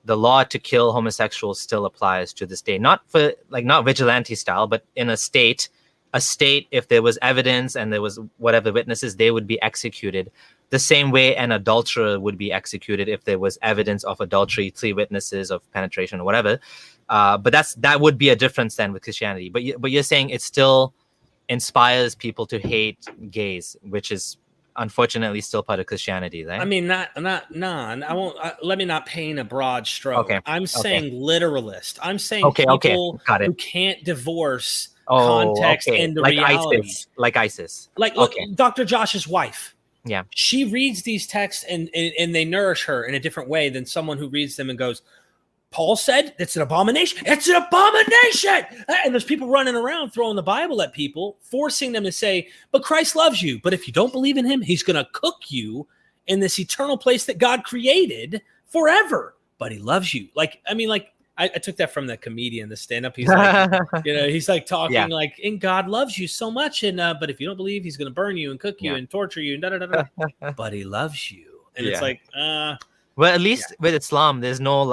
the law to kill homosexuals still applies to this day. Not vigilante style, but in a state, if there was evidence and there was whatever witnesses, they would be executed the same way an adulterer would be executed if there was evidence of adultery, 3 witnesses of penetration or whatever. But that would be a difference then with Christianity. But you're saying it still inspires people to hate gays, which is unfortunately still part of Christianity, right? I mean, I won't. Let me not paint a broad stroke. Okay. I'm saying literalist. I'm saying people who can't divorce context and the reality. Like ISIS. Look, Dr. Josh's wife. Yeah. She reads these texts and they nourish her in a different way than someone who reads them and goes, Paul said it's an abomination. It's an abomination. And there's people running around throwing the Bible at people, forcing them to say, but Christ loves you. But if you don't believe in him, he's going to cook you in this eternal place that God created forever. But he loves you. I took that from the comedian, the stand-up. He's like, he's like talking like, and God loves you so much. And but if you don't believe, he's going to burn you and cook you and torture you and da-da-da-da. But he loves you. And it's like, well, at least with Islam, there's no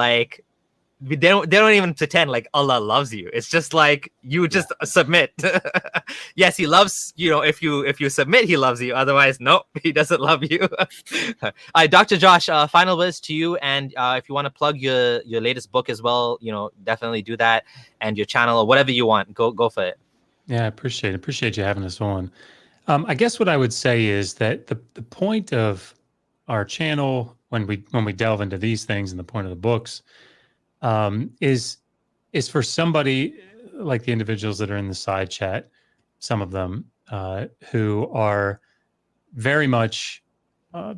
they don't even pretend like Allah loves you. It's just like you just submit. Yes, he loves if you submit, he loves you. Otherwise, nope, he doesn't love you. All right, Dr. Josh, final words to you, and if you want to plug your latest book as well, definitely do that, and your channel or whatever you want. Go for it. Yeah, I appreciate you having us on. I guess what I would say is that the point of our channel when we delve into these things, and the point of the books, is for somebody like the individuals that are in the side chat, some of them who are very much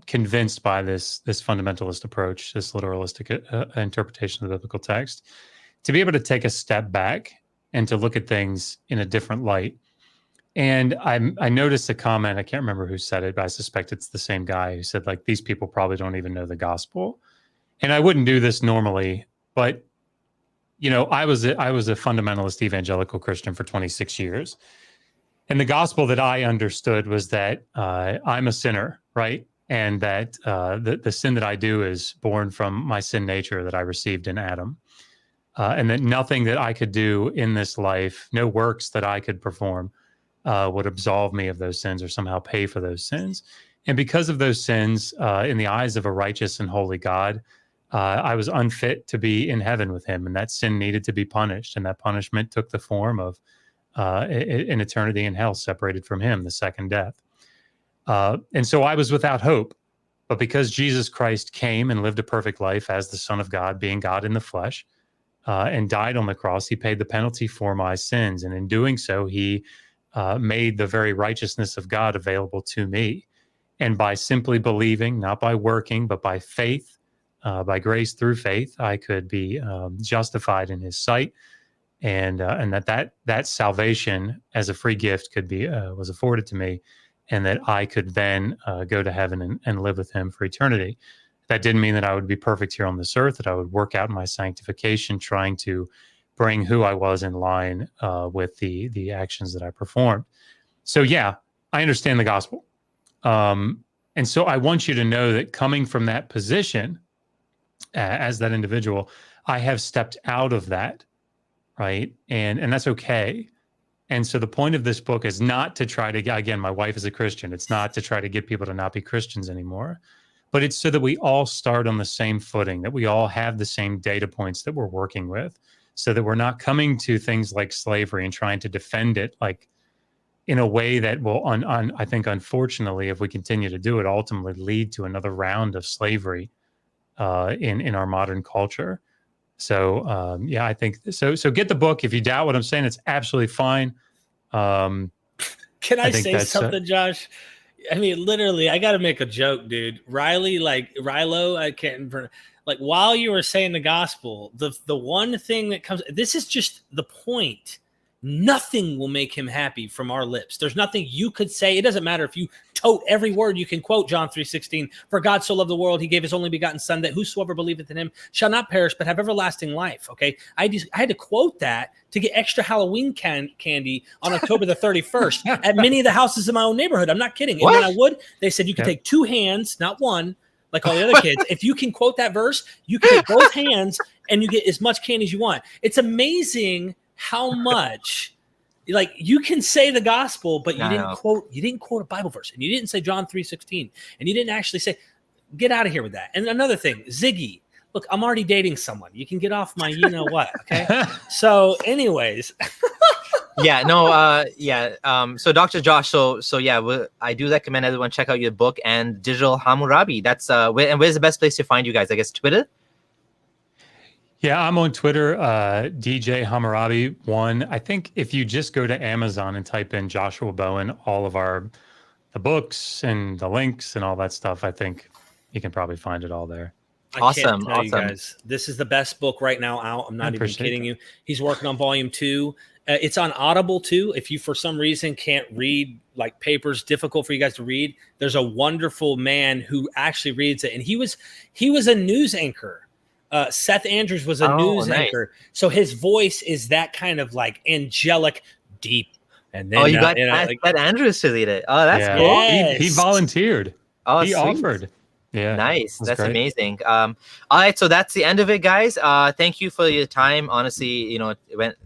convinced by this fundamentalist approach, this literalistic interpretation of the biblical text, to be able to take a step back and to look at things in a different light. And I noticed a comment, I can't remember who said it, but I suspect it's the same guy who said, like, these people probably don't even know the gospel. And I wouldn't do this normally, but I was a fundamentalist evangelical Christian for 26 years. And the gospel that I understood was that I'm a sinner, right? And that the sin that I do is born from my sin nature that I received in Adam. And that nothing that I could do in this life, no works that I could perform, would absolve me of those sins or somehow pay for those sins. And because of those sins, in the eyes of a righteous and holy God, I was unfit to be in heaven with him, and that sin needed to be punished. And that punishment took the form of an eternity in hell, separated from him, the second death. And so I was without hope. But because Jesus Christ came and lived a perfect life as the Son of God, being God in the flesh, and died on the cross, he paid the penalty for my sins. And in doing so, he made the very righteousness of God available to me. And by simply believing, not by working, but by faith, by grace through faith, I could be justified in his sight, and that salvation as a free gift could be was afforded to me, and that I could then go to heaven and live with him for eternity. That didn't mean that I would be perfect here on this earth, that I would work out my sanctification, trying to bring who I was in line with the actions that I performed. So yeah, I understand the gospel. And so I want you to know that coming from that position as that individual, I have stepped out of that, right? And that's okay. And so the point of this book is not to try to, again, my wife is a Christian. It's not to try to get people to not be Christians anymore, but it's so that we all start on the same footing, that we all have the same data points that we're working with, so that we're not coming to things like slavery and trying to defend it like in a way that will, I think, unfortunately, if we continue to do it, ultimately lead to another round of slavery in our modern culture. So yeah, I think so. So get the book. If you doubt what I'm saying, it's absolutely fine. Can I say something, Josh? I mean, literally, I got to make a joke, dude. Rilo, I can't. Like, while you were saying the gospel, the one thing that comes, this is just the point. Nothing will make him happy from our lips. There's nothing you could say. It doesn't matter if you tote every word. You can quote John 3:16. For God so loved the world, he gave his only begotten son, that whosoever believeth in him shall not perish, but have everlasting life. Okay. I had to quote that to get extra Halloween candy on October the 31st at many of the houses in my own neighborhood. I'm not kidding. What? And when I would, they said you can take two hands, not one, like all the other kids. If you can quote that verse, you can take both hands and you get as much candy as you want. It's amazing how much, like, you can say the gospel, but you didn't quote a Bible verse, and you didn't say John 3:16, and you didn't actually say, get out of here with that. And another thing, Ziggy, look, I'm already dating someone. You can get off my, you know what? Okay. So anyways. So Dr. Josh, so yeah, I do recommend everyone check out your book and Digital Hammurabi. That's where's the best place to find you guys? I guess Twitter. Yeah, I'm on Twitter, DJ Hammurabi1. I think if you just go to Amazon and type in Joshua Bowen, all of the books and the links and all that stuff, I think you can probably find it all there. Awesome. You guys, this is the best book right now out. I'm not even kidding you. He's working on volume 2. It's on Audible too. If you, for some reason, can't read, like, papers, difficult for you guys to read, there's a wonderful man who actually reads it. And he was a news anchor. Seth Andrews was a news anchor. So his voice is that kind of like angelic, deep. And then you got Seth Andrews to read it. Oh, that's cool. Yes. He volunteered. Oh, he offered. Yeah. Nice. That's great. Amazing. All right. So that's the end of it, guys. Thank you for your time. Honestly, it went,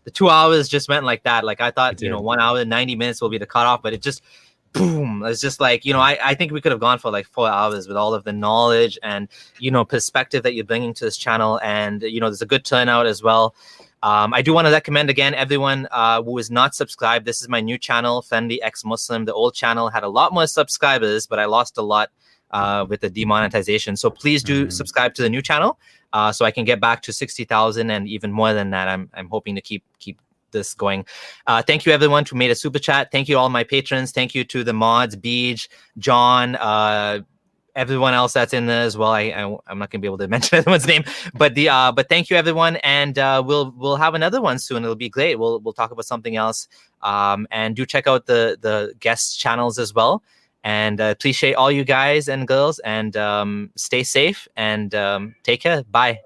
the 2 hours just went like that. Like, I thought, 1 hour and 90 minutes will be the cutoff, but it just, boom. It's just like, I think we could have gone for like 4 hours with all of the knowledge and, perspective that you're bringing to this channel. And, there's a good turnout as well. I do want to recommend again, everyone who is not subscribed. This is my new channel, Friendly Exmuslim. The old channel had a lot more subscribers, but I lost a lot with the demonetization. So please do subscribe to the new channel so I can get back to 60,000 and even more than that. I'm hoping to keep this going. Thank you everyone who made a super chat. Thank you all my patrons. Thank you to the mods, Beej, John, everyone else that's in there as well. I'm not gonna be able to mention everyone's name, but thank you everyone, and we'll have another one soon. It'll be great. We'll talk about something else, and do check out the guest channels as well. And appreciate all you guys and girls, and stay safe and take care. Bye.